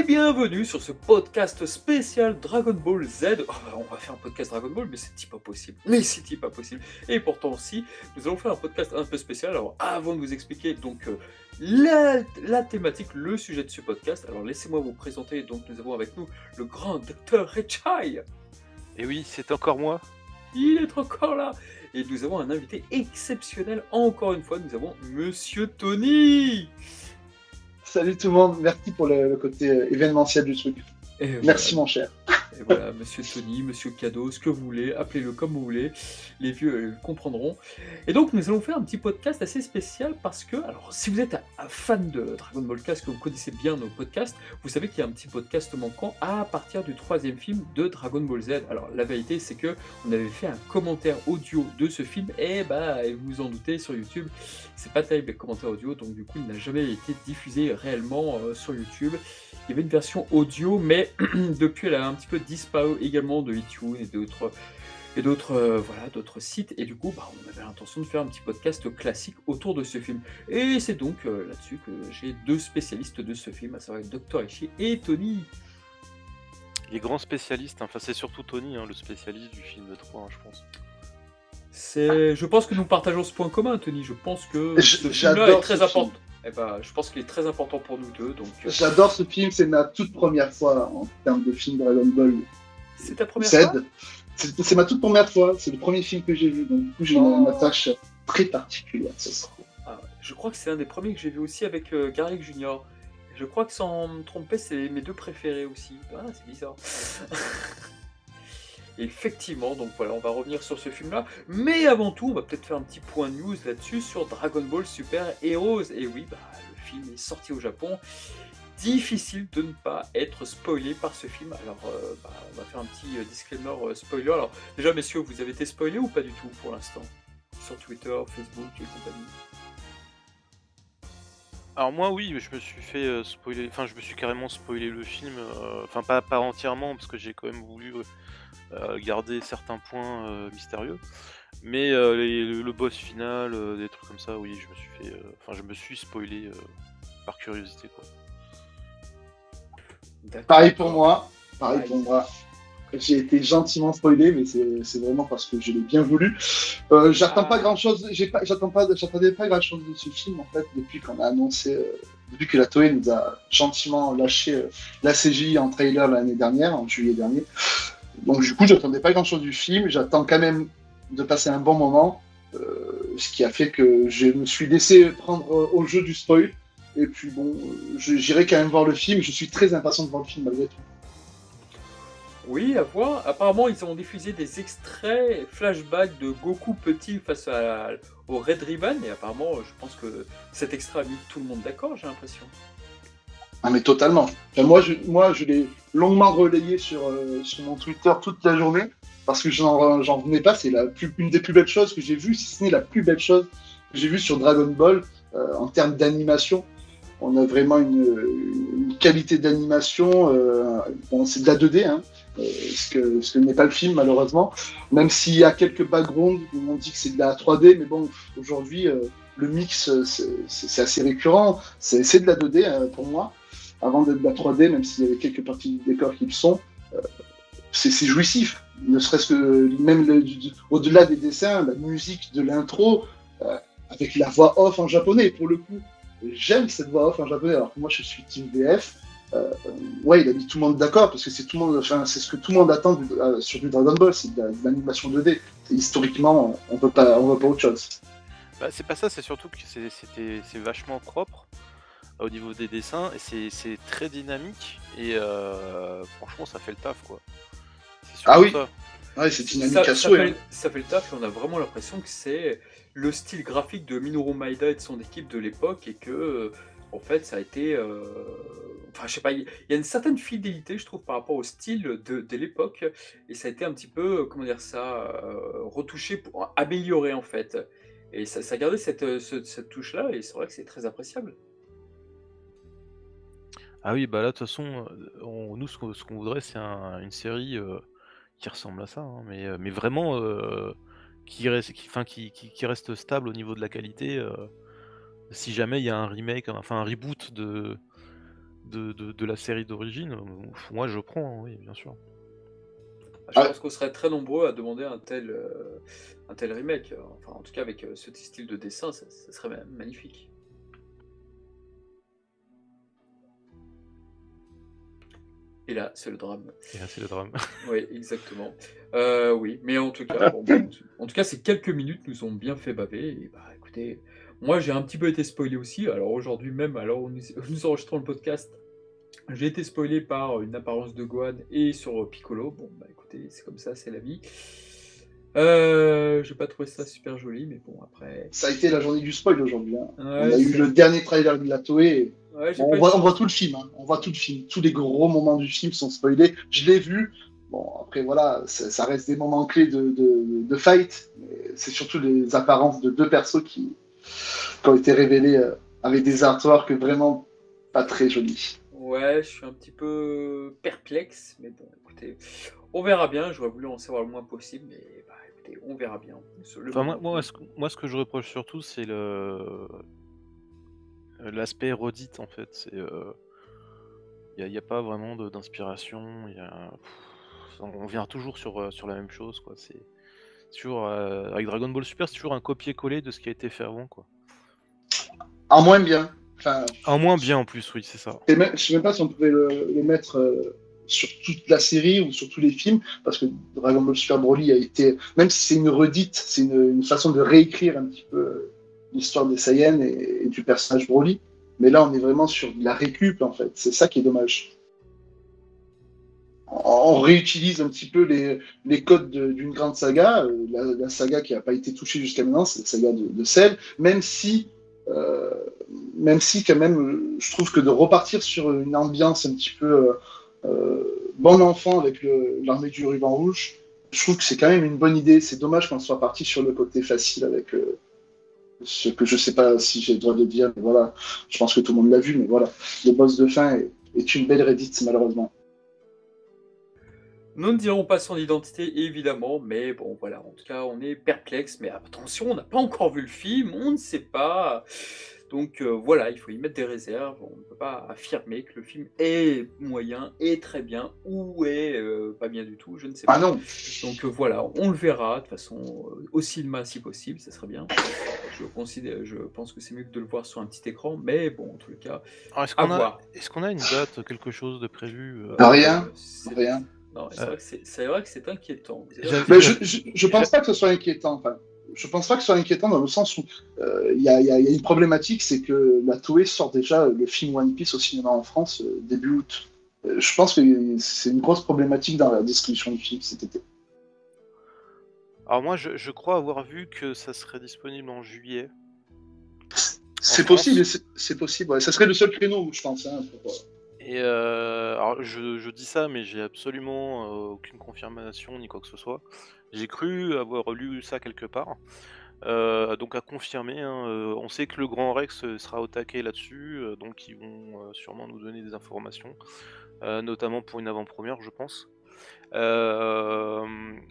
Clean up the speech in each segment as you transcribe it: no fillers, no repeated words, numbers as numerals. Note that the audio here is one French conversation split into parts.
Et bienvenue sur ce podcast spécial Dragon Ball Z. Oh, on va faire un podcast Dragon Ball, mais c'est pas possible. Et pourtant aussi, nous allons faire un podcast un peu spécial. Alors avant de vous expliquer donc la thématique, le sujet de ce podcast, alors laissez-moi vous présenter. Donc nous avons avec nous le grand Dr Rechai. Et oui, c'est encore moi. Il est encore là. Et nous avons un invité exceptionnel. Encore une fois, nous avons Monsieur Tony. Salut tout le monde, merci pour le côté événementiel du truc. Merci Voilà. mon cher. Et voilà, Monsieur Tony, Monsieur Cadeau, ce que vous voulez, appelez-le comme vous voulez, les vieux comprendront. Et donc nous allons faire un petit podcast assez spécial parce que, alors si vous êtes un fan de Dragon Ball Cast, que vous connaissez bien nos podcasts, vous savez qu'il y a un petit podcast manquant à partir du 3e film de Dragon Ball Z. Alors la vérité c'est que on avait fait un commentaire audio de ce film, et vous vous en doutez, sur YouTube, c'est pas terrible les commentaires audio, donc du coup il n'a jamais été diffusé réellement sur YouTube. Il y avait une version audio, mais depuis elle a un petit peu disparu également de iTunes et d'autres sites. Et du coup, on avait l'intention de faire un petit podcast classique autour de ce film. Et c'est donc là-dessus que j'ai deux spécialistes de ce film, à savoir Dr Ishii et Tony. Les grands spécialistes, enfin c'est surtout Tony, le spécialiste du film 3, je pense. Je pense que nous partageons ce point commun, Tony. Je pense que ce film-là est très important. Je pense qu'il est très important pour nous deux. Donc, j'adore ce film, c'est ma toute première fois en termes de film Dragon Ball. C'est ta première Z. fois? C'est ma toute première fois, c'est le premier film que j'ai vu, donc du coup j'ai une attache très particulière. Je crois que c'est un des premiers que j'ai vu aussi avec Garlic Junior. Je crois que sans me tromper, c'est mes deux préférés aussi. Ah, c'est bizarre. Effectivement, donc voilà, on va revenir sur ce film-là. Mais avant tout, on va peut-être faire un petit point news là-dessus sur Dragon Ball Super Heroes. Et oui, le film est sorti au Japon. Difficile de ne pas être spoilé par ce film. Alors, on va faire un petit disclaimer spoiler. Alors, déjà, messieurs, vous avez été spoilé ou pas du tout pour l'instant? Sur Twitter, Facebook et compagnie. Alors moi oui, je me suis fait spoiler, enfin je me suis carrément spoilé le film, enfin pas entièrement parce que j'ai quand même voulu garder certains points mystérieux, mais le boss final, des trucs comme ça, oui, je me suis spoilé par curiosité quoi. Pareil pour moi. J'ai été gentiment spoilé, mais c'est vraiment parce que je l'ai bien voulu. J'attends pas grand chose. J'attendais pas grand chose de ce film en fait depuis qu'on a annoncé, depuis que la Toei nous a gentiment lâché la CGI en trailer l'année dernière, en juillet dernier. Donc du coup, j'attendais pas grand chose du film. J'attends quand même de passer un bon moment, ce qui a fait que je me suis laissé prendre au jeu du spoil. Et puis bon, j'irai quand même voir le film. Je suis très impatient de voir le film malgré tout. Oui, à voir. Apparemment, ils ont diffusé des extraits flashbacks de Goku petit face au Red Ribbon. Et apparemment, je pense que cet extrait a mis tout le monde d'accord, j'ai l'impression. Ah mais totalement. Enfin, moi, je l'ai longuement relayé sur mon Twitter toute la journée parce que j'en revenais pas. C'est une des plus belles choses que j'ai vues, si ce n'est la plus belle chose que j'ai vue sur Dragon Ball en termes d'animation. On a vraiment une qualité d'animation. Bon, c'est de la 2D, ce que n'est pas le film malheureusement. Même s'il y a quelques backgrounds où on dit que c'est de la 3D, mais bon, aujourd'hui le mix c'est assez récurrent. C'est de la 2D pour moi. Avant d'être de la 3D, même s'il y avait quelques parties du décor qui le sont, c'est jouissif. Ne serait-ce que même au-delà des dessins, la musique de l'intro, avec la voix off en japonais, pour le coup. J'aime cette voix off en japonais, alors que moi je suis team VF. Il a mis tout le monde d'accord, parce que c'est ce que tout le monde attend sur du Dragon Ball, c'est de l'animation 2D. Historiquement, on veut pas autre chose. C'est pas ça, c'est surtout que c'est vachement propre au niveau des dessins, et c'est très dynamique, et franchement ça fait le taf quoi. Ah oui, ça. Ouais, c'est dynamique à souhait. Ça fait le taf, et on a vraiment l'impression que c'est le style graphique de Minoru Maeda et de son équipe de l'époque, et que en fait ça a été enfin je sais pas, il y a une certaine fidélité je trouve par rapport au style de l'époque, et ça a été un petit peu comment dire ça, retouché pour améliorer en fait, et ça a gardé cette touche là, et c'est vrai que c'est très appréciable. Ah oui, bah là de toute façon, nous ce qu'on voudrait c'est une série qui ressemble à ça, mais vraiment qui reste stable au niveau de la qualité. Si jamais il y a un remake, enfin un reboot de la série d'origine, moi je prends, hein, oui, bien sûr. Je pense qu'on serait très nombreux à demander un tel remake. Enfin, en tout cas, avec ce style de dessin, ça serait magnifique. Et là, c'est le drame. Et là, c'est le drame. Oui, exactement. Oui, mais en tout cas, ces quelques minutes nous ont bien fait baver. Et bah, écoutez, moi, j'ai un petit peu été spoilé aussi. Alors aujourd'hui même, alors nous enregistrons le podcast, j'ai été spoilé par une apparence de Gohan et sur Piccolo. Bon, bah écoutez, c'est comme ça, c'est la vie. J'ai pas trouvé ça super joli, mais bon, après. Ça a été la journée du spoil aujourd'hui. Hein. Ouais, on a eu le dernier trailer de la Toei. Ouais, on voit tout le film. Hein. On voit tout le film. Tous les gros moments du film sont spoilés. Je l'ai vu. Bon, après, voilà, ça reste des moments clés de fight. C'est surtout les apparences de deux persos qui ont été révélés avec des artworks vraiment pas très jolis. Ouais, je suis un petit peu perplexe, mais bon, écoutez, on verra bien. J'aurais voulu en savoir le moins possible, mais bah, écoutez, on verra bien. Enfin, moi, ce que je reproche surtout, c'est l'aspect redite, en fait. C'est il n'y a pas vraiment d'inspiration. On revient toujours sur la même chose, quoi. C'est toujours avec Dragon Ball Super, c'est toujours un copier-coller de ce qui a été fait avant, quoi. En moins bien. Enfin, en moins bien en plus, oui, c'est ça. Je ne sais même pas si on pouvait le mettre sur toute la série ou sur tous les films, parce que Dragon Ball Super Broly a été, même si c'est une redite, c'est une façon de réécrire un petit peu l'histoire des Saiyans et du personnage Broly. Mais là, on est vraiment sur de la récup, en fait. C'est ça qui est dommage. On réutilise un petit peu les codes d'une grande saga, la saga qui n'a pas été touchée jusqu'à maintenant, c'est la saga de Cell, même si quand même, je trouve que de repartir sur une ambiance un petit peu bon enfant avec l'armée du ruban rouge, je trouve que c'est quand même une bonne idée. C'est dommage qu'on soit parti sur le côté facile avec ce que je sais pas si j'ai le droit de dire, mais voilà, je pense que tout le monde l'a vu, mais voilà, le boss de fin est une belle redite, malheureusement. Nous ne dirons pas son identité, évidemment, mais bon, voilà, en tout cas, on est perplexe, mais attention, on n'a pas encore vu le film, on ne sait pas. Donc voilà, il faut y mettre des réserves, on ne peut pas affirmer que le film est moyen, est très bien, ou est pas bien du tout, je ne sais pas. Ah non. Donc voilà, on le verra, de toute façon, au cinéma si possible, ça serait bien. Je pense que c'est mieux que de le voir sur un petit écran, mais bon, en tout cas, à voir. Est-ce qu'on a une date, quelque chose de prévu Rien. Non, c'est vrai que c'est inquiétant. Mais je pense pas que ce soit inquiétant. Enfin, je pense pas que ce soit inquiétant dans le sens où il y a une problématique, c'est que la Toei sort déjà le film One Piece au cinéma en France début août. Je pense que c'est une grosse problématique dans la distribution du film cet été. Alors moi, je crois avoir vu que ça serait disponible en juillet. C'est possible, c'est possible. Ouais. Ça serait le seul créneau, je pense. Hein, Et alors je dis ça, mais j'ai absolument aucune confirmation ni quoi que ce soit. J'ai cru avoir lu ça quelque part. Donc à confirmer, hein, on sait que le Grand Rex sera au taquet là-dessus, donc ils vont sûrement nous donner des informations, notamment pour une avant-première, je pense.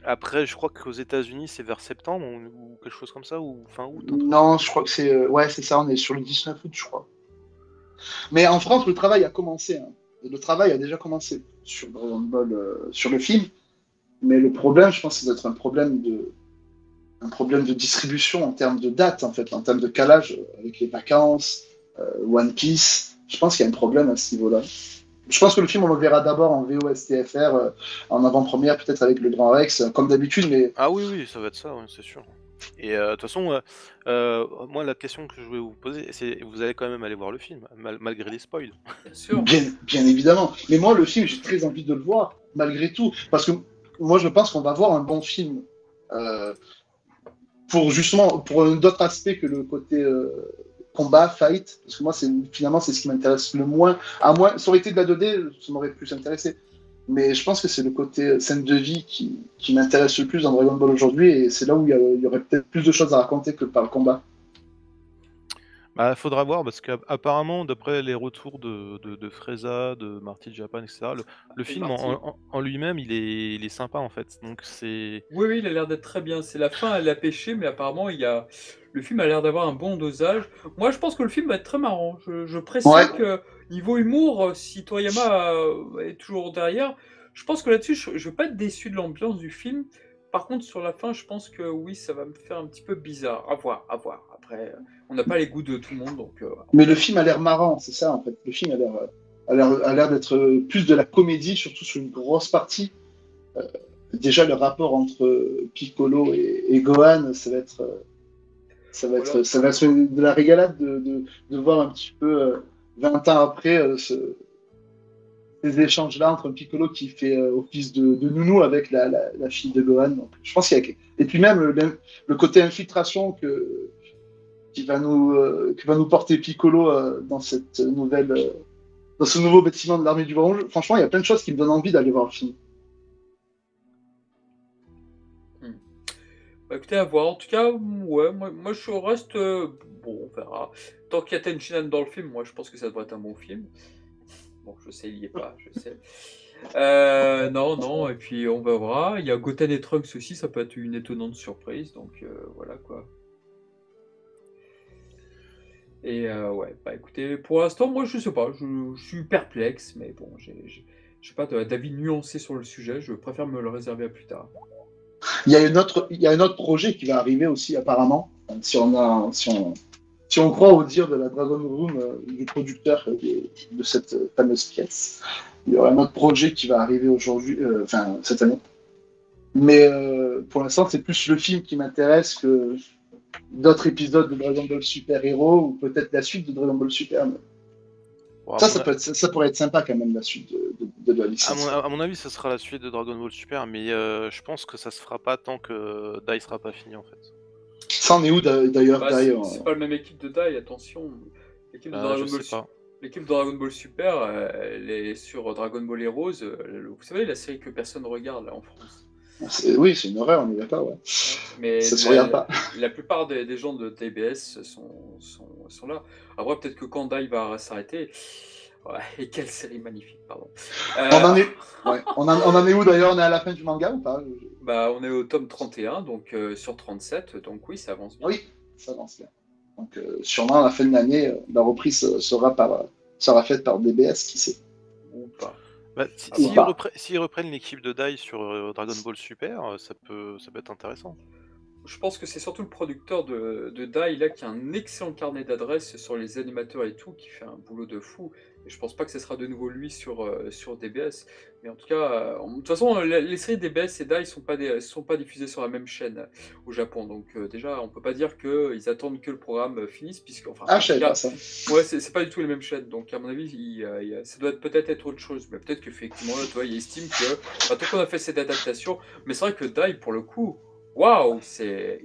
Après, je crois qu'aux États-Unis c'est vers septembre ou quelque chose comme ça, ou fin août. Non, je crois que c'est c'est ça, on est sur le 19 août, je crois. Mais en France, le travail a commencé. Hein. Le travail a déjà commencé sur Dragon Ball, sur le film. Mais le problème, je pense, c'est d'être un problème de distribution en termes de date, en fait, en termes de calage avec les vacances, One Piece. Je pense qu'il y a un problème à ce niveau-là. Je pense que le film, on le verra d'abord en VOSTFR, en avant-première, peut-être avec le Grand Rex, comme d'habitude. Mais... Ah oui, ça va être ça, ouais, c'est sûr. Et de toute façon, moi, la question que je voulais vous poser, c'est vous allez quand même aller voir le film, malgré les spoils. Bien sûr. Bien évidemment. Mais moi, le film, j'ai très envie de le voir, malgré tout. Parce que moi, je pense qu'on va voir un bon film. Pour d'autres aspects que le côté combat, fight. Parce que moi, finalement, c'est ce qui m'intéresse le moins. À moins, ça aurait été de la 2D, ça m'aurait plus intéressé. Mais je pense que c'est le côté scène de vie qui m'intéresse le plus dans Dragon Ball aujourd'hui, et c'est là où il y aurait peut-être plus de choses à raconter que par le combat. Bah, faudra voir, parce qu'apparemment, d'après les retours de Freza, de Marty Japan, etc., le film en lui-même, il est sympa en fait. Donc c'est. Oui, il a l'air d'être très bien. C'est la fin, elle a pêché, mais apparemment, le film a l'air d'avoir un bon dosage. Moi, je pense que le film va être très marrant. Je pressens qu'il Niveau humour, si Toriyama est toujours derrière, je pense que là-dessus, je vais pas être déçu de l'ambiance du film. Par contre, sur la fin, je pense que oui, ça va me faire un petit peu bizarre. À voir, à voir. Après, on n'a pas les goûts de tout le monde, donc Mais le film a l'air marrant, c'est ça en fait. Le film a l'air d'être plus de la comédie, surtout sur une grosse partie. Déjà, le rapport entre Piccolo et Gohan, voilà. ça va être de la régalade de voir un petit peu 20 ans après ces échanges-là entre Piccolo qui fait office de nounou avec la fille de Gohan. Donc, je pense qu'il y a... Et puis même le côté infiltration que va nous porter Piccolo dans cette dans ce nouveau bâtiment de l'armée du Bronze. Franchement, il y a plein de choses qui me donnent envie d'aller voir le film. Hmm. Bah, écoutez, à voir. En tout cas, ouais, moi je reste. Bon, on verra. Tant qu'il y a Tenchinan dans le film, moi je pense que ça devrait être un bon film. Bon, je sais, il y est pas, je sais. Non, non, et puis on va voir. Il y a Goten et Trunks aussi, ça peut être une étonnante surprise, donc voilà quoi. Et ouais, bah écoutez, pour l'instant, moi je sais pas, je suis perplexe, mais bon, j'ai pas d'avis nuancé sur le sujet, je préfère me le réserver à plus tard. Il y a un autre projet qui va arriver aussi apparemment, si on croit au dire de la Dragon Room, du producteur de cette fameuse pièce. Il y aura un autre projet qui va arriver aujourd'hui, enfin cette année. Mais pour l'instant, c'est plus le film qui m'intéresse que d'autres épisodes de Dragon Ball Super Hero ou peut-être la suite de Dragon Ball Super. Bon, Ça pourrait être sympa quand même, la suite de la licence. à mon avis, ça sera la suite de Dragon Ball Super, mais je pense que ça se fera pas tant que Dai sera pas fini en fait. Ça en est où d'ailleurs Bah, c'est pas la même équipe de Dai, attention. L'équipe de Dragon Je Ball sais pas. L'équipe de Dragon Ball Super, elle est sur Dragon Ball Heroes. Vous savez, la série que personne ne regarde là en France. Oui, c'est une horreur, on est d'accord, ouais. Mais Ça se regarde pas. la plupart des gens de TBS sont là. Après, peut-être que quand Dai va s'arrêter. Ouais, et quelle série magnifique, pardon. On en est, ouais. On en est où d'ailleurs? On est à la fin du manga ou pas? Bah, on est au tome 31, donc sur 37, donc oui, ça avance bien. Oui, ça avance bien. Donc sûrement à la fin de l'année, la reprise sera faite par DBS, qui sait. Ou pas. Bah, Ou pas. s'ils reprennent l'équipe de Dai sur Dragon Ball Super, ça peut être intéressant. Je pense que c'est surtout le producteur de Dai là qui a un excellent carnet d'adresses sur les animateurs et tout, qui fait un boulot de fou. Et je pense pas que ce sera de nouveau lui sur DBS. Mais en tout cas, de toute façon, les séries DBS et Dai sont pas diffusées sur la même chaîne au Japon. Donc déjà, on peut pas dire qu'ils attendent que le programme finisse, puisque enfin, Ah, en je tout savais cas, pas ça. ouais, c'est pas du tout les mêmes chaînes. Donc à mon avis, ça doit peut-être être autre chose. Mais peut-être qu'effectivement, là, toi, il estime que bah, tant qu'on a fait cette adaptation, mais c'est vrai que Dai, pour le coup. Waouh, C'est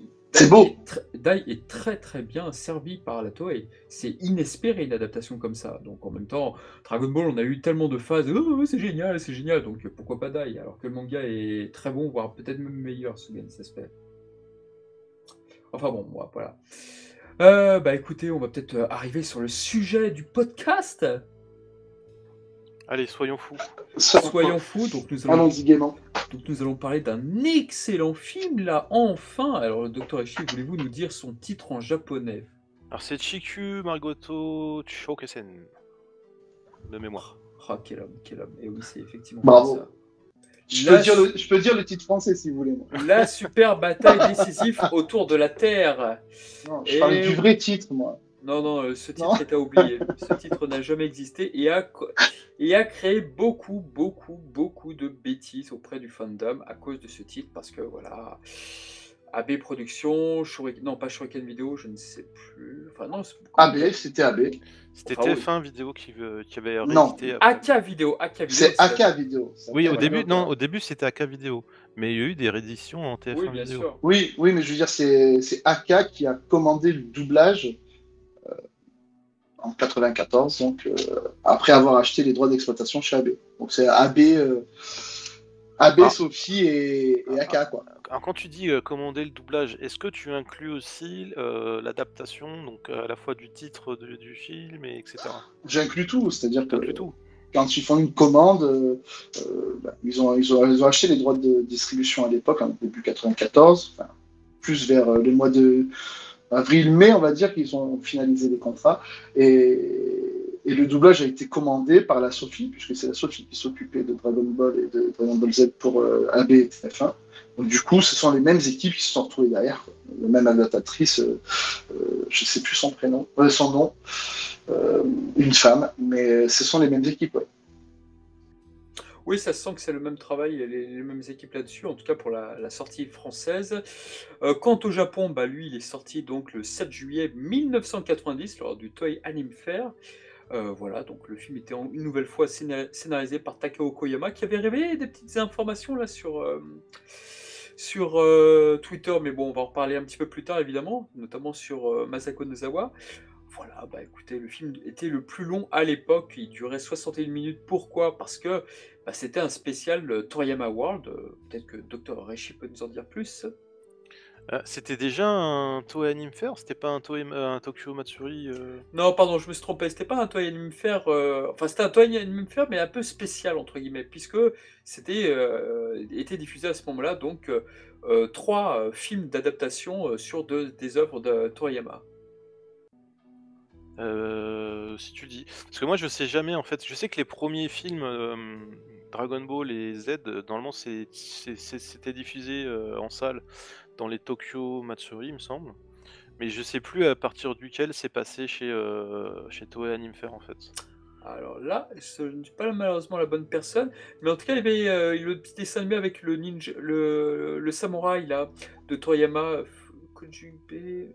beau. Dai est très très bien servi par la Toei. C'est inespéré une adaptation comme ça. Donc en même temps, Dragon Ball, on a eu tellement de phases. Oh, c'est génial, c'est génial. Donc pourquoi pas Dai? Alors que le manga est très bon, voire peut-être même meilleur, ce s'aspect. Enfin bon, moi, voilà. Bah écoutez, on va peut-être arriver sur le sujet du podcast. Allez, soyons fous. Soyons fous. Donc Allons-y gaiement. Donc nous allons parler d'un excellent film là, enfin. Alors le Dr Ishii, voulez-vous nous dire son titre en japonais? Alors c'est Chikyu Margoto Chokesen, de mémoire. Ah quel homme, quel homme. Et oui, c'est effectivement Bravo. ça. Je peux dire le titre français si vous voulez. Moi. La super bataille décisive autour de la Terre. Non, je parlais du vrai titre, moi. Non, non, ce titre est à oublier. Ce titre n'a jamais existé et a créé beaucoup, beaucoup, beaucoup de bêtises auprès du fandom à cause de ce titre, parce que voilà, AB Productions, non pas Shuriken Video, je ne sais plus. Enfin non, AB, c'était AB. C'était Enfin, TF1 Vidéo qui avait Non. réédité. AK Vidéo. C'est AK Vidéo. Oui, au début c'était AK Vidéo, mais il y a eu des rééditions en TF1 oui, bien Vidéo. sûr. Oui, mais je veux dire, c'est AK qui a commandé le doublage en 94, donc après avoir acheté les droits d'exploitation chez AB. Donc c'est AB, Sophie et AK, quoi. Alors quand tu dis commander le doublage, est-ce que tu inclus aussi l'adaptation, donc à la fois du titre du film, et etc. J'inclus tout, c'est-à-dire que tout. Quand ils font une commande, ils ont acheté les droits de distribution à l'époque, en début 94, enfin, plus vers les mois de avril-mai, on va dire, qu'ils ont finalisé les contrats. Et Et le doublage a été commandé par la Sophie, puisque c'est la Sophie qui s'occupait de Dragon Ball et de Dragon Ball Z pour AB et TF1. Donc du coup, ce sont les mêmes équipes qui se sont retrouvées derrière, quoi. La même adaptatrice, je ne sais plus son prénom, son nom, une femme, mais ce sont les mêmes équipes, ouais. Oui, ça se sent que c'est le même travail et les mêmes équipes là-dessus, en tout cas pour la sortie française. Quant au Japon, bah, lui, il est sorti donc le 7 juillet 1990 lors du Toei Anime Fair. Voilà, donc le film était une nouvelle fois scénarisé par Takao Koyama, qui avait révélé des petites informations là sur Twitter, mais bon, on va en reparler un petit peu plus tard évidemment, notamment sur Masako Nozawa. Voilà, bah écoutez, le film était le plus long à l'époque, il durait 61 minutes. Pourquoi? Parce que bah, c'était un spécial Toriyama World. Peut-être que Dr. Reishi peut nous en dire plus. C'était déjà un Toei Anime Fair, c'était pas un Tokyo Matsuri Non, pardon, je me suis trompé. C'était pas un Toei Anime Fair. Enfin, c'était un Toei Anime Fair, mais un peu spécial entre guillemets, puisque c'était était diffusé à ce moment-là, donc trois films d'adaptation sur des œuvres de Toriyama. Si tu dis. Parce que moi je sais jamais en fait. Je sais que les premiers films Dragon Ball et Z, normalement c'était diffusé en salle dans les Tokyo Matsuri, il me semble. Mais je sais plus à partir duquel c'est passé chez Toei Anime Fair en fait. Alors là, je ne suis pas malheureusement la bonne personne, mais en tout cas, il y avait le petit dessin animé avec le ninja, le samouraï là, de Toriyama, Kojube,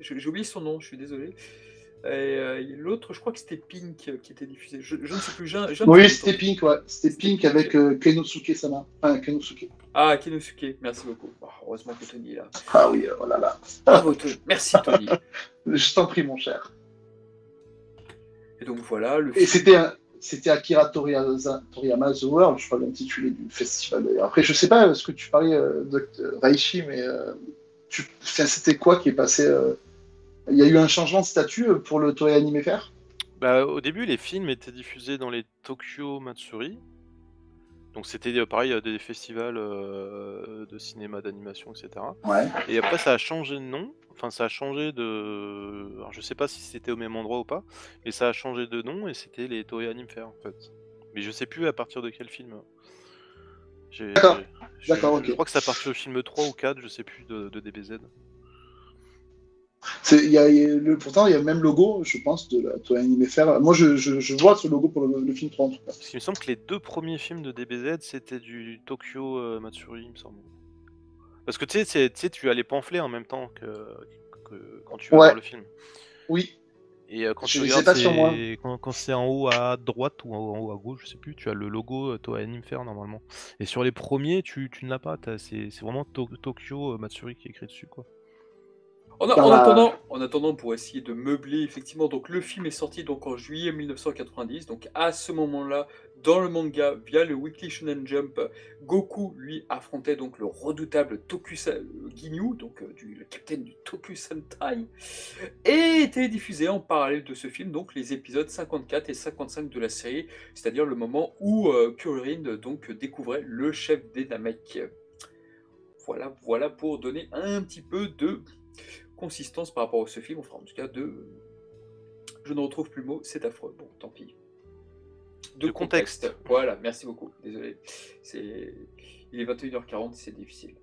j'ai oublié son nom, je suis désolé. Et l'autre, je crois que c'était Pink qui était diffusé. Je ne sais plus, j'ai un petit Oui, doute, c'était en fait. Pink, ouais. C'était Pink avec Kenosuke-sama. Enfin, Kenosuke. Ah, Kenosuke, merci beaucoup. Oh, heureusement que Tony est là. Ah oui, oh là là. Bravo Tony, merci Tony. Je t'en prie, mon cher. Et donc voilà, le Et film. c'était Akira Toriyama The World, je crois, l'intitulé du festival d'ailleurs. Après, je sais pas ce que tu parlais de Raichi, mais enfin, c'était quoi qui est passé Il y a eu un changement de statut pour le Toei Anime Fair? Bah, au début, les films étaient diffusés dans les Tokyo Matsuri. Donc c'était pareil, des festivals de cinéma, d'animation, etc. Ouais. Et après, ça a changé de nom. Enfin, ça a changé de. Alors, je sais pas si c'était au même endroit ou pas, mais ça a changé de nom et c'était les Toei Anime Fair en fait. Mais je sais plus à partir de quel film. D'accord, Je d'accord, ok. crois que c'est à partir du film 3 ou 4, je sais plus, de DBZ. Pourtant, il y a le même logo, je pense, de la Toei Anime Fair. Moi, je vois ce logo pour le film 3 en tout cas. Parce qu'il me semble que les deux premiers films de DBZ c'était du Tokyo Matsuri, il me semble. Parce que tu sais, tu as les pamphlets en même temps que quand tu vas Ouais, voir le film. oui. Et quand tu Je les ai regardes, pas sur moi. quand c'est en haut à droite ou en haut à gauche, je sais plus, tu as le logo Toei Anime Fair normalement. Et sur les premiers, tu ne l'as pas, c'est vraiment Tokyo Matsuri qui est écrit dessus, quoi. Dans la... En attendant, pour essayer de meubler, effectivement, donc le film est sorti donc en juillet 1990. Donc à ce moment-là, dans le manga, via le Weekly Shonen Jump, Goku lui affrontait donc le redoutable Ginyu, donc le capitaine du Toku Sentai, et était diffusé en parallèle de ce film, donc les épisodes 54 et 55 de la série, c'est-à-dire le moment où Kuririn donc découvrait le chef des Namek. Voilà pour donner un petit peu de consistance par rapport à ce film, enfin en tout cas je ne retrouve plus le mot, c'est affreux, bon tant pis. De Le contexte. Voilà, merci beaucoup, désolé. Il est 21h40, c'est difficile.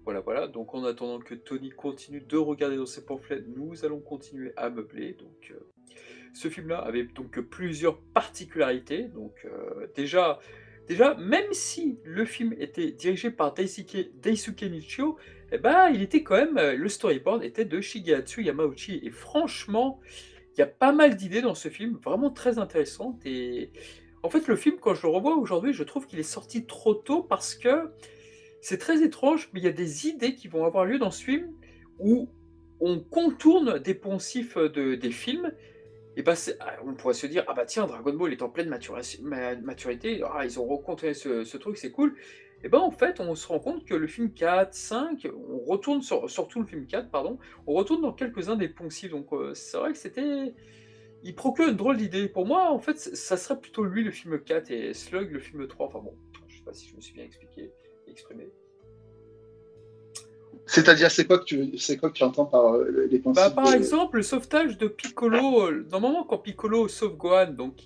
Voilà, donc en attendant que Tony continue de regarder dans ses pamphlets, nous allons continuer à meubler. Donc ce film-là avait donc plusieurs particularités. Donc déjà, même si le film était dirigé par Daisuke Nichio, eh ben, il était quand même, le storyboard était de Shigehatsu Yamauchi. Et franchement, il y a pas mal d'idées dans ce film, vraiment très intéressantes. Et en fait, le film, quand je le revois aujourd'hui, je trouve qu'il est sorti trop tôt parce que c'est très étrange, mais il y a des idées qui vont avoir lieu dans ce film où on contourne des poncifs des films. Et bah on pourrait se dire, ah bah tiens, Dragon Ball est en pleine maturité, ah, ils ont rencontré ce truc, c'est cool. Et ben en fait, on se rend compte que le film 4, 5, on retourne surtout le film 4, pardon, on retourne dans quelques-uns des poncifs. Donc c'est vrai que il procure une drôle d'idée. Pour moi, en fait, ça serait plutôt lui le film 4 et Slug le film 3. Enfin bon, je sais pas si je me suis bien exprimé. C'est-à-dire, c'est quoi que tu entends par les Bah, principes par exemple, le sauvetage de Piccolo, normalement quand Piccolo sauve Gohan, donc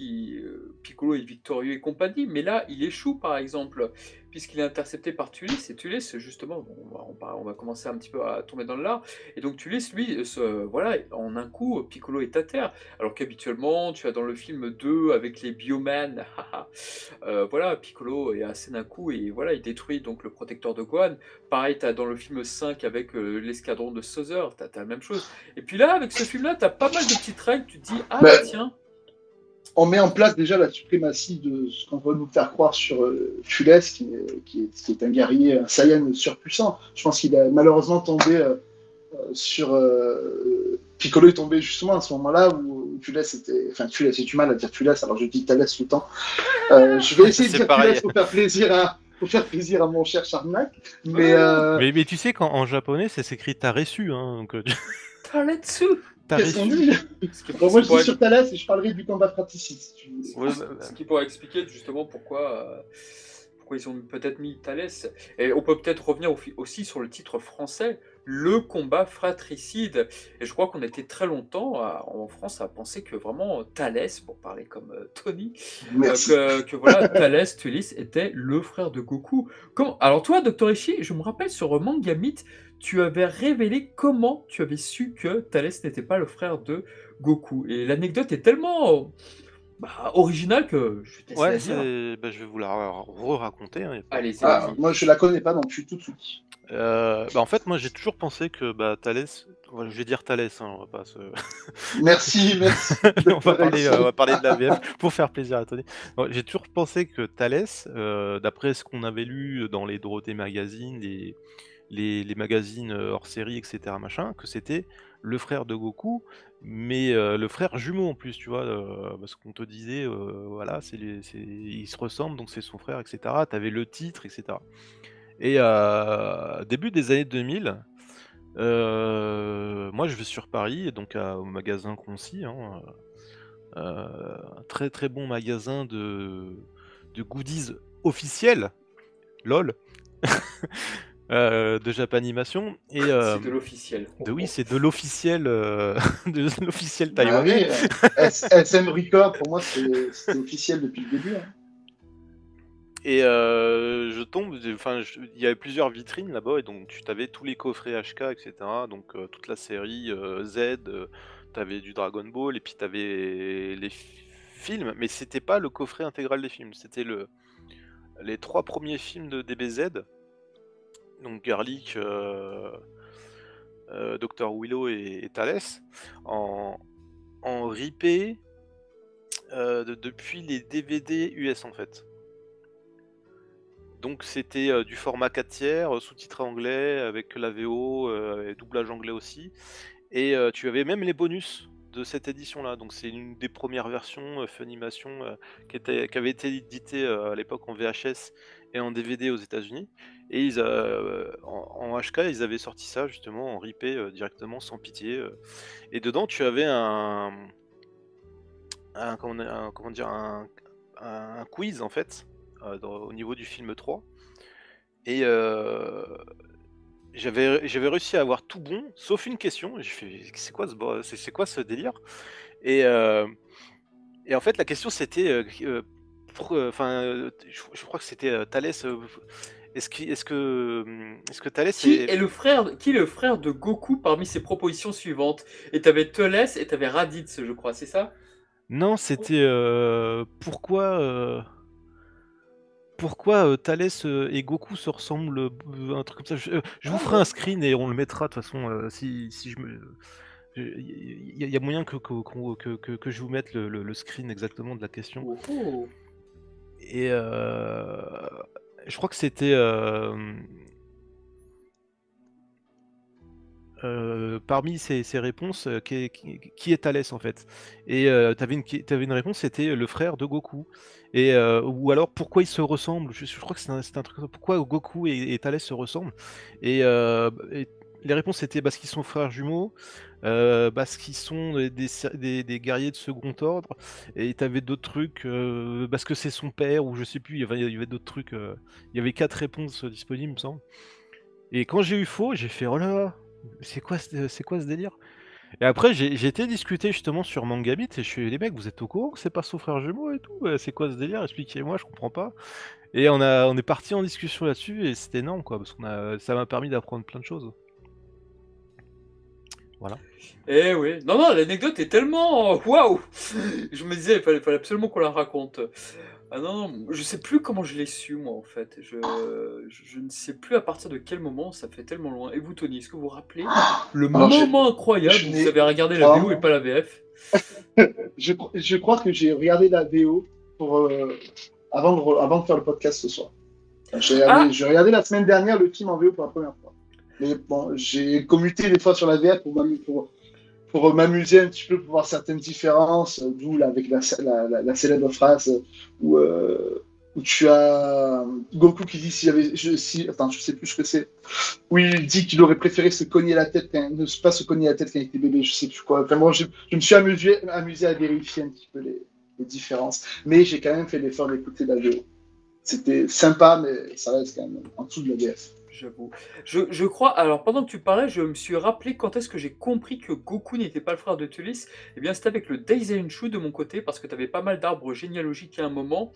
Piccolo est victorieux et compagnie, mais là il échoue par exemple, puisqu'il est intercepté par Tulis, et Tulis justement, bon, on va commencer un petit peu à tomber dans le lard, et donc Tulis lui, voilà, en un coup Piccolo est à terre, alors qu'habituellement tu as dans le film 2 avec les Bioman, voilà, Piccolo est assez d'un coup et voilà, il détruit donc le protecteur de Gohan. Pareil, tu as dans le film 5 avec l'escadron de Sozer, tu as la même chose. Et puis là, avec ce film-là, tu as pas mal de petites règles. Tu te dis, ah bah Ben, tiens, on met en place déjà la suprématie de ce qu'on va nous faire croire sur Fules, qui est un guerrier, un Saiyan surpuissant. Je pense qu'il a malheureusement tombé sur. Piccolo est tombé justement à ce moment-là où Fules était. Enfin, Fules, j'ai du mal à dire Fules, alors je dis Thalès tout le temps. Je vais essayer de C'est dire pareil. Fules pour faire plaisir à mon cher Charnac. Mais Mais tu sais qu'en japonais, c'est s'écrit Taresu, hein, donc Taretsu. qu'est-ce qu'on Taresu. dit Ce qui, Bon, ce moi qui je pourrait, dis sur Thalès et je parlerai du combat fratricide. Si tu veux. Ouais, ce qui pourrait expliquer justement pourquoi ils ont peut-être mis Thalès. Et on peut peut-être revenir aussi sur le titre français, Le combat fratricide. Et je crois qu'on était très longtemps en France à penser que vraiment Thalès, pour parler comme Tony, Merci. que voilà, Thalès Tulis était le frère de Goku. Alors toi, Dr. Ishii, je me rappelle sur Manga Myth, tu avais révélé comment tu avais su que Thalès n'était pas le frère de Goku. Et l'anecdote est tellement originale que je vais te laisser Ouais, la dire. je vais vous la re-raconter, hein, y a pas de Allez, c'est Ah, problème. moi je la connais pas, donc je suis tout ouïe. En fait, moi j'ai toujours pensé que Thalès, je vais dire Thalès, hein, on va pas se... Merci. on va parler de la VF pour faire plaisir à Tony. Non, j'ai toujours pensé que Thalès, d'après ce qu'on avait lu dans les Dorothée Magazine, les magazines hors série, etc., machin, que c'était le frère de Goku, mais le frère jumeau en plus, tu vois, parce qu'on te disait, voilà, ils se ressemblent, donc c'est son frère, etc. T'avais le titre, etc. Et début des années 2000, moi je vais sur Paris, et donc au magasin Concy, hein, un très très bon magasin de goodies officiels, lol, de Japanimation. Et c'est de l'officiel. oui, c'est de l'officiel de l'officiel Ah taïwanais. oui, SM Record, pour moi c'était officiel depuis le début. Hein. Et je tombe, enfin, il y avait plusieurs vitrines là-bas, et donc tu avais tous les coffrets HK, etc. Donc toute la série Z, tu avais du Dragon Ball, et puis tu avais les films, mais c'était pas le coffret intégral des films, c'était les 3 premiers films de DBZ, donc Garlic, Dr. Willow et Thalès, en ripé depuis les DVD US en fait. Donc c'était du format 4 tiers, sous-titré anglais, avec la VO, et doublage anglais aussi. Et tu avais même les bonus de cette édition-là. Donc c'est une des premières versions Funimation qui avait été éditée à l'époque en VHS et en DVD aux États-Unis. Et en HK, ils avaient sorti ça justement en ripé directement, sans pitié. Et dedans, tu avais comment dire, un quiz en fait. Au niveau du film 3, et j'avais réussi à avoir tout bon sauf une question. J'ai fait c'est quoi ce délire, et en fait la question c'était je crois que c'était Thalès, est-ce que Thalès Qui est le frère de Goku parmi ses propositions suivantes? Et t'avais Thalès et t'avais Raditz, je crois, c'est ça? Non, c'était pourquoi Thalès et Goku se ressemblent, un truc comme ça. Je vous ferai un screen et on le mettra de toute façon, si je me... Il y a moyen que je vous mette le screen exactement de la question. Oh, oh. Et je crois que c'était... parmi ces réponses, qui est Thalès en fait? Et t'avais une réponse, c'était le frère de Goku. Et ou alors pourquoi ils se ressemblent? Je crois que c'était un truc comme ça. Pourquoi Goku et Thalès se ressemblent? Et les réponses étaient parce qu'ils sont frères jumeaux, parce qu'ils sont des guerriers de second ordre, et t'avais d'autres trucs, parce que c'est son père, ou je sais plus, il y avait d'autres trucs. Il y avait 4 réponses disponibles, il me semble. Et quand j'ai eu faux, j'ai fait oh là là, c'est quoi ce délire? Et après j'ai été discuter justement sur Mangabit et je suis les mecs, vous êtes au courant que c'est pas son frère jumeau et tout? C'est quoi ce délire? Expliquez-moi, je comprends pas. Et on est parti en discussion là-dessus et c'était énorme quoi, parce ça m'a permis d'apprendre plein de choses. Voilà. Eh oui. Non, non, l'anecdote est tellement waouh! Je me disais, il fallait absolument qu'on la raconte. Ah non, non, je sais plus comment je l'ai su, moi, en fait. Je ne sais plus à partir de quel moment, ça fait tellement loin. Et vous, Tony, est-ce que vous vous rappelez le Alors, moment incroyable je où vous n'ai avez regardé la VO et pas la VF? je crois que j'ai regardé la VO avant de faire le podcast ce soir. Ah! J'ai regardé la semaine dernière le film en VO pour la première fois. Mais bon, j'ai commuté des fois sur la VF pour m'amuser un petit peu, pour voir certaines différences, d'où là, avec la célèbre phrase où tu as Goku qui dit attends, je sais plus ce que c'est, où il dit qu'il aurait préféré ne pas se cogner la tête quand il était bébé, je sais plus quoi. Enfin, bon, je me suis amusé à vérifier un petit peu les différences, mais j'ai quand même fait l'effort d'écouter la VO. C'était sympa, mais ça reste quand même en dessous de la VF. J'avoue. Je crois. Alors, pendant que tu parlais, je me suis rappelé quand est-ce que j'ai compris que Goku n'était pas le frère de Tulis. Eh bien, c'était avec le Daisenshu de mon côté, parce que tu avais pas mal d'arbres généalogiques à un moment,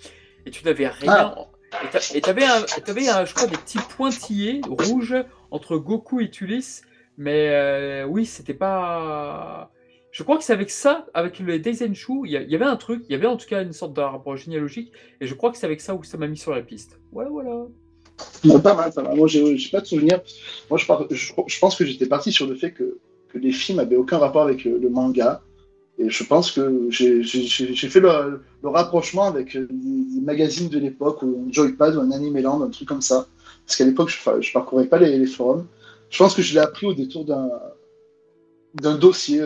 et tu n'avais rien. Ah, Et t'avais je crois, des petits pointillés rouges entre Goku et Tulis, mais oui, c'était pas. Je crois que c'est avec ça, avec le Daisenshu, il y avait un truc, il y avait en tout cas une sorte d'arbre généalogique, et je crois que c'est avec ça où ça m'a mis sur la piste. Voilà, voilà. non, pas mal, pas mal. Moi, j'ai pas de souvenir. Moi, je pense que j'étais parti sur le fait que les films avaient aucun rapport avec le manga. Et je pense que j'ai fait le rapprochement avec des magazines de l'époque, ou un Joypad, ou un Animeland, un truc comme ça. Parce qu'à l'époque, je parcourais pas les forums. Je pense que je l'ai appris au détour d'un dossier,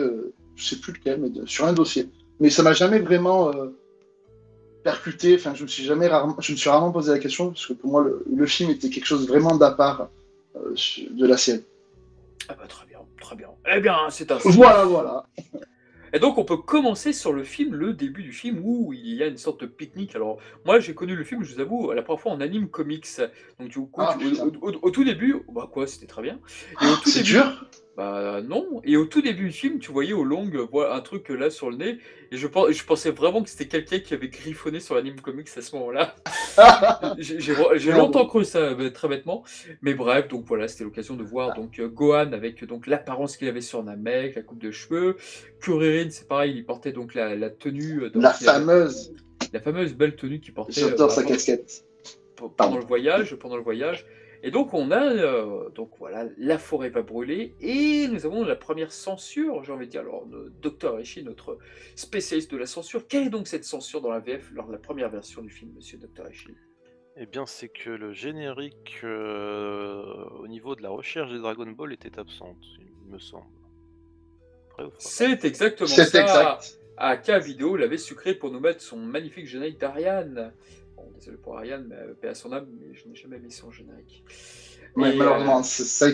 je sais plus lequel, mais sur un dossier. Mais ça m'a jamais vraiment percuté. Enfin, je me suis rarement posé la question, parce que pour moi, le film était quelque chose vraiment d'à part de la série. Ah bah très bien, très bien. Eh bien, c'est ainsi. Voilà, voilà. Et donc on peut commencer sur le film, le début du film où il y a une sorte de pique-nique. Alors moi j'ai connu le film, je vous avoue, la première fois en anime comics. Donc du coup, Ah, putain. au tout début, bah quoi, c'était très bien. Et au tout C'est début, dur. bah non. Et au tout début du film, tu voyais au long voilà, un truc là sur le nez. Et je pensais vraiment que c'était quelqu'un qui avait griffonné sur l'anime comics à ce moment-là. J'ai longtemps cru ça, très bêtement. Mais bref, donc voilà, c'était l'occasion de voir donc Gohan avec donc l'apparence qu'il avait sur Namek, la coupe de cheveux. Kuririn, c'est pareil, il portait donc la tenue, La fameuse. la fameuse belle tenue qu'il portait J'adore sa casquette. pendant le voyage, Et donc on a donc voilà, la forêt va brûler et nous avons la première censure, j'ai envie de dire. Alors Dr Eshi, notre spécialiste de la censure, quelle est donc cette censure dans la VF lors de la première version du film, Monsieur Dr Eshi? Eh bien, c'est que le générique au niveau de la recherche des Dragon Ball était absente, il me semble. Vrai ou faux? C'est exactement C'est ça. exact. AK Vidéo l'avait sucré pour nous mettre son magnifique générique d'Ariane. Bon, désolé pour Ariane, mais paix à son âme, mais je n'ai jamais mis son générique. Ouais, Et malheureusement, ça a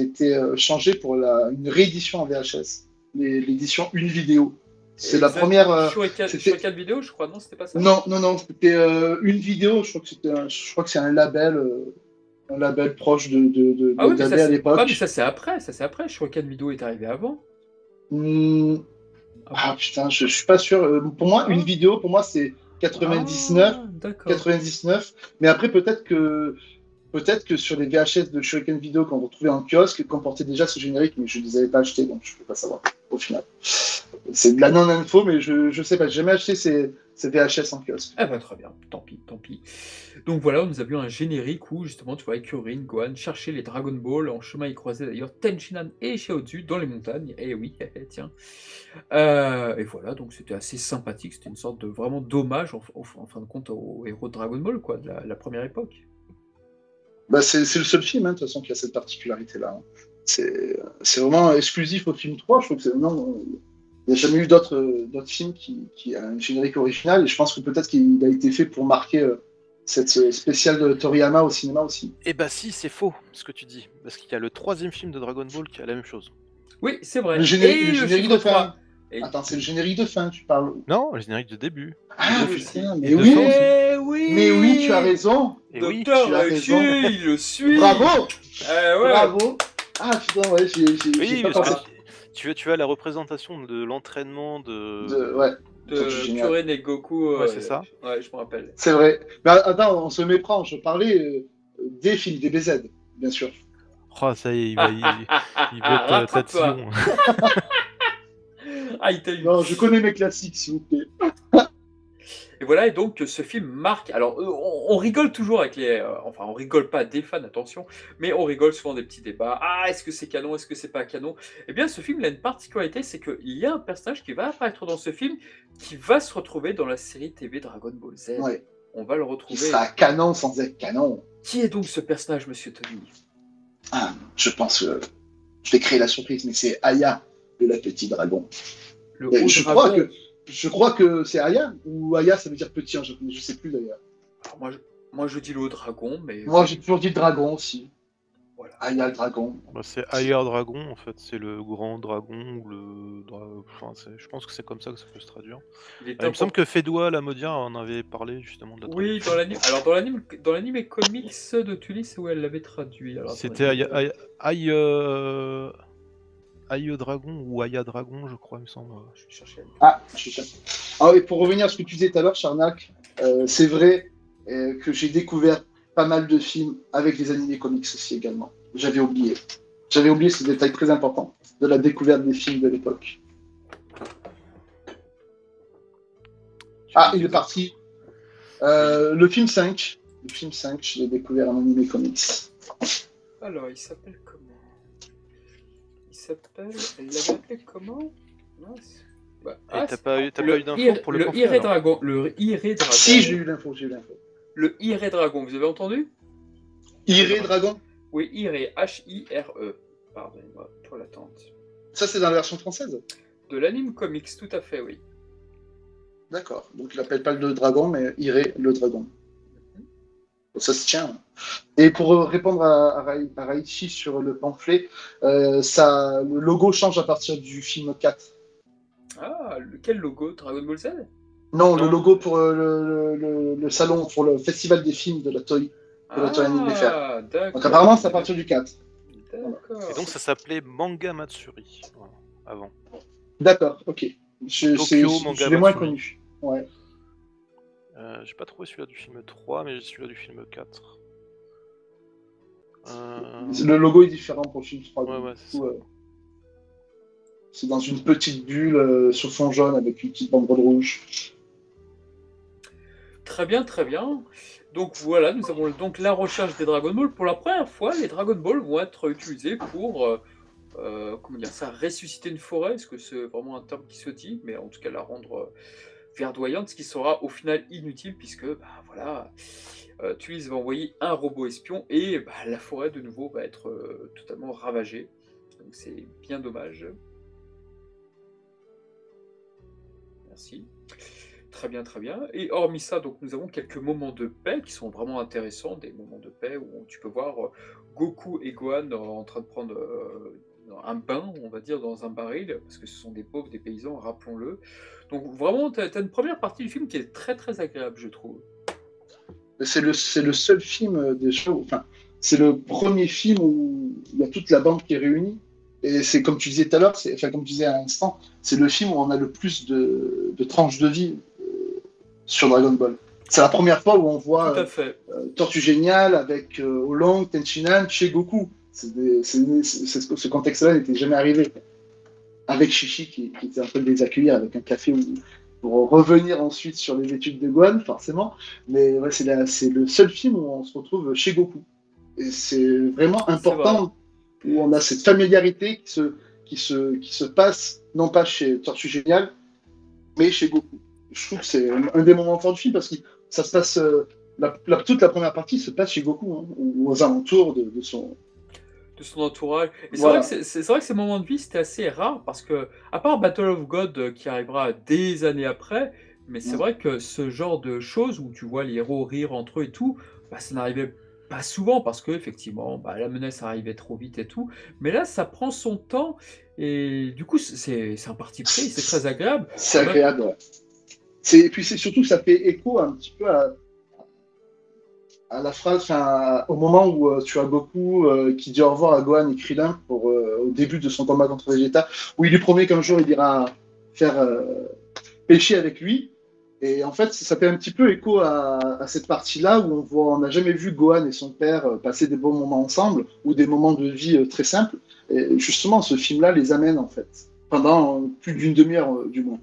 été changé pour une réédition en VHS, l'édition une vidéo. C'est la première. Shuriken Vidéo, je crois, non, c'était pas ça? Non, non, non, c'était une vidéo. Je crois que c'est un label proche Ah oui, mais d'AB ça, à l'époque. ah, mais ça c'est après, Shuriken Vidéo est arrivé avant. Hmm, Ah bon? putain, je suis pas sûr. Pour moi, une Ah. vidéo, pour moi, c'est 99, Ah, d'accord. 99. Mais après, peut-être que sur les VHS de Shuriken Video qu'on retrouvait en kiosque, comportaient déjà ce générique, mais je ne les avais pas achetés, donc je ne peux pas savoir au final. C'est de la non-info, mais je sais pas, j'ai jamais acheté ces VHS en kiosque. Ah bah très bien, tant pis, tant pis. Donc voilà, nous avions un générique où justement tu voyais Kuririn, Gohan chercher les Dragon Ball. En chemin, ils croisaient d'ailleurs Tenshinhan et Xiaozu dans les montagnes. Eh oui, tiens. Et voilà, donc c'était assez sympathique. C'était une sorte de vraiment d'hommage en fin de compte aux héros de Dragon Ball, quoi, de la première époque. Bah, c'est le seul film, hein, de toute façon, qui a cette particularité-là. C'est vraiment exclusif au film 3. Je trouve que non, il n'y a jamais eu d'autres films qui a un générique original, et je pense que peut-être qu'il a été fait pour marquer cette spéciale de Toriyama au cinéma aussi. Eh bah si, c'est faux ce que tu dis, parce qu'il y a le troisième film de Dragon Ball qui a la même chose. Oui, c'est vrai. Le générique chiffre de fin. 3. Et- Attends, c'est le générique de fin, tu parles. Non, le générique de début. Ah, Et de putain, fin. mais Et de oui. fin aussi. oui. Mais oui, tu as raison. Et oui, Docteur tu as Ricci, raison. il le suit. Bravo, Ouais. bravo. Ah putain, ouais, j'ai oui, pas parce pensé. que tu as la représentation de l'entraînement Ouais, De génial. Kuren et Goku. Ouais, c'est ça. Ouais, je me rappelle. C'est vrai. Mais attends, on se méprend. Je parlais des films DBZ, bien sûr. Oh, ça y est, il veut être Rattrape-toi. tatillon. Ah, il t'a eu. Non, je connais mes classiques, s'il vous plaît. Et voilà, et donc ce film marque. Alors, on rigole toujours avec les. Enfin, on rigole pas des fans, attention, mais on rigole souvent des petits débats. Ah, est-ce que c'est canon, est-ce que c'est pas canon? Eh bien, ce film il a une particularité, c'est qu'il y a un personnage qui va apparaître dans ce film qui va se retrouver dans la série TV Dragon Ball Z. Ouais. On va le Qui retrouver. sera canon sans être canon. Qui est donc ce personnage, monsieur Tony? Ah, je pense que je vais créer la surprise, mais c'est Aya de la petite dragon. Le Et haut dragon. je crois que c'est Aya, ou Aya ça veut dire petit en japonais, je sais plus d'ailleurs. Alors, moi, je dis le haut dragon, mais. Moi j'ai toujours dit dragon aussi. Voilà. Aya le dragon. Bah, c'est Higher Dragon, en fait, c'est le grand dragon, ou enfin, je pense que c'est comme ça que ça peut se traduire. Il est Il me semble que Fedwa Lamodia en avait parlé justement de la Oui, traduction. dans l'anime. Alors, dans l'anime comics de Tully, c'est où elle l'avait traduit. Alors, C'était attendez. Aïe Dragon ou Aya Dragon, je crois, il me semble. Je vais chercher. Ah, je cherche. Ah oui, pour revenir à ce que tu disais tout à l'heure, Charnac, c'est vrai que j'ai découvert pas mal de films avec les animés comics aussi également. J'avais oublié. J'avais oublié ce détail très important de la découverte des films de l'époque. Ah, il est parti. Le film 5. Le film 5, je l'ai découvert en animé comics. Alors, il s'appelle comment? Elle l'avait appelé comment? Mince. Bah, Et t'as pas eu le d'infos pour le pamphlet, Iré alors Dragon. Le Iré Dragon. Si, j'ai eu l'info, Le Iré Dragon, vous avez entendu? Iré Dragon. Oui, Iré, H-I-R-E. Pardonnez-moi pour l'attente. Ça, c'est dans la version française. De l'anime comics, tout à fait, oui. D'accord. Donc, il n'appelle pas le dragon, mais Iré le dragon. Ça se tient. Et pour répondre à Raichi sur le pamphlet, le logo change à partir du film 4. Ah, quel logo? Dragon Ball Z? Non, le logo pour le salon, pour le festival des films de la Toei. La Toei Anime Fair. Ah, d'accord. Donc apparemment, c'est à partir du 4. D'accord. Et donc ça s'appelait Manga Matsuri, voilà, avant. D'accord, ok. Tokyo Manga Je l'ai moins Matsuri. connu. Ouais. J'ai pas trouvé celui-là du film 3, mais j'ai celui-là du film 4. Le logo est différent pour le film 3. Ouais, c'est ça. C'est dans une petite bulle sur fond jaune avec une petite banderole rouge. Très bien, très bien. Donc voilà, nous avons donc la recherche des Dragon Ball. Pour la première fois, les Dragon Ball vont être utilisés pour comment dire ça, ressusciter une forêt. Est-ce que c'est vraiment un terme qui se dit? Mais en tout cas, la rendre verdoyante, ce qui sera au final inutile puisque voilà, Tulis va envoyer un robot espion et la forêt de nouveau va être totalement ravagée. Donc c'est bien dommage. Merci. Très bien, très bien. Et hormis ça, donc nous avons quelques moments de paix qui sont vraiment intéressants, des moments de paix où tu peux voir Goku et Gohan en train de prendre un bain, on va dire, dans un baril, parce que ce sont des pauvres, des paysans, rappelons-le. Donc vraiment, tu as une première partie du film qui est très très agréable, je trouve. C'est le seul film des shows, enfin, c'est le premier film où il y a toute la bande qui est réunie. Et c'est comme tu disais tout à l'heure, comme tu disais à l'instant, c'est le film où on a le plus de tranches de vie sur Dragon Ball. C'est la première fois où on voit Tout à fait. Tortue Géniale avec Oolong, Tenshinhan, chez Goku. Ce contexte-là n'était jamais arrivé. Avec Chichi qui était en train de les accueillir avec un café pour revenir ensuite sur les études de Gohan, forcément. Mais ouais, c'est le seul film où on se retrouve chez Goku. Et c'est vraiment important où on a cette familiarité qui se passe, non pas chez Tortue Géniale, mais chez Goku. Je trouve que c'est un des moments forts du film parce que ça se passe, toute la première partie se passe chez Goku, hein, aux alentours de son entourage. Et voilà. C'est vrai que ces moments de vie, c'était assez rare parce que, à part Battle of God qui arrivera des années après, mais c'est vrai que ce genre de choses où tu vois les héros rire entre eux et tout, ça n'arrivait pas souvent parce que effectivement, la menace arrivait trop vite et tout. Mais là, ça prend son temps et du coup, c'est un parti pris, c'est très agréable. C'est agréable, ouais. Et puis c'est surtout que ça fait écho un petit peu à à la phrase, enfin, au moment où tu as Goku qui dit au revoir à Gohan et Krillin au début de son combat contre Vegeta, où il lui promet qu'un jour il ira faire pêcher avec lui. Et en fait, ça fait un petit peu écho à cette partie-là où on n'a jamais vu Gohan et son père passer des bons moments ensemble ou des moments de vie très simples. Et justement, ce film-là les amène en fait pendant plus d'une demi-heure du moins.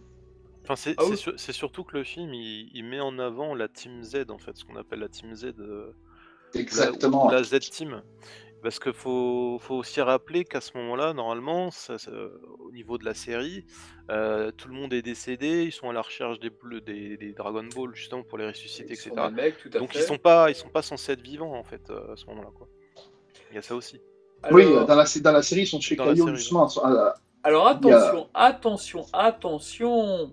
Enfin, Ah oui. c'est surtout que le film il met en avant la Team Z en fait, ce qu'on appelle la Team Z, Exactement. ou la Z Team. Parce qu'il faut aussi rappeler qu'à ce moment-là, normalement, au niveau de la série, tout le monde est décédé, ils sont à la recherche des Dragon Ball justement pour les ressusciter, Sur etc. Namek, tout à Donc fait. ils sont pas censés être vivants en fait à ce moment-là, quoi. Il y a ça aussi. Oui, Alors, dans la série, ils sont chez Dans la Kaio série, justement. alors Il y a- attention.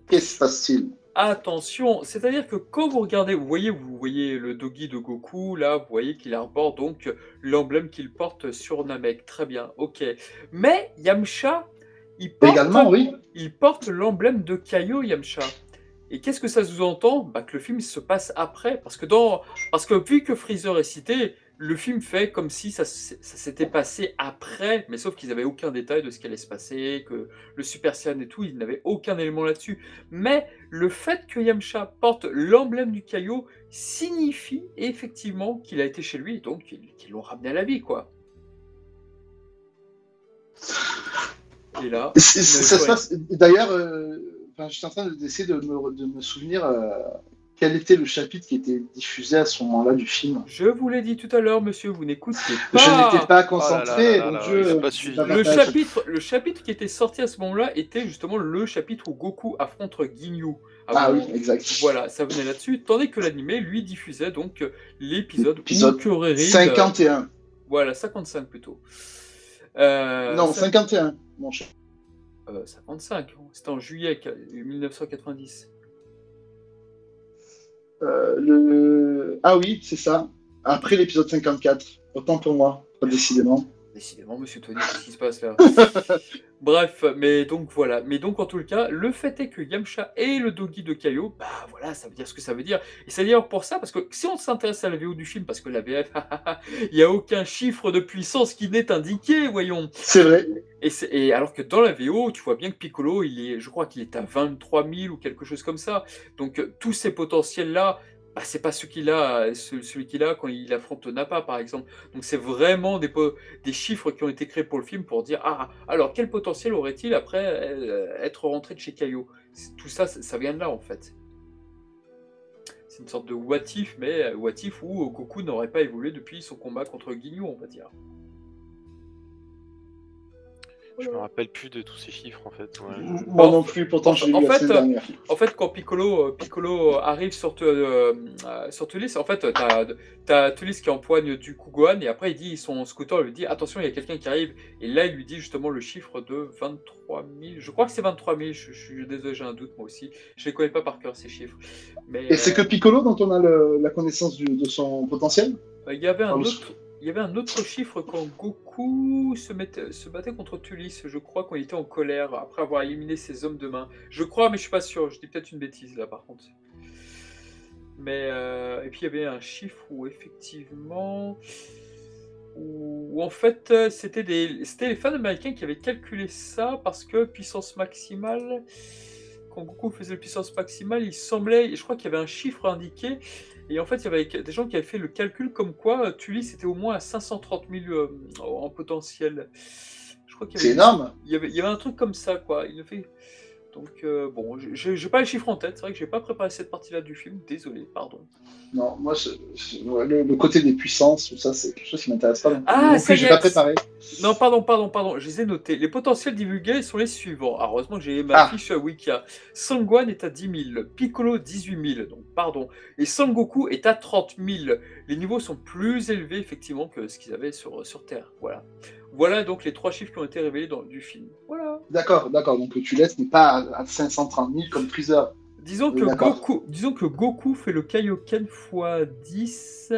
Qu'est-ce qui se passe-t-il? Attention, c'est-à-dire que quand vous regardez, vous voyez le Dogi de Goku, là, vous voyez qu'il arbore donc l'emblème qu'il porte sur Namek. Très bien, ok. Mais Yamcha, Également, oui. il porte l'emblème de Kaio, Yamcha. Et qu'est-ce que ça sous-entend? Bah, que le film se passe après. Parce que vu que Freezer est cité, le film fait comme si ça s'était passé après, mais sauf qu'ils n'avaient aucun détail de ce qui allait se passer, que le Super Saiyan et tout, ils n'avaient aucun élément là-dessus. Mais le fait que Yamcha porte l'emblème du Kaio signifie effectivement qu'il a été chez lui, donc qu'ils l'ont ramené à la vie, quoi. Et là, Ça se passe. D'ailleurs, je suis en train d'essayer de me souvenir quel était le chapitre qui était diffusé à ce moment-là du film. je vous l'ai dit tout à l'heure, monsieur, vous n'écoutez Je pas. n'étais pas concentré, là mon là, Dieu. il a pas suivi. Le chapitre qui était sorti à ce moment-là était justement le chapitre où Goku affronte Ginyu. Ah oui, exact. Voilà, ça venait là-dessus. Tandis que l'animé, lui, diffusait donc l'épisode Épisode où Kuririn... 51. Voilà, 55 plutôt. Non, 51, mon cher. 55, c'était en juillet 1990. Ah oui, c'est ça. Après l'épisode 54. Autant pour moi, décidément. Décidément, monsieur Tony, qu'est-ce qui se passe là? Bref, mais donc voilà. Mais donc en tout cas, le fait est que Yamcha est le Dogi de Kaio, bah voilà, ça veut dire ce que ça veut dire. Et c'est d'ailleurs pour ça, parce que si on s'intéresse à la VO du film, parce que la VF, il n'y a aucun chiffre de puissance qui n'est indiqué, voyons. C'est vrai. Et alors que dans la VO, tu vois bien que Piccolo, je crois qu'il est à 23 000 ou quelque chose comme ça. Donc tous ces potentiels-là, bah, c'est pas celui qu'il a quand il affronte Nappa, par exemple. Donc c'est vraiment des chiffres qui ont été créés pour le film pour dire alors quel potentiel aurait-il après être rentré de chez Kaio? Tout ça, ça vient de là en fait. C'est une sorte de what if, mais what if où Goku n'aurait pas évolué depuis son combat contre Ginyu, on va dire. Je me rappelle plus de tous ces chiffres en fait. Ouais. Moi non plus, pourtant je l'ai vu la semaine dernière. En fait, quand Piccolo arrive sur Tulis, en fait, t'as Tulis qui empoigne du coup Gohan, et après son scooter lui dit attention, il y a quelqu'un qui arrive, et là il lui dit justement le chiffre de 23 000. Je crois que c'est 23 000, je suis désolé, j'ai un doute moi aussi. Je les connais pas par cœur ces chiffres. Mais, et c'est que Piccolo dont on a la connaissance de son potentiel? Il y avait un autre chiffre quand Goku se battait contre Tulis, je crois, quand il était en colère, après avoir éliminé ses hommes de main. Je crois, mais je suis pas sûr, je dis peut-être une bêtise là par contre. Mais, et puis il y avait un chiffre où effectivement... Où en fait c'était les fans américains qui avaient calculé ça parce que puissance maximale... Quand Goku faisait la puissance maximale, il semblait... Je crois qu'il y avait un chiffre indiqué... Et en fait, il y avait des gens qui avaient fait le calcul comme quoi Tulis était au moins à 530 000 en potentiel. Je crois qu'il y avait, c'est énorme. Il y avait un truc comme ça, quoi. Il fait... Donc, bon, j'ai pas les chiffres en tête. C'est vrai que j'ai pas préparé cette partie-là du film. Désolé, pardon. Non, moi, le côté des puissances, tout ça, c'est quelque chose qui m'intéresse pas. Ah, ça y est. J'ai pas préparé. Non, pardon. Je les ai notés. Les potentiels divulgués sont les suivants. Alors, heureusement que j'ai ma fiche Wikia. Sangohan est à 10 000. Piccolo, 18 000. Donc, pardon. Et Sangoku est à 30 000. Les niveaux sont plus élevés, effectivement, que ce qu'ils avaient sur Terre. Voilà donc les 3 chiffres qui ont été révélés du film. Voilà. D'accord. Donc tu laisses n'est pas à 530 000 comme Freezer. Disons que D'accord. Goku fait le Kaioken x 10.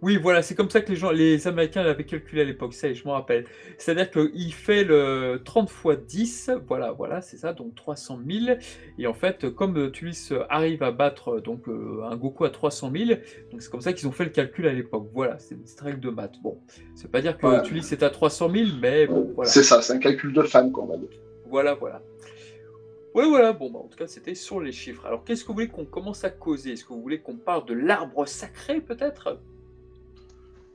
Oui, voilà, c'est comme ça que les Américains l'avaient calculé à l'époque, ça, je m'en rappelle. C'est-à-dire qu'il fait le 30 x 10, voilà, c'est ça, donc 300 000. Et en fait, comme Tulis arrive à battre donc un Goku à 300 000, donc c'est comme ça qu'ils ont fait le calcul à l'époque. Voilà, c'est une petite règle de maths. Bon, ça veut pas dire que Ouais. Tulis est à 300 000, mais bon, voilà. C'est ça, c'est un calcul de fan, quoi, on va dire. Voilà. Ouais, voilà, bon, bah, en tout cas, c'était sur les chiffres. Alors, qu'est-ce que vous voulez qu'on commence à causer? Est-ce que vous voulez qu'on parle de l'arbre sacré, peut-être?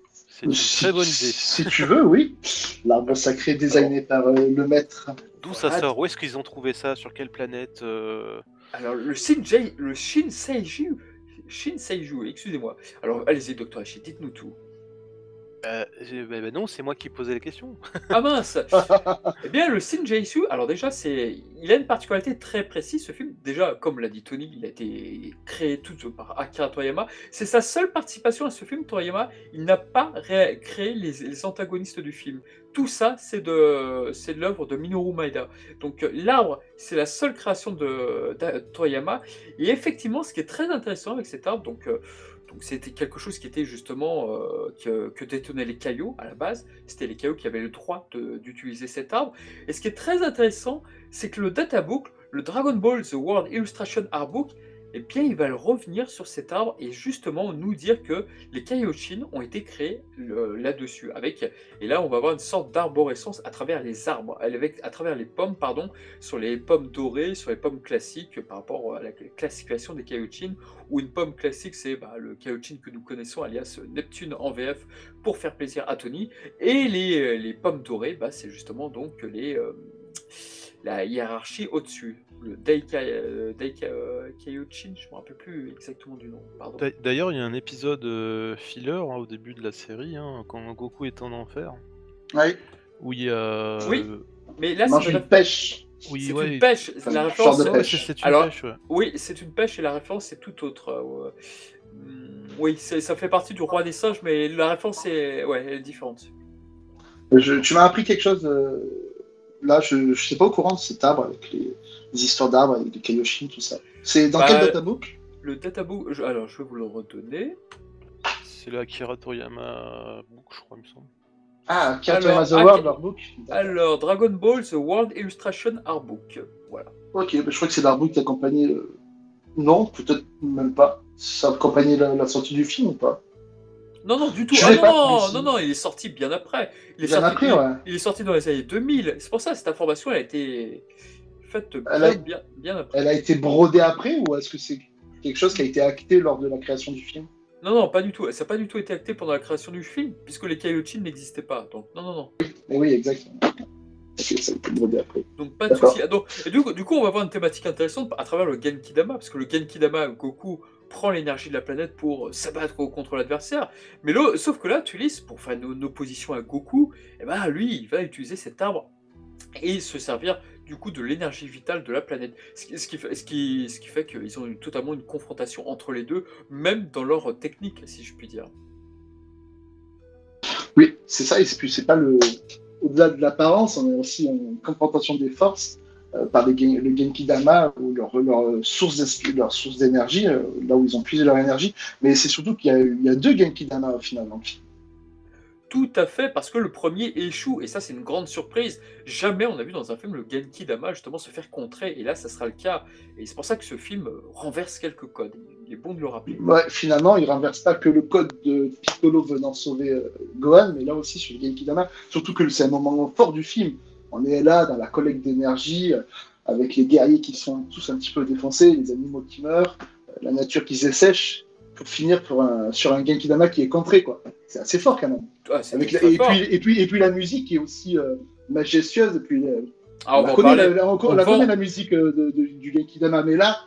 C'est une très bonne idée. Si tu veux, oui. L'arbre sacré designé par le maître. D'où ça sort? Où est-ce qu'ils ont trouvé ça? Sur quelle planète? Alors, le Shinseiju, excusez-moi. Alors, allez-y, docteur Hachi, dites-nous tout. Non, c'est moi qui posais la question. Ah mince! Eh bien, le Shinseiju, alors déjà, il a une particularité très précise, ce film. Déjà, comme l'a dit Tony, il a été créé tout par Akira Toriyama. C'est sa seule participation à ce film, Toriyama. Il n'a pas créé les antagonistes du film. Tout ça, c'est de l'œuvre de Minoru Maeda. Donc, l'arbre, c'est la seule création de Toriyama. Et effectivement, ce qui est très intéressant avec cet arbre, donc c'était quelque chose qui était justement que détenaient les cailloux à la base. C'était les cailloux qui avaient le droit d'utiliser cet arbre. Et ce qui est très intéressant, c'est que le databook, le Dragon Ball The World Illustration Artbook, eh bien, il va revenir sur cet arbre et justement nous dire que les Kaioshin ont été créés là-dessus. Et là, on va avoir une sorte d'arborescence à travers les arbres, à travers les pommes, pardon, sur les pommes dorées, sur les pommes classiques par rapport à la classification des Kaioshin, où une pomme classique, c'est le Kaioshin que nous connaissons, alias Neptune en VF, pour faire plaisir à Tony. Et les pommes dorées, c'est justement donc la hiérarchie au-dessus. Le Kaioshin, je ne me rappelle plus exactement du nom. Pardon. D'ailleurs, il y a un épisode filler au début de la série, quand Goku est en enfer. Oui. Où il y a. Oui, mais là, c'est une pêche. Oui, c'est une pêche. Enfin, la référence, de pêche. C'est une pêche, ouais. Oui, c'est une pêche et la référence, c'est tout autre. Oui, ça fait partie du Roi des singes, mais la référence elle est différente. Tu m'as appris quelque chose. Là, je ne suis pas au courant de cet arbre avec les histoires d'arbres, avec les Kaioshin, tout ça. C'est dans quel databook? Le databook, alors je vais vous le redonner. C'est le Akira Toriyama book, je crois, il me semble. Ah, Akira Toriyama The World Artbook. Alors, Dragon Ball The World Illustration Artbook. Voilà. Ok, je crois que c'est l'artbook qui accompagnait. Non, peut-être même pas. Ça accompagnait la sortie du film ou pas? Non, du tout. Non, il est sorti bien après. Il est sorti dans les années 2000. C'est pour ça, cette information, elle a été faite bien après. Elle a été brodée après ou est-ce que c'est quelque chose qui a été acté lors de la création du film? Non, pas du tout. Ça n'a pas du tout été acté pendant la création du film, puisque les Kaioshin n'existaient pas. Donc, non. Oui, exactement. Ok, ça a été brodé après. Donc, pas de souci. Et du coup, on va avoir une thématique intéressante à travers le Genkidama, parce que le Genkidama, Goku prend l'énergie de la planète pour s'abattre contre l'adversaire. Mais là, sauf que là, Tulis, pour faire une opposition à Goku, lui, il va utiliser cet arbre et se servir du coup de l'énergie vitale de la planète. Ce qui fait qu'ils ont totalement une confrontation entre les deux, même dans leur technique, si je puis dire. Oui, c'est ça, et puis c'est pas au-delà de l'apparence, on a aussi une confrontation des forces par le Genkidama ou leur source d'énergie, là où ils ont puisé leur énergie, mais c'est surtout qu'il y a deux Genkidama au final dans le film. Tout à fait, parce que le premier échoue, et ça c'est une grande surprise. Jamais on a vu dans un film le Genkidama justement se faire contrer, et là ça sera le cas. Et c'est pour ça que ce film renverse quelques codes. Il est bon de le rappeler. Ouais, finalement, il renverse pas que le code de Piccolo venant sauver Gohan, mais là aussi sur le Genkidama. Surtout que c'est un moment fort du film. On est là dans la collecte d'énergie, avec les guerriers qui sont tous un petit peu défoncés, les animaux qui meurent, la nature qui s'essèche, pour finir sur un Genkidama qui est contré, quoi. C'est assez fort quand même. Et puis la musique qui est aussi majestueuse. Et puis, on connaît la musique du Genkidama, mais là,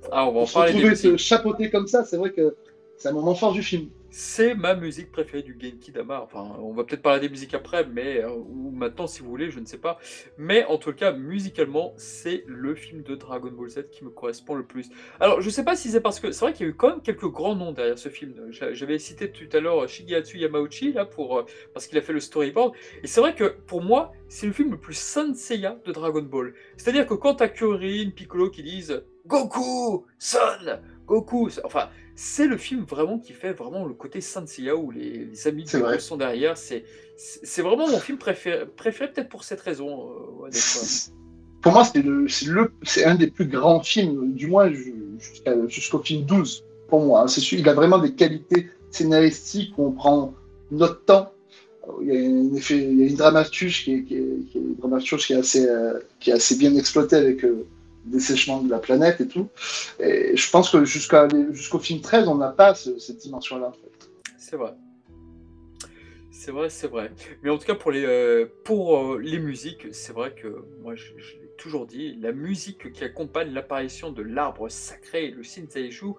on va en pour se retrouver chapeauté comme ça, c'est vrai que c'est un moment fort du film. c'est ma musique préférée du Genki Dama. Enfin, on va peut-être parler des musiques après, mais ou maintenant si vous voulez, je ne sais pas. Mais en tout cas, musicalement, c'est le film de Dragon Ball Z qui me correspond le plus. Alors, je sais pas si c'est parce que c'est vrai qu'il y a eu quand même quelques grands noms derrière ce film. J'avais cité tout à l'heure Shigehatsu Yamauchi là parce qu'il a fait le storyboard. Et c'est vrai que pour moi, c'est le film le plus Sanseiya de Dragon Ball. C'est-à-dire que quand t'as Kuririn, Piccolo qui disent Goku, Son, Goku, enfin, c'est le film vraiment qui fait vraiment le côté Sanseiya où les amis de C'est Goku vrai. sont derrière. C'est vraiment mon film préféré peut-être pour cette raison. Ouais, des fois. Pour moi, c'est un des plus grands films, du moins jusqu'au film 12, pour moi. Hein. Il a vraiment des qualités scénaristiques où on prend notre temps. Il y a il y a une dramaturge une dramaturge qui est assez bien exploitée avec le dessèchement de la planète et tout. Et je pense que jusqu'au film 13, on n'a pas cette dimension-là. En fait. C'est vrai. C'est vrai, c'est vrai. Mais en tout cas, pour les musiques, c'est vrai que moi, je l'ai toujours dit, la musique qui accompagne l'apparition de l'arbre sacré, le Shinseishu,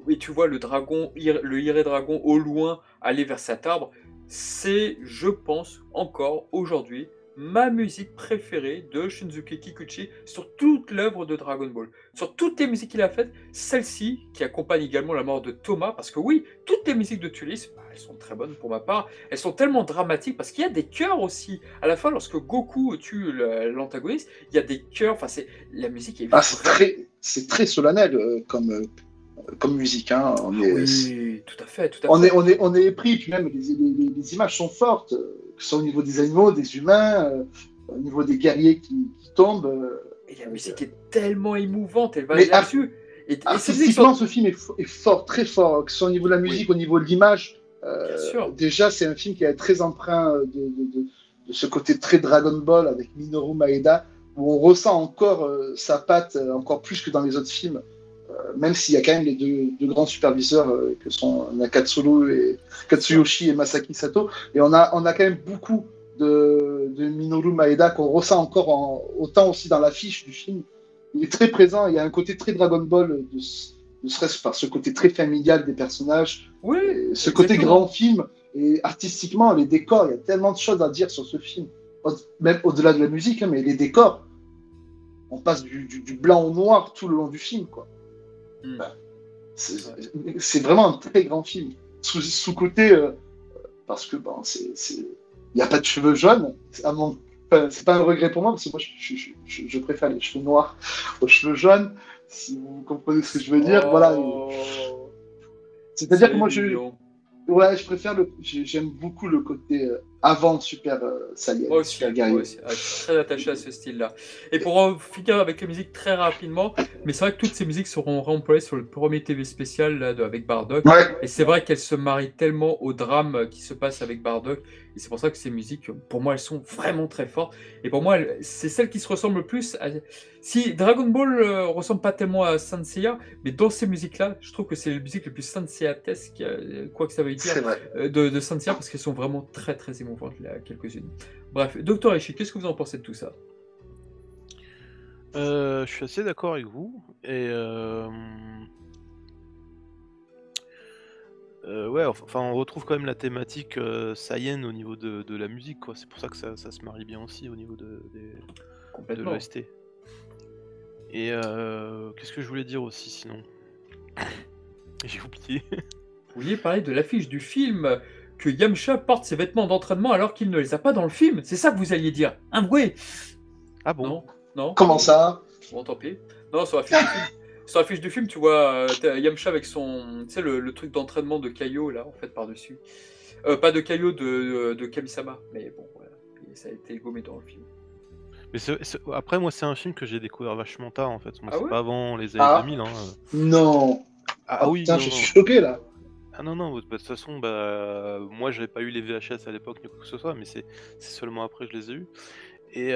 et tu vois le dragon, le Hire Dragon au loin aller vers cet arbre, c'est, je pense, encore aujourd'hui, ma musique préférée de Shinsuke Kikuchi sur toute l'œuvre de Dragon Ball. Sur toutes les musiques qu'il a faites, celle-ci, qui accompagne également la mort de Thomas, parce que oui, toutes les musiques de Tulis, bah, elles sont très bonnes pour ma part, elles sont tellement dramatiques parce qu'il y a des chœurs aussi. À la fin, lorsque Goku tue l'antagoniste, il y a des chœurs. Enfin, la musique est Ah, vraiment... c'est très solennel comme musique. Hein. Oui, tout à fait, tout à fait. On est épris, puis même les images sont fortes, que ce soit au niveau des animaux, des humains, au niveau des guerriers qui tombent. Et la musique est tellement émouvante, elle va Mais là-dessus. Et ces musiques artistiquement, sont... ce film est fort, très fort, que ce soit au niveau de la musique, Oui, au niveau de l'image. bien sûr. Déjà, c'est un film qui est très empreint de ce côté très Dragon Ball avec Minoru Maeda, où on ressent encore sa patte, encore plus que dans les autres films. Même s'il y a quand même les deux grands superviseurs que sont Nakatsuru et Katsuyoshi et Masaki Sato, et on a quand même beaucoup de Minoru Maeda qu'on ressent encore autant aussi dans l'affiche du film. Il est très présent, il y a un côté très Dragon Ball, ne serait-ce par ce côté très familial des personnages, Oui, ce côté grand exactement. film, et artistiquement, les décors, il y a tellement de choses à dire sur ce film, même au-delà de la musique, hein, mais les décors, on passe du blanc au noir tout le long du film, quoi. Hmm. C'est vraiment un très grand film. Sous-côté, parce que bon, il n'y a pas de cheveux jaunes. C'est pas un regret pour moi, parce que moi, je préfère les cheveux noirs aux cheveux jaunes, si vous comprenez ce que je veux dire. Voilà. Oh, C'est-à-dire c'est que moi, mignon. ouais, j'aime beaucoup le côté avant Super Saiyan, Super Moi Guerrier. aussi. Ah, je suis très attaché à ce style-là. Et pour en finir avec la musique très rapidement, mais c'est vrai que toutes ces musiques seront réemployées sur le premier TV spécial là, avec Bardock. Ouais, Et c'est vrai qu'elles se marient tellement au drame qui se passe avec Bardock. Et c'est pour ça que ces musiques, pour moi, elles sont vraiment très fortes. Et pour moi, c'est celles qui se ressemblent le plus à... Si Dragon Ball ressemble pas tellement à Saint Seiya, mais dans ces musiques-là, je trouve que c'est les musiques les plus Saint Seiya-tesques, quoi que ça veuille dire, c'est vrai. de Saint Seiya, parce qu'elles sont vraiment très très émouvantes, là, quelques-unes. Bref, Docteur Ishii, qu'est-ce que vous en pensez de tout ça? Je suis assez d'accord avec vous. Et ouais, enfin, on retrouve quand même la thématique Saiyan au niveau de la musique, quoi. C'est pour ça que ça se marie bien aussi au niveau de Complètement. l'OST. Et qu'est-ce que je voulais dire aussi sinon? J'ai oublié. Vous vouliez parler de l'affiche du film, que Yamcha porte ses vêtements d'entraînement alors qu'il ne les a pas dans le film. C'est ça que vous alliez dire. Un bruit. Ah bon? Non, non. Comment ça? Bon, tant pis. Non, sur l'affiche du film. Sur l'affiche du film, tu vois t'as Yamcha avec son, tu sais, le truc d'entraînement de Kaio là, en fait, par-dessus. Pas de Kaio, de Kamisama, mais bon, voilà. Et ça a été gommé dans le film. Mais après, moi, c'est un film que j'ai découvert vachement tard en fait. Moi, Ah c'est ouais? pas avant les années Ah, 2000. Hein. non. Ah, Ah oui, putain, non, je non. suis choqué là. Ah non, non, bah, de toute façon, moi j'avais pas eu les VHS à l'époque ni quoi que ce soit, mais c'est seulement après que je les ai eus. Et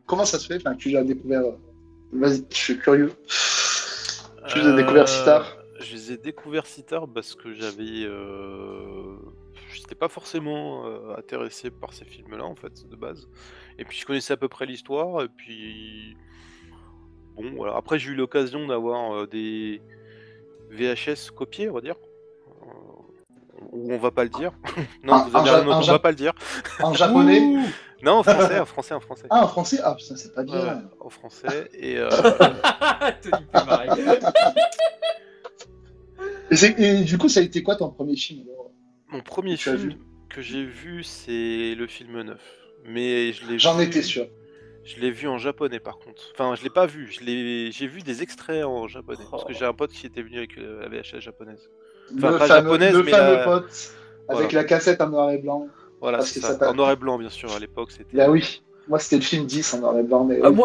Comment ça se fait? Enfin, tu l'as découvert. Vas-y, je suis curieux. Tu les as découverts si tard. je les ai découverts si tard parce que j'étais pas forcément intéressé par ces films-là en fait, de base. Et puis je connaissais à peu près l'histoire, et puis bon, voilà. Après, j'ai eu l'occasion d'avoir des VHS copiés, on va dire. Ou on va pas le dire. Non, vous En avez ja- rien, en on ja- va pas le dire. En japonais. Ouh. Non, en français, en français, en français. Ah, en français. Ah, putain, c'est pas Ouais, ouais, bien. en français. Et Tony fait marrer. Et du coup, ça a été quoi ton premier film alors, mon premier que tu as film vu? que j'ai vu, c'est le film 9. Mais J'en étais sûr. je l'ai vu en japonais par contre. Enfin, je l'ai pas vu, j'ai vu des extraits en japonais. Parce que Oh. j'ai un pote qui était venu avec la VHS japonaise. Enfin, pas japonaise, Le mais fameux pote avec voilà. la cassette en noir et blanc. Voilà, Parce c'est que ça. ça t'a- En noir et blanc, bien sûr, à l'époque, c'était. Bah oui. Moi, c'était le film 10 en noir et blanc, mais Ah, oui.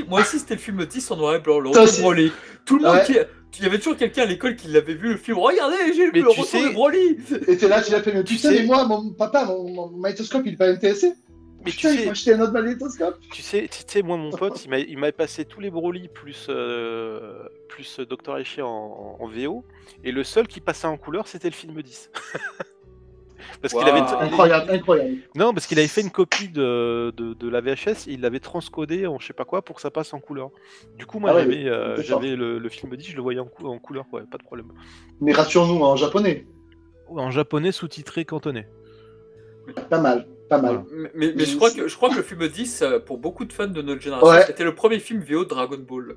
moi aussi c'était le film 10 en noir et blanc, le Toi retour de aussi. Broly. Tout le monde Ouais. il y avait toujours quelqu'un à l'école qui l'avait vu le film. Regardez, j'ai vu Mais le tu retour sais- de Broly. Et t'es là, tu l'as fait, mais Tu putain, sais- mais moi, mon papa, mon magnétoscope, il est pas intéressé. Mais Putain, tu il faut sais, acheter un autre magnétoscope. tu sais, moi, mon pote, il m'avait passé tous les Broly plus Dr. Eishi en VO. Et le seul qui passait en couleur, c'était le film 10. Parce qu'il avait. Waouh. Incroyable. Non, parce qu'il avait fait une copie de la VHS et il l'avait transcodé en je sais pas quoi pour que ça passe en couleur. Du coup, moi Ah ouais, t'es fort. j'avais le film 10, je le voyais en couleur, ouais, pas de problème. Mais rassure-nous en japonais. En japonais sous-titré cantonais. Pas mal. Voilà. Mais je crois que le film 10, pour beaucoup de fans de notre génération, Ouais. c'était le premier film VO de Dragon Ball.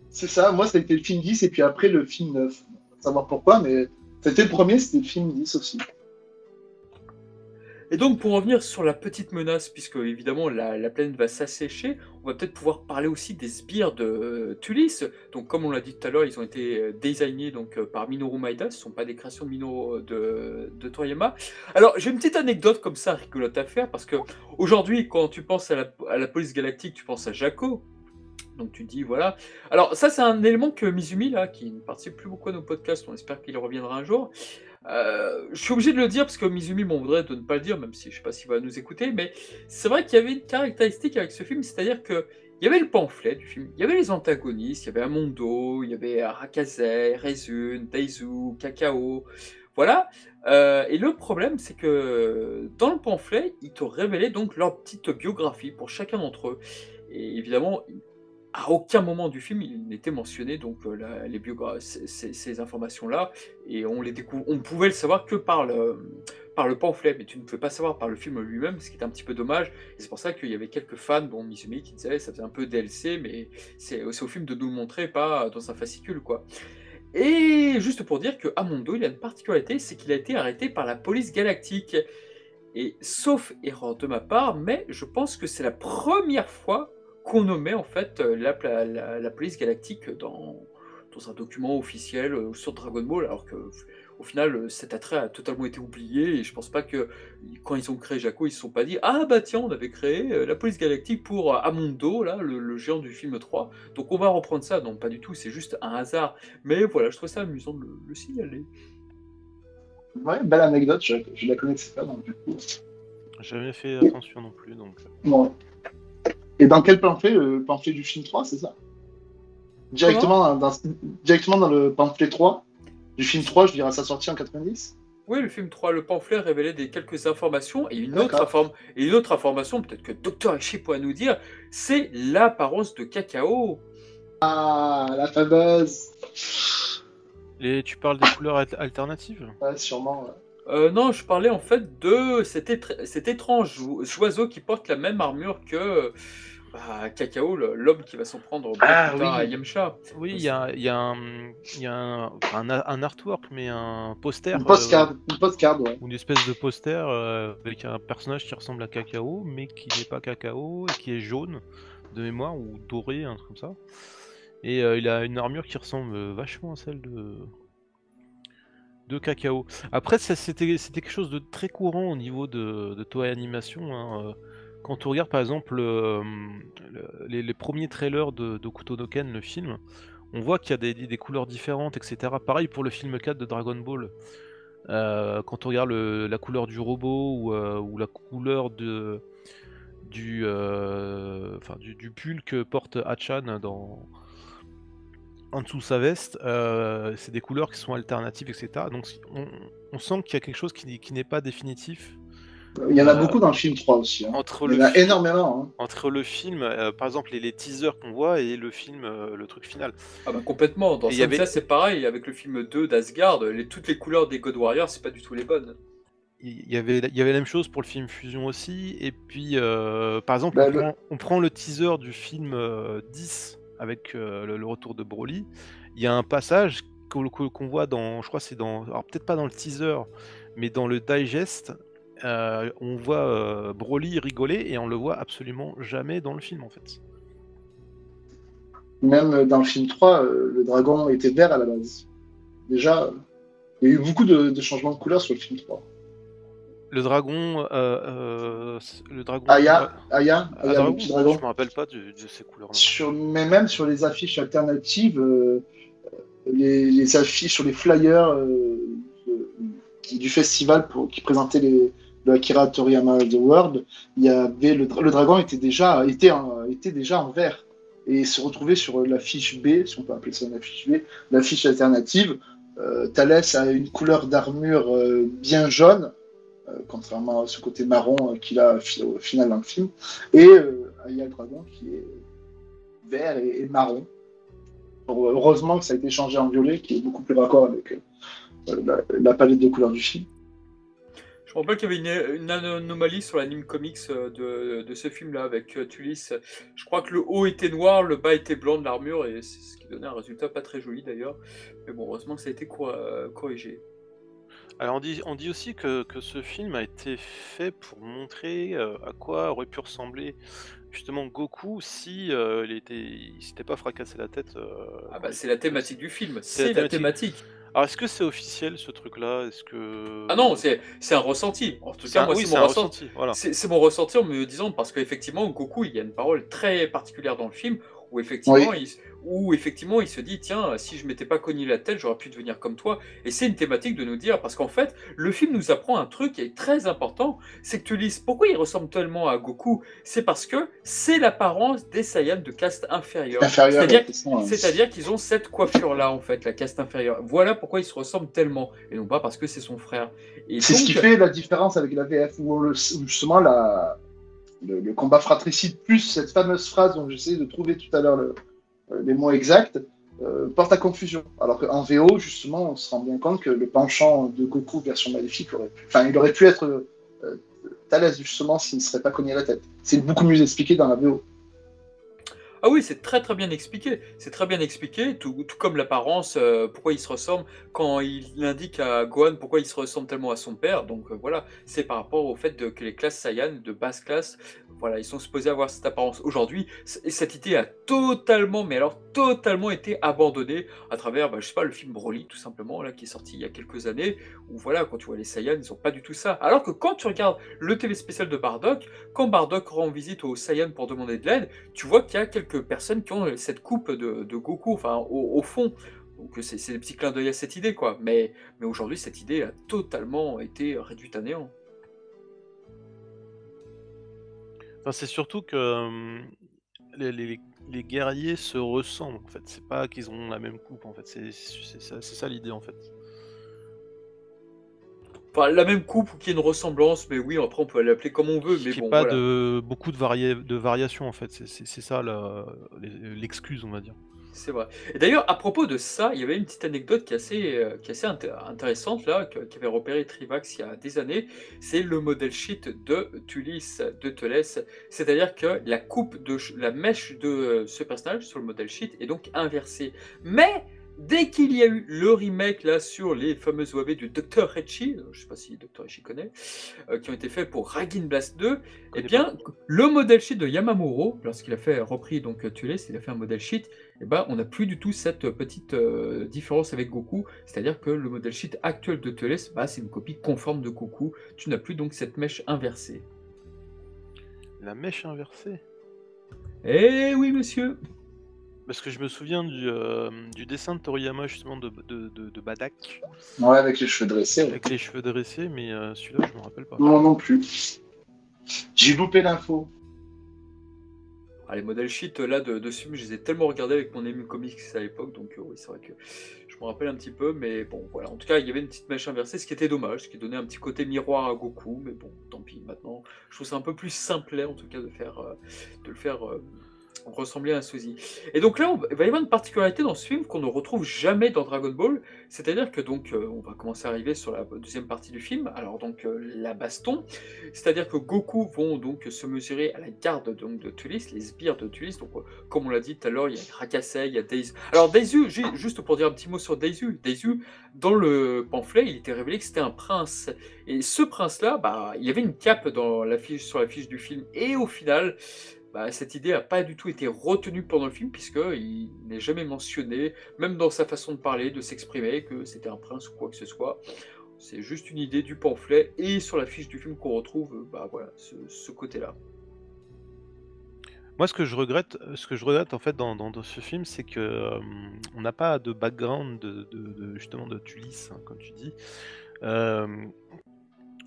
C'est ça, moi, c'était le film 10 et puis après le film 9. Faut savoir pourquoi, mais c'était le premier, c'était le film 10 aussi. Et donc, pour revenir sur la petite menace, puisque évidemment la planète va s'assécher, on va peut-être pouvoir parler aussi des sbires de Tulis. Donc, comme on l'a dit tout à l'heure, ils ont été designés donc, par Minoru Maeda, ce ne sont pas des créations de Minoru de Toriyama. Alors, j'ai une petite anecdote comme ça, rigolote à faire, parce que aujourd'hui, quand tu penses à la police galactique, tu penses à Jaco. Donc tu te dis, voilà. Alors ça, c'est un élément que Mizumi, là, qui ne participe plus beaucoup à nos podcasts, on espère qu'il reviendra un jour. Je suis obligé de le dire parce que Mizumi m'en voudrait de ne pas le dire, même si je ne sais pas s'il va nous écouter, mais c'est vrai qu'il y avait une caractéristique avec ce film, c'est-à-dire que il y avait le pamphlet du film, il y avait les antagonistes, il y avait Amondo, il y avait Arakazei, Rezun, Daizu, Kakao, voilà. Et le problème, c'est que dans le pamphlet, ils te révélaient donc leur petite biographie pour chacun d'entre eux. Et évidemment, à aucun moment du film, il n'était mentionné donc ces informations-là, et on pouvait le savoir que par le pamphlet, mais tu ne pouvais pas savoir par le film lui-même, ce qui est un petit peu dommage. Et c'est pour ça qu'il y avait quelques fans, dont Mizumi, qui disaient ça faisait un peu DLC, mais c'est au film de nous le montrer, pas dans un fascicule, quoi. Et juste pour dire que Amondo, il a une particularité, c'est qu'il a été arrêté par la police galactique. Et sauf erreur de ma part, mais je pense que c'est la première fois qu'on nommait en fait la police galactique dans un document officiel sur Dragon Ball, alors que au final cet attrait a totalement été oublié, et je pense pas que quand ils ont créé Jaco, ils se sont pas dit ah bah tiens, on avait créé la police galactique pour Amondo, là, le géant du film 3, donc on va reprendre ça. Non, pas du tout, c'est juste un hasard, mais voilà, je trouve ça amusant de le signaler. Ouais, belle anecdote, je la connaissais pas, donc du coup. J'ai jamais fait attention non plus, donc. Bon. Et dans quel pamphlet? Le pamphlet du film 3, c'est ça? Directement dans le pamphlet 3 du film 3, je dirais à sa sortie en 90? Oui, le film 3, le pamphlet révélait quelques informations, et une D'accord. autre information, peut-être que Dr. Ishii pourra nous dire, c'est l'apparence de Cacao. Ah, la fameuse. Tu parles des couleurs alternatives? Ouais, sûrement. Non, je parlais en fait de cet étrange oiseau qui porte la même armure que Cacao, l'homme qui va s'en prendre beaucoup Ah, plus tard oui. à Yamcha. Oui, il y a un artwork, mais un poster. Une postcard, ouais. Ou une espèce de poster avec un personnage qui ressemble à Cacao, mais qui n'est pas Cacao, et qui est jaune de mémoire, ou doré, un truc comme ça. Et il a une armure qui ressemble vachement à celle de Cacao. Après, c'était quelque chose de très courant au niveau de Toei Animation, hein. Quand on regarde par exemple les premiers trailers de Hokuto no Ken, le film, on voit qu'il y a des couleurs différentes, etc. Pareil pour le film 4 de Dragon Ball. Quand on regarde la couleur du robot ou la couleur du pull que porte Hachan en dessous de sa veste, c'est des couleurs qui sont alternatives, etc. Donc on sent qu'il y a quelque chose qui n'est pas définitif Il y en a Euh, beaucoup dans le film 3 aussi. Hein. Entre Il y le en a film, énormément. Hein. entre le film, par exemple les teasers qu'on voit et le film, le truc final. Ah bah complètement, dans Et il y avait, Sansa c'est pareil, avec le film 2 d'Asgard, toutes les couleurs des God Warriors, c'est pas du tout les bonnes. il y avait la même chose pour le film Fusion aussi. Et puis, par exemple, Bah, on prend le teaser du film 10 avec le retour de Broly. Il y a un passage qu'on voit dans, je crois que c'est dans, alors peut-être pas dans le teaser, mais dans le digest, on voit Broly rigoler et on le voit absolument jamais dans le film en fait. Même dans le film 3, le dragon était vert à la base. Déjà, il y a eu beaucoup de changements de couleur sur le film 3. Le dragon, le dragon. Aya, Un le dragon, petit je dragon. me rappelle pas de ces couleurs-là. Mais même sur les affiches alternatives, les affiches sur les flyers du festival qui présentait le Akira Toriyama The World, il y avait le dragon était déjà en vert et se retrouvait sur l'affiche B, si on peut appeler ça une affiche B, l'affiche alternative. Thalès a une couleur d'armure bien jaune, contrairement à ce côté marron qu'il a au final dans le film, et Aya le dragon qui est vert et marron. Heureusement que ça a été changé en violet, qui est beaucoup plus raccord avec la palette de couleurs du film. Je me rappelle qu'il y avait une anomalie sur l'anime comics de ce film-là avec Tulis. Je crois que le haut était noir, le bas était blanc de l'armure, et c'est ce qui donnait un résultat pas très joli d'ailleurs. Mais bon, heureusement que ça a été corrigé. Alors on dit aussi que ce film a été fait pour montrer à quoi aurait pu ressembler justement Goku si il s'était pas fracassé la tête. Ah bah c'est la thématique du film, C'est c'est la la thématique. Alors est-ce que c'est officiel ce truc-là? Est-ce que Ah non, c'est un ressenti. En tout cas, moi, oui, c'est c'est mon un ressenti. ressenti, voilà. C'est mon ressenti en me disant, parce qu'effectivement, Goku, il y a une parole très particulière dans le film où Oui. effectivement, il se dit, tiens, si je m'étais pas cogné la tête, j'aurais pu devenir comme toi. Et c'est une thématique de nous dire, parce qu'en fait, le film nous apprend un truc qui est très important, c'est que tu lises pourquoi il ressemble tellement à Goku. C'est parce que c'est l'apparence des Saiyans de caste inférieure. Inférieur, C'est-à-dire qu'ils ont cette coiffure-là, en fait, la caste inférieure. Voilà pourquoi ils se ressemblent tellement, et non pas parce que c'est son frère. Et c'est donc, ce qui fait la différence avec la VF, où justement le combat fratricide plus cette fameuse phrase dont j'essaie de trouver tout à l'heure les mots exacts, porte à confusion. Alors qu'en VO, justement, on se rend bien compte que le penchant de Goku version maléfique il aurait pu être Thalès, justement, s'il ne serait pas cogné la tête. C'est beaucoup mieux expliqué dans la VO. ah oui, c'est très très bien expliqué. C'est très bien expliqué, tout comme l'apparence, pourquoi il se ressemble, quand il indique à Gohan pourquoi il se ressemble tellement à son père. Donc voilà, c'est par rapport au fait que les classes Saiyan de basse classe, voilà, ils sont supposés avoir cette apparence. Aujourd'hui, et cette idée a totalement, mais alors totalement été abandonnée à travers, je sais pas, le film Broly tout simplement, là, qui est sorti il y a quelques années, où voilà, quand tu vois les Saiyans, ils ont pas du tout ça. Alors que quand tu regardes le TV spécial de Bardock, quand Bardock rend visite aux Saiyans pour demander de l'aide, tu vois qu'il y a quelques personnes qui ont cette coupe de Goku, enfin au fond. Donc c'est des petits clins d'œil à cette idée, quoi. Mais aujourd'hui, cette idée a totalement été réduite à néant. Enfin, c'est surtout que les guerriers se ressemblent en fait. C'est pas qu'ils ont la même coupe en fait. C'est ça l'idée en fait. Enfin, la même coupe ou qu'il y ait une ressemblance, mais oui, après on peut l'appeler comme on veut, mais Qu'il n'y bon, ait pas voilà. beaucoup de variations en fait. C'est ça l'excuse, on va dire. C'est vrai. Et d'ailleurs, à propos de ça, il y avait une petite anecdote qui est assez intéressante, là, qu'avait repéré Trivax il y a des années. C'est le modèle sheet de Tulis de Thalès. C'est-à-dire que la mèche de ce personnage sur le modèle sheet est donc inversée. Mais dès qu'il y a eu le remake là sur les fameuses OAV du Dr. Heichi, je ne sais pas si Dr. Heichi connaît, qui ont été faits pour Ragin Blast 2, eh bien, le modèle sheet de Yamamuro, lorsqu'il a repris donc Tulis, il a fait un modèle sheet, eh ben, on n'a plus du tout cette petite différence avec Goku, c'est-à-dire que le modèle sheet actuel de Thalès, c'est une copie conforme de Goku, tu n'as plus donc cette mèche inversée. La mèche inversée? Eh oui, monsieur! Parce que je me souviens du dessin de Toriyama justement de Badak. Ouais, avec les cheveux dressés. Avec les cheveux dressés, mais celui-là, je me rappelle pas. Moi non plus. J'ai loupé l'info. Les modèles sheet là de Sum, je les ai tellement regardés avec mon Emu Comics à l'époque, donc oui, c'est vrai que je me rappelle un petit peu, mais bon, voilà. En tout cas, il y avait une petite mèche inversée, ce qui était dommage, ce qui donnait un petit côté miroir à Goku, mais bon, tant pis. Maintenant, je trouve ça un peu plus simplet, en tout cas, de le faire ressembler à un sosie. Et donc là, il va y avoir une particularité dans ce film qu'on ne retrouve jamais dans Dragon Ball, c'est-à-dire que donc, on va commencer à arriver sur la deuxième partie du film. Alors donc, la baston, c'est-à-dire que Goku vont donc se mesurer à la garde donc de Tulis, les sbires de Tulis. Donc, comme on l'a dit tout à l'heure, il y a Rakasei, il y a Daizu. Alors Daizu, juste pour dire un petit mot sur Daizu, dans le pamphlet, il était révélé que c'était un prince. Et ce prince-là, bah, il y avait une cape sur la fiche du film. Et au final, bah, cette idée n'a pas du tout été retenue pendant le film, puisqu'il n'est jamais mentionné, même dans sa façon de parler, de s'exprimer, que c'était un prince ou quoi que ce soit. C'est juste une idée du pamphlet et sur la fiche du film qu'on retrouve bah, voilà, ce côté-là. Moi, ce que je regrette en fait dans ce film, c'est que on n'a pas de background justement de Tulis, hein, comme tu dis.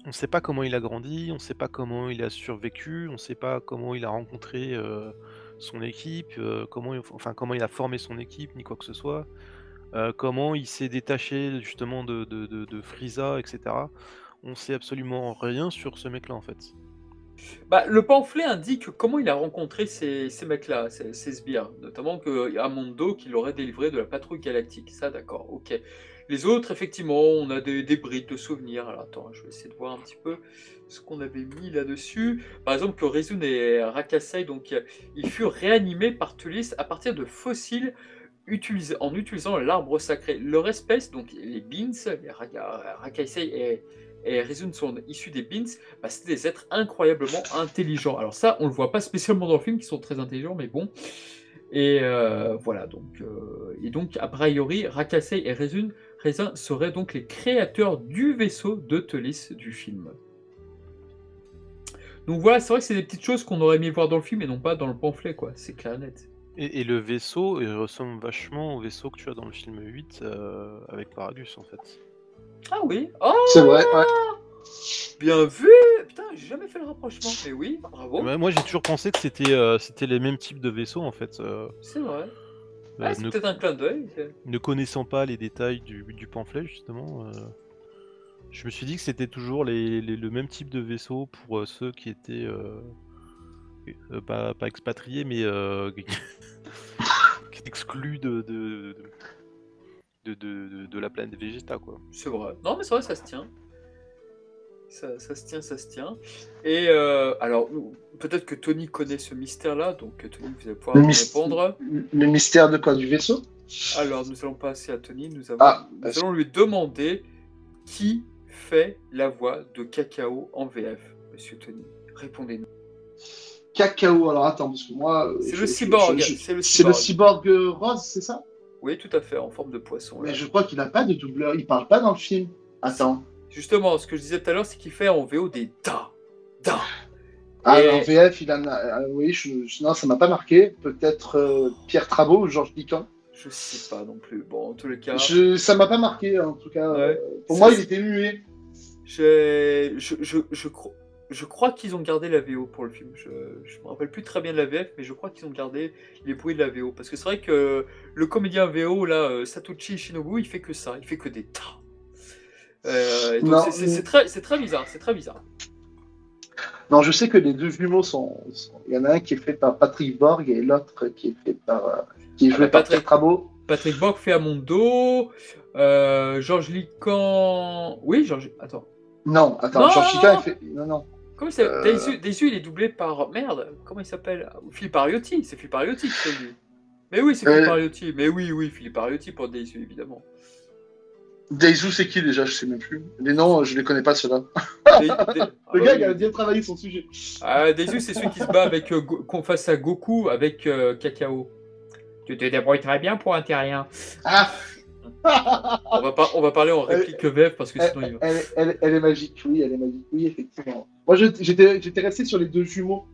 On ne sait pas comment il a grandi, on ne sait pas comment il a survécu, on ne sait pas comment il a rencontré son équipe, comment il a formé son équipe, ni quoi que ce soit, comment il s'est détaché justement de Frieza, etc. On sait absolument rien sur ce mec-là en fait. Bah, le pamphlet indique comment il a rencontré ces mecs-là, ces sbires, notamment Amondo qui l'aurait délivré de la patrouille galactique. Ça, d'accord, ok. Les autres, effectivement, on a des brides de souvenirs. Alors attends, je vais essayer de voir un petit peu ce qu'on avait mis là-dessus. Par exemple, que Rizun et Rakasei, donc, ils furent réanimés par Tulis à partir de fossiles en utilisant l'arbre sacré. Leur espèce, donc les Beans, les Rakasei et Rizun sont issus des Beans, bah, c'était des êtres incroyablement intelligents. Alors ça, on le voit pas spécialement dans le film, qui sont très intelligents, mais bon. Et voilà, donc a priori, Rakasei et Rizun seraient donc les créateurs du vaisseau de Tulis du film. Donc voilà, c'est vrai que c'est des petites choses qu'on aurait aimé voir dans le film et non pas dans le pamphlet, quoi. C'est clair et net. Et le vaisseau, il ressemble vachement au vaisseau que tu as dans le film 8 avec Paragus en fait. Ah oui. Oh, C'est vrai, ouais. bien vu. Putain, j'ai jamais fait le rapprochement. Mais oui, bravo. Moi j'ai toujours pensé que c'était les mêmes types de vaisseaux en fait. C'est vrai. Ah, c'est peut-être un clin d'œil. Ne connaissant pas les détails du pamphlet justement, je me suis dit que c'était toujours le même type de vaisseau pour ceux qui étaient pas expatriés mais exclus de la planète Vegeta quoi. C'est vrai. Non mais c'est vrai, ça se tient. Ça se tient. Et alors, peut-être que Tony connaît ce mystère-là, donc Tony, vous allez pouvoir répondre. Le mystère de quoi? Du vaisseau? Alors, nous allons passer à Tony. Nous parce- allons lui demander qui fait la voix de Cacao en VF, monsieur Tony. Répondez-nous. Cacao, alors attends, parce que moi... C'est le cyborg. C'est le cyborg rose, c'est ça? Oui, tout à fait, en forme de poisson. Mais Là. je crois qu'il n'a pas de doubleur, il parle pas dans le film. Attends. Justement, ce que je disais tout à l'heure, c'est qu'il fait en VO des da. Ah, Et- en VF, il en a... oui, non, ça m'a pas marqué. Peut-être Pierre Trabot ou Georges Dican. Je sais pas non plus. Bon, en tous les cas... Ça m'a pas marqué, en tout cas. Ouais. Pour moi, il était muet. Je crois qu'ils ont gardé la VO pour le film. Je me rappelle plus très bien de la VF, mais je crois qu'ils ont gardé les bruits de la VO. Parce que c'est vrai que le comédien VO, là, Satoshi Shinobu, il fait que ça. Il fait que des tas. Non. Donc c'est très bizarre. C'est très bizarre. Non, je sais que les deux jumeaux sont... Il y en a un qui est fait par Patrick Borg et l'autre qui est fait par... qui est joué par Pierre Trabot. Patrick Borg fait Amondo. Georges Lican... Oui, Georges... Attends. Non, attends, Non, Georges non, Dican, non. il fait... Non. Comment il s'appelle Daisu, il est doublé par... Merde, comment il s'appelle? Philippe Ariotti. C'est Philippe Ariotti qui fait lui. Mais oui, c'est Philippe Ariotti. Mais oui, Philippe Ariotti pour Daisu, évidemment. Daizu, c'est qui déjà? Je sais même plus. Les noms, je les connais pas ceux-là. Le gars, il a bien travaillé son sujet. Daisu, c'est celui qui se bat avec face à Goku avec Cacao. Tu te débrouilles très bien pour un terrien. Ah. On va parler en réplique VF parce que sinon il va. Elle est magique, oui, effectivement. Moi, j'étais resté sur les deux jumeaux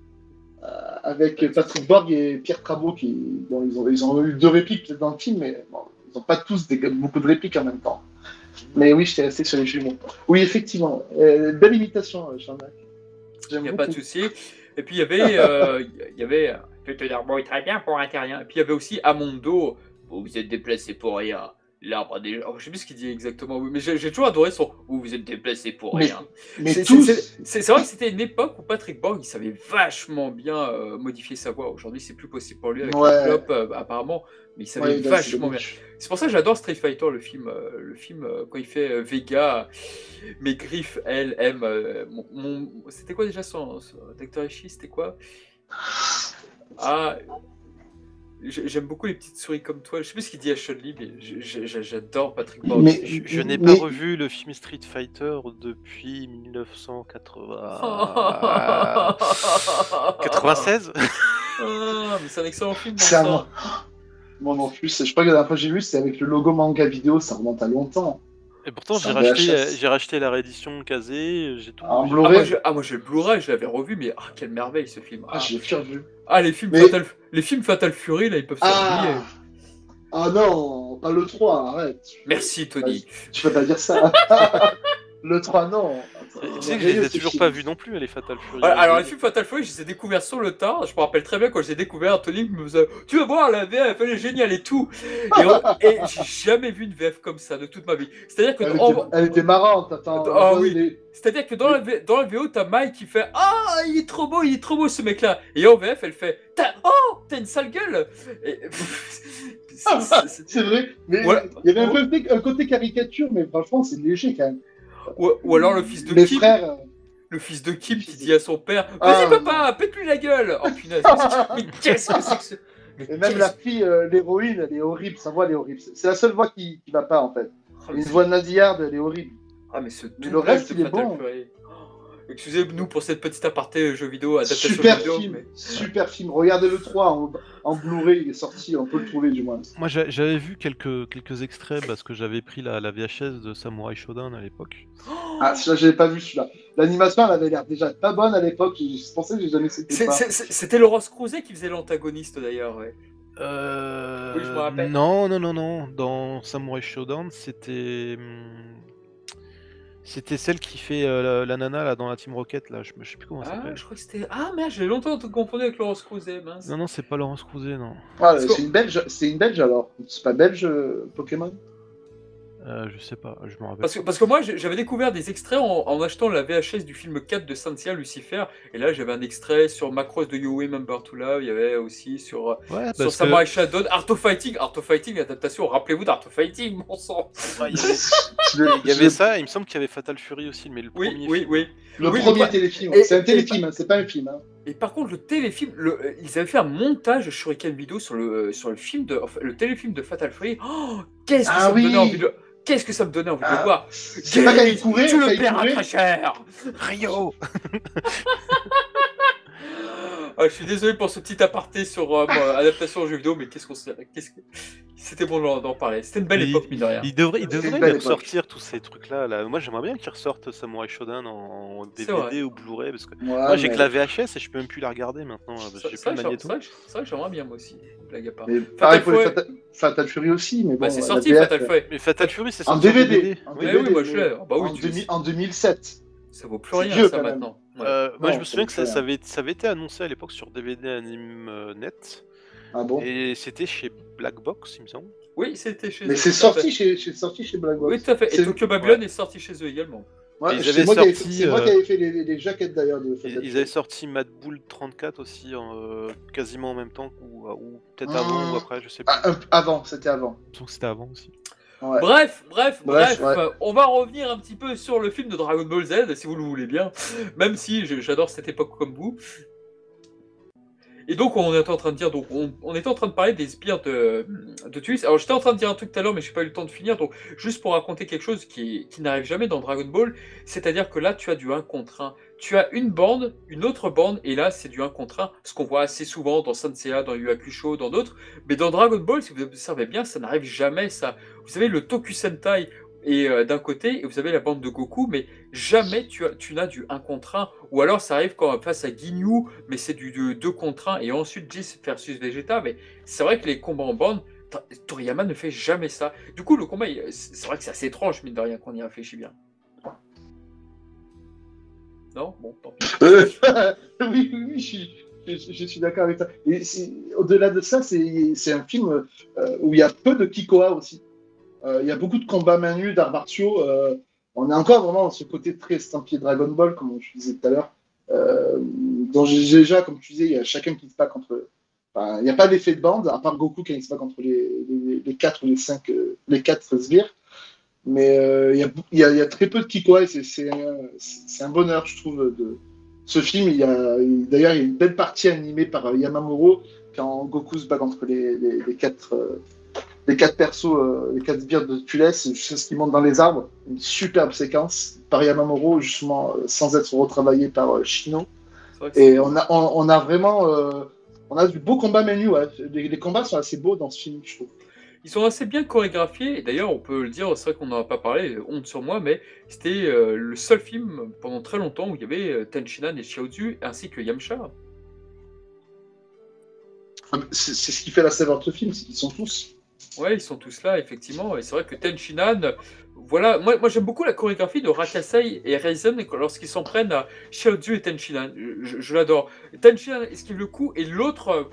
avec Patrick Borg et Pierre Trabot qui, bon, ils ont eu deux répliques dans le film, mais bon, ils n'ont pas tous beaucoup de répliques en même temps. Mais oui, j'étais resté sur les jumeaux. Oui, effectivement. Belle imitation, Jean-Marc. Il n'y a pas de souci. Et puis il y avait tu te débrouilles très bien pour un terrien. Et puis il y avait aussi Amondo. Vous êtes déplacé pour rien. l'arbre des... Oh, je sais plus ce qu'il dit exactement, mais j'ai toujours adoré son « Vous êtes déplacé pour Mais- rien ». Mais C'est tous. vrai que c'était une époque où Patrick Borg, il savait vachement bien modifier sa voix. Aujourd'hui, c'est plus possible pour lui avec Ouais. le clop, apparemment, mais il savait Ouais, là, c'est vachement bien. dommage. C'est pour ça que j'adore Street Fighter, le film, quand il fait Vega, mes griffes, elles, aiment. C'était quoi déjà son Dr. Ishii, c'était quoi? Ah, j'aime beaucoup les petites souris comme toi. Je sais plus ce qu'il dit à Chun-Li, mais j'adore Patrick Borg. Mais- Je n'ai mais- pas revu le film Street Fighter depuis 1980... Ah, 96. mais c'est un excellent film. C'est un- bon sang. Moi non plus, je sais pas que la dernière fois que j'ai vu, c'était avec le logo manga vidéo, ça remonte à longtemps. Et pourtant, C'est j'ai un racheté, VHS. j'ai racheté la réédition casée, j'ai tout. En j'ai- Blu-ray. Moi j'ai le Blu-ray, je l'avais revu, mais quelle merveille ce film. Ah, je l'ai fait revu. Les films, Mais- les films Fatal Fury, là, ils peuvent se oublier. Ah non, pas le 3, arrête. Merci Tony. Tu peux pas dire ça. Le 3, non. Tu sais que je les ai toujours pas vus non plus, les Fatal Fury. Alors les films Fatal Fury, je les ai découverts sur le tard. Je me rappelle très bien quand je les ai découverts, Tony me faisait « Tu vas voir, la VF, elle est géniale et tout !» Et j'ai jamais vu une VF comme ça de toute ma vie. C'est-à-dire que... Elle était marrante, attends. Ah oui. C'est-à-dire que dans la VO, t'as Mike qui fait « Ah, il est trop beau ce mec-là !» Et en VF, elle fait « Oh, t'as une sale gueule !» Et... C'est vrai, mais Ouais. il y avait un côté caricature, mais franchement, c'est léger quand même. Ou alors le fils de Les Kim, frères. le fils de Kim qui dit à son père « Ah. Vas-y papa, pète-lui la gueule !» Oh punaise, mais qu'est-ce que c'est que ce... Mais Et même qu'est-ce- la fille, l'héroïne, elle est horrible, sa voix elle est horrible. C'est la seule voix qui va pas en fait. Ah, mais Une c'est- voix nasillarde, elle est horrible. Ah mais ce Mais le doublage reste, de il est Fatal bon. Fury. Excusez-nous pour cette petite aparté jeu vidéo, adaptation Super jeu vidéo, film, mais... super film. Regardez le 3 en Blu-ray, il est sorti, on peut le trouver du moins. Moi, j'avais vu quelques extraits parce que j'avais pris la VHS de Samurai Shodown à l'époque. Ah, celui-là, je l'ai pas vu celui-là. L'animation, elle avait l'air déjà pas bonne à l'époque, je pensais que j'ai jamais c'était pas. C'était Laurence Crouzet qui faisait l'antagoniste d'ailleurs, ouais. Oui, je me rappelle. Non. Dans Samurai Shodown, c'était celle qui fait la nana là dans la Team Rocket là. Je sais plus comment ça Ah, s'appelle. je crois que c'était... Ah merde, j'ai longtemps confondu avec Laurence Crouzet, mince. Non, c'est pas Laurence Crouzet, non. Ah, Parce que- c'est une belge alors. C'est pas belge Pokémon. Je sais pas, je me rappelle. Parce que moi, j'avais découvert des extraits en achetant la VHS du film 4 de Saint-Cyr, Lucifer, et là j'avais un extrait sur Macross de You Remember to Love, il y avait aussi sur Ouais, sur parce que Samurai Shodown, Art of Fighting, adaptation, rappelez-vous d'Art of Fighting, mon sang. Il y avait ça, il me semble qu'il y avait Fatal Fury aussi, mais le Oui, premier oui, film. oui. Le Oui, premier le- téléfilm. et- C'est un et- téléfilm, hein, c'est pas un film. Hein. Et par contre, le téléfilm, ils avaient fait un montage Shuriken vidéo sur le film le téléfilm de Fatal Fury. Oh, qu'est-ce que Ah ça me oui. donnait envie de... Qu'est-ce que ça me donnait envie de le Ah, voir. C'est pas quand il courait, Tu quand le il paieras courait. très cher. Rio. Je suis désolé pour ce petit aparté sur adaptation aux jeux vidéo, mais c'était bon d'en parler. C'était une belle Mais époque, mine de rien. Il devrait une les belle époque. ressortir tous ces trucs-là. Là. Moi, j'aimerais bien qu'ils ressortent Samurai Shodown en C'est vrai. DVD ou Blu-ray parce que Ouais, moi j'ai mais- que la VHS et je peux même plus la regarder maintenant. Parce que j'ai C'est plus le vrai magnéto. que j'aimerais bien, moi aussi. Blague à part. Mais pareil pour les Fury. Fatal Fury aussi, mais bon. Bah, c'est la sorti, BF, Fatal Fury. Mais Fatal Fury, c'est En sorti DVD. En Mais DVD, oui, moi je l'ai. Ah bah oui, en 2007. ça vaut plus c'est rien, vieux, ça, quand même. maintenant. Ouais. Moi, Non, je me souviens que ça c'est avait été annoncé à l'époque sur DVD Anime Net Ah bon. et c'était chez Black Box, il me semble. Oui, c'était chez Mais eux, c'est tout à fait. sorti chez Black Box. Oui, tout à fait. Et C'est- Tokyo Babylon est sorti chez eux également. Ouais, Ils c'est avaient moi qui avais- sorti, c'est moi qui avais fait les jaquettes d'ailleurs de Fatal Ils Fury. avaient sorti Mad Bull 34 aussi, quasiment en même temps, ou peut-être Ah. avant ou après, je sais pas. Ah, avant, c'était avant. Je trouve que c'était avant aussi. Ouais. Bref, Bref, ouais. on va revenir un petit peu sur le film de Dragon Ball Z, si vous le voulez bien, même si j'adore cette époque comme vous. Et donc on est en train de dire, donc on était en train de parler des sbires de Tuis. Alors j'étais en train de dire un truc tout à l'heure, mais j'ai pas eu le temps de finir. Donc juste pour raconter quelque chose qui n'arrive jamais dans Dragon Ball, c'est-à-dire que là tu as du 1 contre 1. Tu as une bande, une autre bande, et là c'est du 1 contre 1, ce qu'on voit assez souvent dans Sanseiya, dans Yu Hakusho, dans d'autres. Mais dans Dragon Ball, si vous observez bien, ça n'arrive jamais ça. Vous avez le Toku Sentai et d'un côté, et vous avez la bande de Goku, mais jamais tu n'as du 1 contre 1. Ou alors ça arrive quand face à Ginyu, mais c'est du 2 contre 1, et ensuite Jis versus Vegeta. Mais c'est vrai que les combats en bande, Toriyama ne fait jamais ça. Du coup, le combat, c'est vrai que c'est assez étrange, mine de rien, qu'on y réfléchit bien. Non? Bon, tant pis. Oui, je suis d'accord avec toi. Et au-delà de ça, c'est un film où il y a peu de Kikoa aussi. Il y a beaucoup de combats main nue, d'arts martiaux. On est encore vraiment dans ce côté très estampillé Dragon Ball, comme je disais tout à l'heure. Dont déjà, comme tu disais, il y a chacun qui se bat contre. Enfin, il n'y a pas d'effet de bande, à part Goku quand il se bat contre les 4 ou les 4 sbires. Mais il y a très peu de Kikoa et c'est un bonheur, je trouve, de ce film. D'ailleurs, il y a une belle partie animée par Yamamuro quand Goku se bat contre les 4 persos, les 4 sbires de Tules, c'est ce qui monte dans les arbres. Une superbe séquence par Yamamuro, justement, sans être retravaillé par Shino. Et on a vraiment on a du beau combat menu. Ouais. Les combats sont assez beaux dans ce film, je trouve. Ils sont assez bien chorégraphiés, et d'ailleurs, on peut le dire, c'est vrai qu'on n'en a pas parlé, honte sur moi, mais c'était le seul film pendant très longtemps où il y avait Tenshinhan et Xiaozu, ainsi que Yamcha. C'est ce qui fait la saveur de ce film, c'est qu'ils sont tous. Ouais, ils sont tous là, effectivement, et c'est vrai que Tenshinhan, voilà, moi j'aime beaucoup la chorégraphie de Rakasei et Raizen lorsqu'ils s'en prennent à Xiaozu et Tenshinhan, je l'adore. Tenshinhan esquive le coup, et l'autre,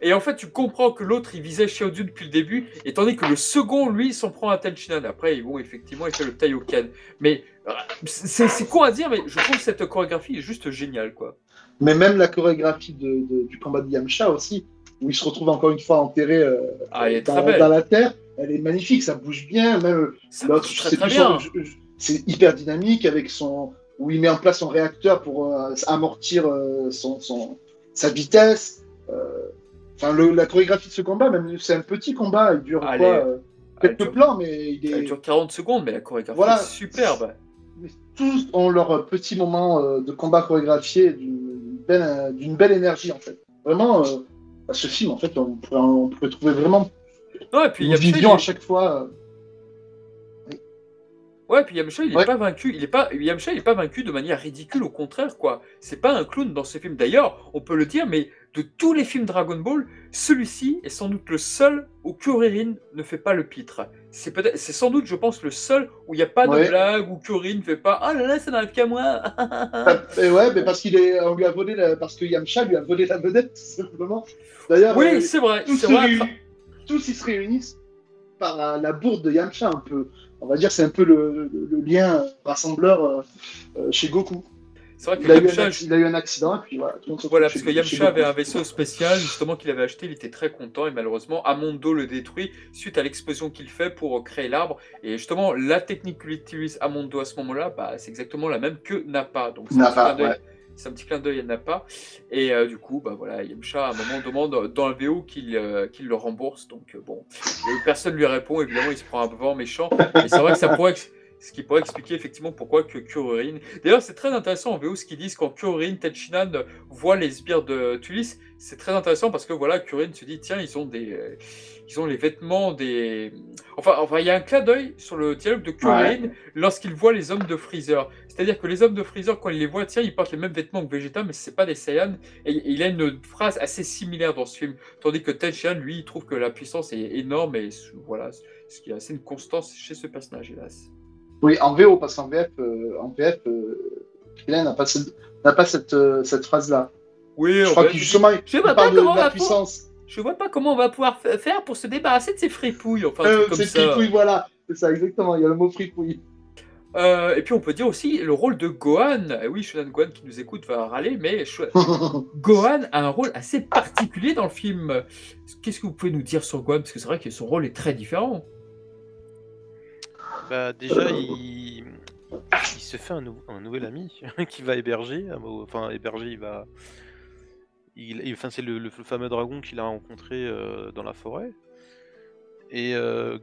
et en fait, tu comprends que l'autre, il visait Xiaozu depuis le début, et tandis que le second, lui, il s'en prend à Tenshinhan. Après, bon, effectivement, il fait le Taioken. Mais c'est con à dire, mais je trouve que cette chorégraphie est juste géniale, quoi. Mais même la chorégraphie du combat de Yamcha aussi, où il se retrouve encore une fois enterré dans la terre, elle est magnifique, ça bouge bien. Même l'autre, c'est hyper dynamique avec où il met en place son réacteur pour amortir sa vitesse. La chorégraphie de ce combat, même c'est un petit combat, il dure quelques plans, mais elle dure 40 secondes, mais la chorégraphie est superbe. Tous ont leur petit moment de combat chorégraphié d'une belle énergie en fait. Vraiment, ce film en fait, on pourrait trouver vraiment une vision à chaque fois. Ouais, puis Yamcha, il n'est pas vaincu. Yamcha, il est pas vaincu de manière ridicule, au contraire, quoi. C'est pas un clown dans ce film. D'ailleurs, on peut le dire, mais de tous les films Dragon Ball, celui-ci est sans doute le seul où Kuririn ne fait pas le pitre. C'est sans doute, je pense, le seul où il n'y a pas de blague, où Kuririn ne fait pas « Ah là là, ça n'arrive qu'à moi !» mais parce parce que Yamcha lui a volé la vedette, tout simplement. D'ailleurs, oui, c'est vrai. Tous ils se réunissent par la bourde de Yamcha, un peu. On va dire c'est un peu le lien rassembleur chez Goku. C'est vrai que il a eu un accident, et puis voilà. Voilà, parce que Yamcha avait un vaisseau spécial, justement, qu'il avait acheté, il était très content, et malheureusement, Amondo le détruit suite à l'explosion qu'il fait pour créer l'arbre. Et justement, la technique qu'utilise Amondo à ce moment-là, c'est exactement la même que Nappa. Donc c'est un petit clin d'œil à Nappa. Et du coup, voilà, Yamcha, à un moment, demande dans la VO qu'il le rembourse. Donc bon, personne lui répond, évidemment, il se prend un vent méchant. Et c'est vrai que ce qui pourrait expliquer effectivement pourquoi que Kuririn... D'ailleurs, c'est très intéressant en VO ce qu'ils disent quand Kuririn, Tenshinhan voient les sbires de Tulis. C'est très intéressant parce que voilà, Kuririn se dit, tiens, ils ont les vêtements des... Enfin, il y a un clin d'œil sur le dialogue de Kuririn lorsqu'il voit les hommes de Freezer. C'est-à-dire que les hommes de Freezer, quand il les voit, tiens, ils portent les mêmes vêtements que Vegeta, mais c'est pas des Saiyans. Et il a une phrase assez similaire dans ce film. Tandis que Tenshinhan, lui, il trouve que la puissance est énorme et voilà, ce qui est assez une constance chez ce personnage, hélas. Oui, en VO, parce qu'en VF, Krillin n'a pas cette phrase-là. Oui, je crois que justement, il parle de la puissance. Je vois pas comment on va pouvoir faire pour se débarrasser de ces fripouilles. Enfin, ces fripouilles, voilà. C'est ça, exactement. Il y a le mot fripouille. Et puis on peut dire aussi le rôle de Gohan. Oui, Shonan Gohan qui nous écoute va râler, mais Gohan a un rôle assez particulier dans le film. Qu'est-ce que vous pouvez nous dire sur Gohan? Parce que c'est vrai que son rôle est très différent. Déjà, il se fait un nouvel ami qui va héberger. Enfin, héberger, c'est le fameux dragon qu'il a rencontré dans la forêt. Et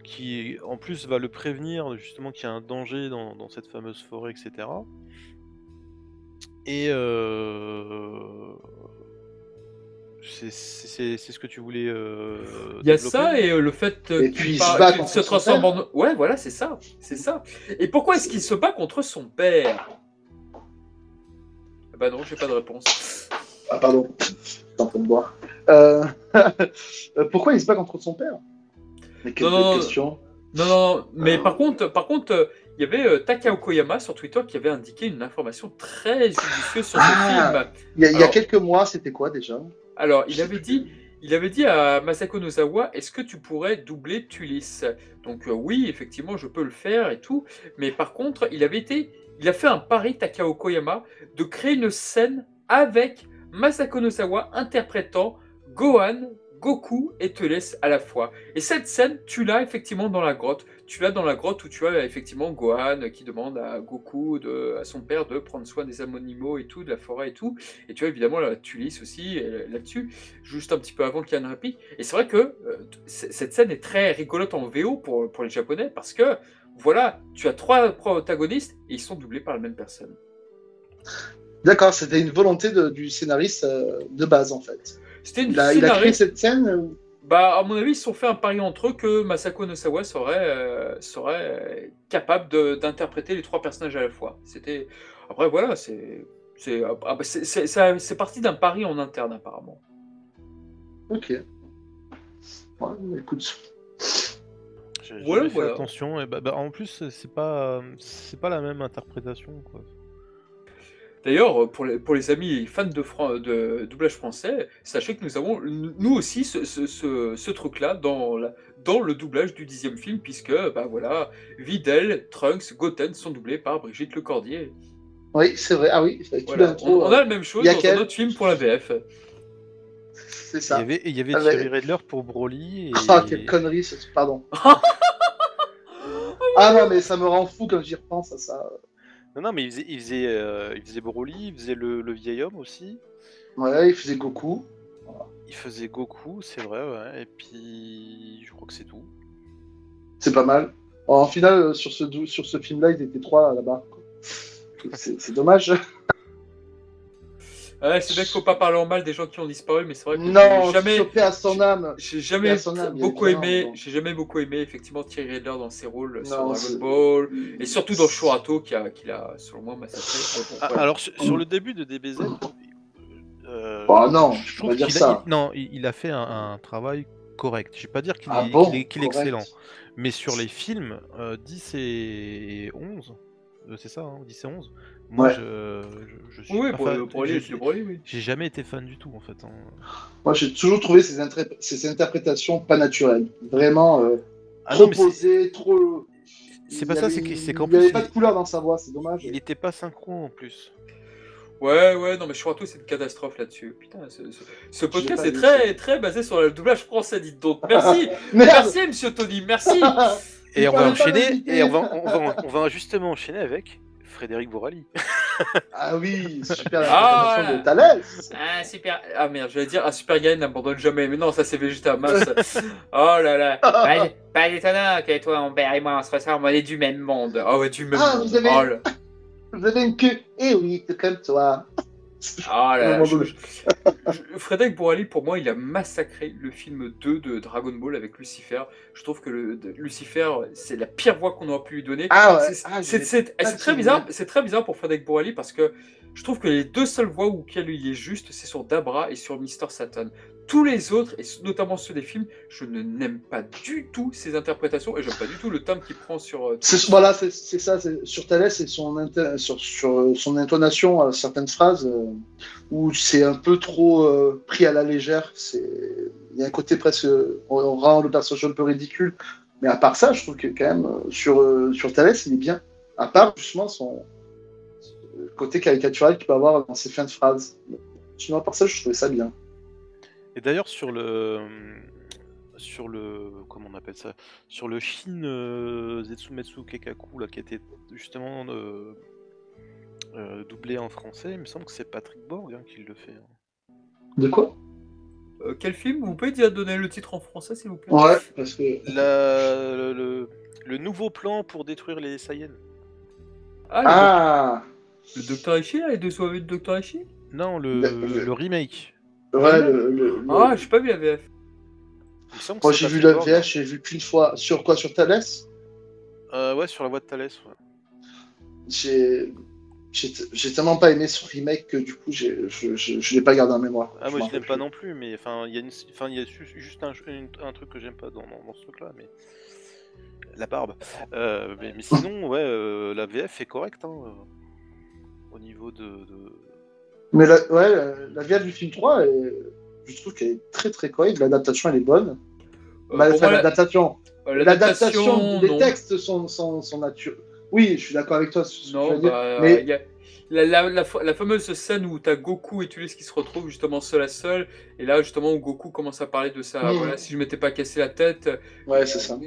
qui, en plus, va le prévenir justement qu'il y a un danger dans cette fameuse forêt, etc. Et c'est ce que tu voulais. Il y a ça et le fait qu'il se transforme en. Ouais, voilà, c'est ça. Et pourquoi est-ce qu'il se bat contre son père? Non, j'ai pas de réponse. Ah, pardon. T'es en train de boire. Pourquoi il se bat contre son père? Mais quelle question. Non, mais par contre, il y avait Takao Koyama sur Twitter qui avait indiqué une information très judicieuse sur ce film. Il y a quelques mois, c'était quoi déjà? Alors, il avait dit il avait dit à Masako Nozawa: «Est-ce que tu pourrais doubler Tulis?» Donc oui, effectivement, je peux le faire et tout, mais par contre, il a fait un pari, Takao Koyama, de créer une scène avec Masako Nozawa interprétant Gohan, Goku et Teles à la fois. Et cette scène, tu l'as effectivement dans la grotte. Tu l'as dans la grotte où tu as effectivement Gohan qui demande à Goku, à son père, de prendre soin des animaux et tout, de la forêt et tout. Et tu as évidemment la Tulis aussi là-dessus, juste un petit peu avant qu'il y ait une réplique. Et c'est vrai que cette scène est très rigolote en VO pour les Japonais parce que, voilà, tu as 3 protagonistes et ils sont doublés par la même personne. D'accord, c'était une volonté du scénariste de base en fait. C'était une Il a créé cette scène. Bah, à mon avis, ils se sont fait un pari entre eux que Masako Nozawa serait capable d'interpréter les 3 personnages à la fois. C'était après voilà, c'est parti d'un pari en interne apparemment. Ok. Ouais, écoute. J'ai Voilà, jamais fait voilà. attention. Et en plus, c'est pas la même interprétation, quoi. D'ailleurs, pour les amis fans de doublage français, sachez que nous avons nous aussi ce truc-là dans le doublage du 10e film, puisque bah voilà, Videl, Trunks, Goten sont doublés par Brigitte Lecordier. Oui, c'est vrai. Ah oui, tout Voilà, l'intro. on a la même chose dans un autre film pour la VF. C'est ça. Il y avait Ah, Thierry Redler pour Broly. Et... Ah, quelle connerie, pardon. Ah non, mais ça me rend fou quand j'y repense à ça. Non, mais il faisait Broly, il faisait le vieil homme aussi. Ouais, il faisait Goku. Il faisait Goku, c'est vrai, ouais. Et puis, je crois que c'est tout. C'est pas mal. En final, sur ce film-là, ils étaient 3 là-bas. C'est dommage. Ouais, c'est vrai qu'il faut pas parler en mal des gens qui ont disparu, mais c'est vrai que Non, chopé à son âme. j'ai jamais beaucoup aimé, effectivement Thierry Redler dans ses rôles sur Non, Dragon Ball et surtout dans Shurato qui a selon moi massacré. Bon, voilà. Alors, sur le début de DBZ, Oh non, Je je trouve peux pas dire qu'il ça. il a fait un travail correct. Je vais pas dire qu'il Ah est, bon, qu'il est correct. excellent, mais sur les films 10 et 11, c'est ça, hein, 10 et 11, moi Ouais. je suis Oui, pas pour fan. Broly, oui. J'ai jamais été fan du tout en fait. Hein. Moi, j'ai toujours trouvé ces interprétations pas naturelles. Vraiment Ah trop non, mais posées, trop. c'est pas ça, c'est qu'en Il n'y avait plus pas de couleur dans sa voix, c'est dommage. il était pas synchro en plus. Ouais, non mais Shurato c'est une catastrophe là-dessus. Putain, ce podcast pas est vu très très basé sur le doublage français, dites donc. Merci, Merde. merci Monsieur Tony, merci. et on Vous va parlez pas enchaîner, d'invité. et on va justement enchaîner avec Frédéric Borali. Ah oui, super Ah, interprétation voilà. de Thalès. Ah super, ah merde, j'allais dire Super Gain n'abandonne jamais, mais non ça c'est Vegeta, mince. Oh là là, pas étonnant que toi, Humbert et moi on se ressemble, on est du même monde. Oh ouais, du même Ah, monde. vous avez- Oh là. Vous avez une queue. Eh oui, c'est comme toi. Ah là là, À un moment donné. Frédéric Borali, pour moi, il a massacré le film 2 de Dragon Ball avec Lucifer. Je trouve que Lucifer, c'est la pire voix qu'on aurait pu lui donner. Ah ouais. C'est très bizarre. C'est très bizarre pour Frédéric Borali parce que je trouve que les 2 seules voix auxquelles il est juste, c'est sur Dabra et sur Mister Satan. Tous les autres, et notamment ceux des films, je n'aime pas du tout ces interprétations et j'aime pas du tout le thème qu'il prend sur. Voilà, c'est ça. Sur Thalès, c'est sur son intonation à certaines phrases où c'est un peu trop pris à la légère. Il y a un côté presque. On rend le personnage un peu ridicule. Mais à part ça, je trouve que quand même, sur Thalès, il est bien. À part justement son côté caricatural qu'il peut avoir dans ses fins de phrases. Sinon, à part ça, je trouvais ça bien. Et d'ailleurs, sur le. Comment on appelle ça? Sur le Shin Zetsumetsu Kekaku, là, qui était justement doublé en français, il me semble que c'est Patrick Borg qui le fait. Hein. De quoi? Quel film? Vous pouvez dire donner le titre en français, s'il vous plaît? Ouais, parce que. Le nouveau plan pour détruire les Saiyans. Ah le Docteur Ishii, là, les 2 soirées de Docteur Ishii? Non, le remake. Ouais, Ah, j'ai pas vu la VF. Il me semble que Moi, c'est j'ai vu Patrick la Borg, VF, j'ai vu qu'une fois. Sur quoi? Sur Thalès? Ouais, sur la voie de Thalès. Ouais. J'ai tellement pas aimé ce remake que du coup, je l'ai pas gardé en mémoire. Ah, moi m'en je l'aime rappelle pas plus. non plus, mais enfin, il y a juste un truc que j'aime pas dans ce truc-là, mais la barbe. Mais sinon, ouais, la VF est correcte, hein, au niveau de. Mais la VF du film 3, je trouve qu'elle est très très correcte. L'adaptation, elle est bonne. Pour moi, L'adaptation, l'adaptation, des non. textes sont naturels. Oui, je suis d'accord avec toi sur ce que tu Non, vas dire. bah, Mais il y a la fameuse scène où t'as Goku et Tulis qui se retrouvent justement seul à seul, et là justement où Goku commence à parler de ça. Voilà, si je m'étais pas cassé la tête, ouais, c'est ça.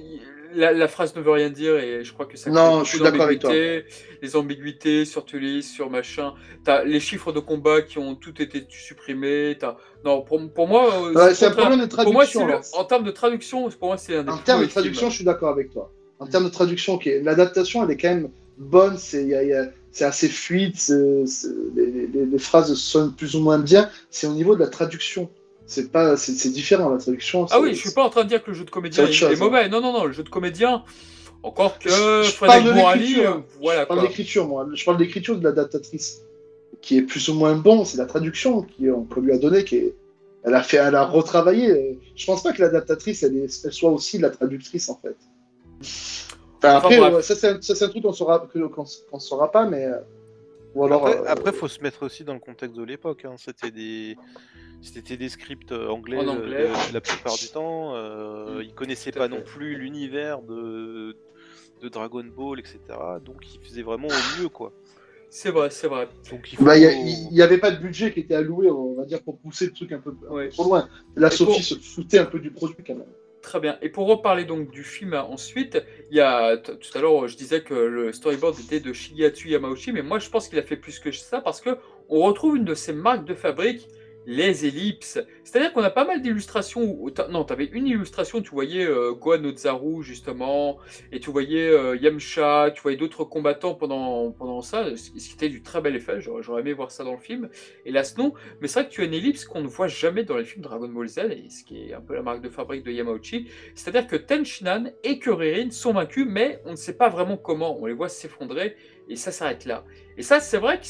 la phrase ne veut rien dire, et je crois que ça crée Non, beaucoup je suis d'accord avec toi. d'ambiguïté, les ambiguïtés sur Tulis, sur machin. T'as les chiffres de combat qui ont tout été supprimés. Non, pour moi, C'est un problème de pour moi, c'est traduction. en termes de traduction, pour moi, c'est un des En plus termes de mauvais films. traduction, je suis d'accord avec toi. En termes de traduction, l'adaptation, elle est quand même bonne. C'est assez fluide. Les phrases sonnent plus ou moins bien. C'est au niveau de la traduction. C'est différent, la traduction. Ah oui, je suis pas en train de dire que le jeu de comédien est mauvais. Non, le jeu de comédien, encore que je parle de Morali, l'écriture. voilà Je parle quoi. d'écriture, moi. Je parle d'écriture de l'adaptatrice, qui est plus ou moins bon. C'est la traduction qu'on lui a donnée, elle a retravaillé. Je pense pas que l'adaptatrice, elle soit aussi la traductrice, en fait. Enfin, après, bref. ça, c'est un truc qu'on saura pas, mais... Ou alors, Après, faut se mettre aussi dans le contexte de l'époque. Hein. C'était des scripts anglais, En anglais. la plupart du temps. Ils connaissaient Tout à pas fait. non plus l'univers de Dragon Ball, etc. Donc ils faisaient vraiment au mieux, quoi. C'est vrai. Donc il faut... il y avait pas de budget qui était alloué, on va dire, pour pousser le truc un peu trop loin. La Sophie se foutait un peu du produit, quand même. Très bien. Et pour reparler donc du film ensuite, il y a tout à l'heure je disais que le storyboard était de Shigehatsu Yamauchi, mais moi je pense qu'il a fait plus que ça parce que on retrouve une de ses marques de fabrique, les ellipses. C'est-à-dire qu'on a pas mal d'illustrations. Non, tu avais une illustration, tu voyais Gohan Ozaru justement, et tu voyais Yamcha, tu voyais d'autres combattants pendant ça, ce qui était du très bel effet. J'aurais aimé voir ça dans le film. Hélas non, mais c'est vrai que tu as une ellipse qu'on ne voit jamais dans les films Dragon Ball Z, et ce qui est un peu la marque de fabrique de Yamauchi. C'est-à-dire que Tenshinhan et Kuririn sont vaincus, mais on ne sait pas vraiment comment. On les voit s'effondrer, et ça s'arrête là. Et ça, c'est vrai que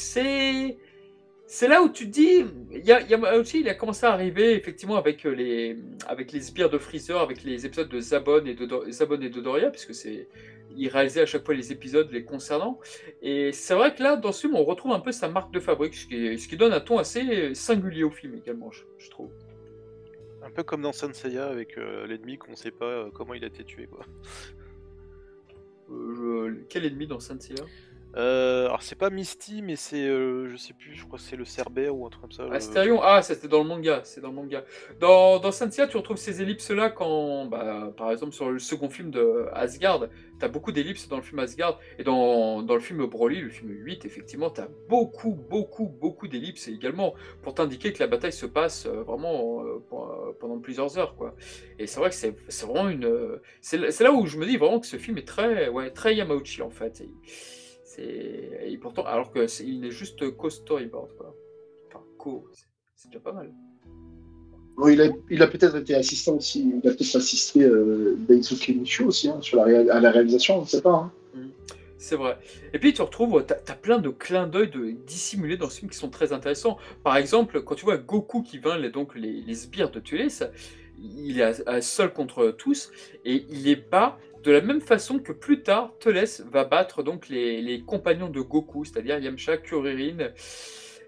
c'est là où tu te dis, Yamauchi, il a commencé à arriver effectivement avec les sbires de Freezer, avec les épisodes de Zabon et de Doria, puisque il réalisait à chaque fois les épisodes les concernant. Et c'est vrai que là, dans ce film, on retrouve un peu sa marque de fabrique, ce qui donne un ton assez singulier au film également, je trouve. Un peu comme dans Sanseiya avec l'ennemi qu'on sait pas comment il a été tué, quoi. Quel ennemi dans Sanseiya ? Alors c'est pas Misty, mais c'est je sais plus, je crois que c'est le Cerbère ou un truc comme ça. Astérion, c'était dans le manga, c'est dans le manga. Dans Sanseiya, tu retrouves ces ellipses-là quand, par exemple, sur le second film de Asgard, t'as beaucoup d'ellipses dans le film Asgard, et dans le film Broly, le film 8, effectivement, t'as beaucoup d'ellipses également, pour t'indiquer que la bataille se passe vraiment pendant plusieurs heures, quoi. Et c'est vrai que c'est vraiment c'est là où je me dis vraiment que ce film est très Yamauchi, en fait. Et pourtant, alors qu'il n'est juste co-storyboard, quoi. Enfin, c'est déjà pas mal. Bon, il a peut-être été assistant aussi, il a peut-être assisté Daisuke Michio aussi, hein, à la réalisation, on ne sait pas. Hein. C'est vrai. Et puis tu retrouves, t'as plein de clins d'œil dissimulés dans ce film qui sont très intéressants. Par exemple, quand tu vois Goku qui vainc les sbires de Tulis, il est seul contre tous, et il est bat de la même façon que plus tard, Teles va battre donc les compagnons de Goku, c'est-à-dire Yamcha, Kuririn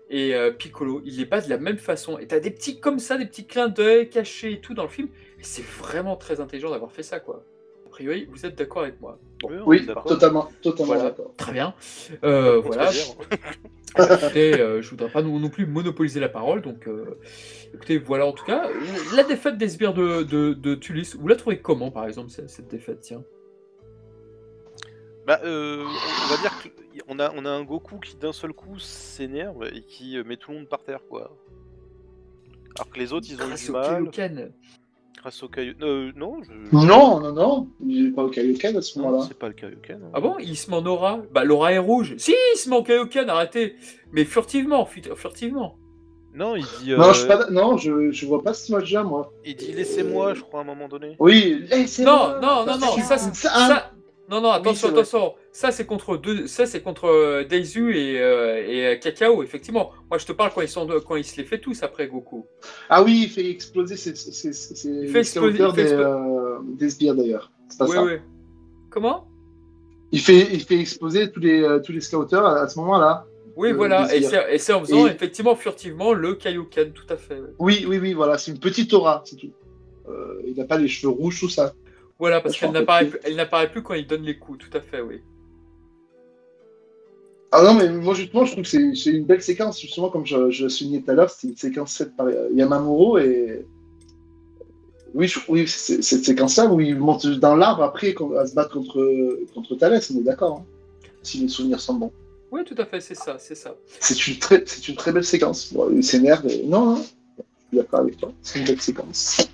et Piccolo. Il les bat de la même façon. Et t'as des petits comme ça, des petits clins d'œil cachés et tout dans le film. Et c'est vraiment très intelligent d'avoir fait ça, quoi. A priori, vous êtes d'accord avec moi? Bon, oui, totalement voilà, d'accord. Très bien. Voilà. Écoutez, je voudrais pas non plus monopoliser la parole, donc écoutez, voilà en tout cas. La défaite des sbires de Tulis, vous la trouvez comment par exemple cette défaite, tiens? On va dire qu'on a un Goku qui d'un seul coup s'énerve et qui met tout le monde par terre, quoi. Alors que les autres, ils ont eu du mal. Grâce au Kaioken. Non, il n'est pas au Kaioken à ce moment-là. C'est pas le Kaioken. Hein. Ah bon, il se met en aura? L'aura est rouge. Si, il se met en Kaioken, arrêtez. Mais furtivement. Non, il dit. Non, je vois pas cette image-là, moi. Il dit laissez-moi, je crois, à un moment donné. Oui, non. Non, attention. Ça, c'est contre Daizu et Kakao, effectivement. Moi, je te parle quand il se les fait tous après Goku. Ah oui, il fait exploser les scouters des sbires, d'ailleurs. C'est pas ça. Oui. Comment? Il fait exploser tous les scouters à ce moment-là. Oui, le voilà, et sbire. c'est en faisant Et- effectivement furtivement le Kaioken, tout à fait. Oui, voilà, c'est une petite aura, c'est tout. Il n'a pas les cheveux rouges, tout ça. Voilà, Là, parce je qu'elle m'en rappelle n'apparaît plus. elle n'apparaît plus quand il donne les coups, tout à fait, oui. Ah non, mais moi, justement, je trouve que c'est une belle séquence. Justement, comme je l'ai souligné tout à l'heure, c'est une séquence faite par Yamamuro. Et oui, c'est cette séquence-là où il monte dans l'arbre après à se battre contre Thalès, on est d'accord, hein, si les souvenirs sont bons. Oui, tout à fait, c'est ça, c'est ça. C'est une très belle séquence. Bon, il s'énerve, mais non, hein, je suis d'accord avec toi. C'est une belle séquence.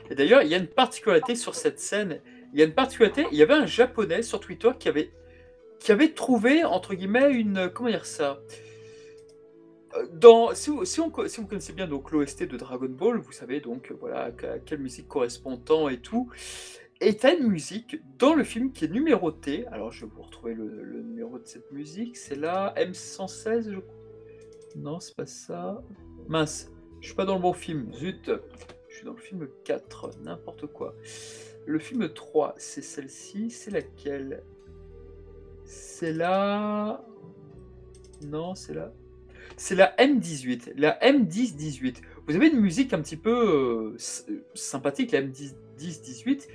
Et d'ailleurs, il y a une particularité sur cette scène. Il y a une particularité. Il y avait un Japonais sur Twitter qui avait trouvé, entre guillemets, une... Comment dire ça? Si vous connaissez bien donc l'OST de Dragon Ball, vous savez donc voilà à quelle musique correspond tant et tout. Et t'as une musique dans le film qui est numérotée. Alors je vais vous retrouver le numéro de cette musique. C'est la M116, je crois. Non, c'est pas ça. Mince, je suis pas dans le bon film. Zut, je suis dans le film 4, n'importe quoi. Le film 3, c'est celle-ci. C'est laquelle? C'est la... Non, c'est la... C'est la M18, la M10-18. Vous avez une musique un petit peu sympathique, la M10-18,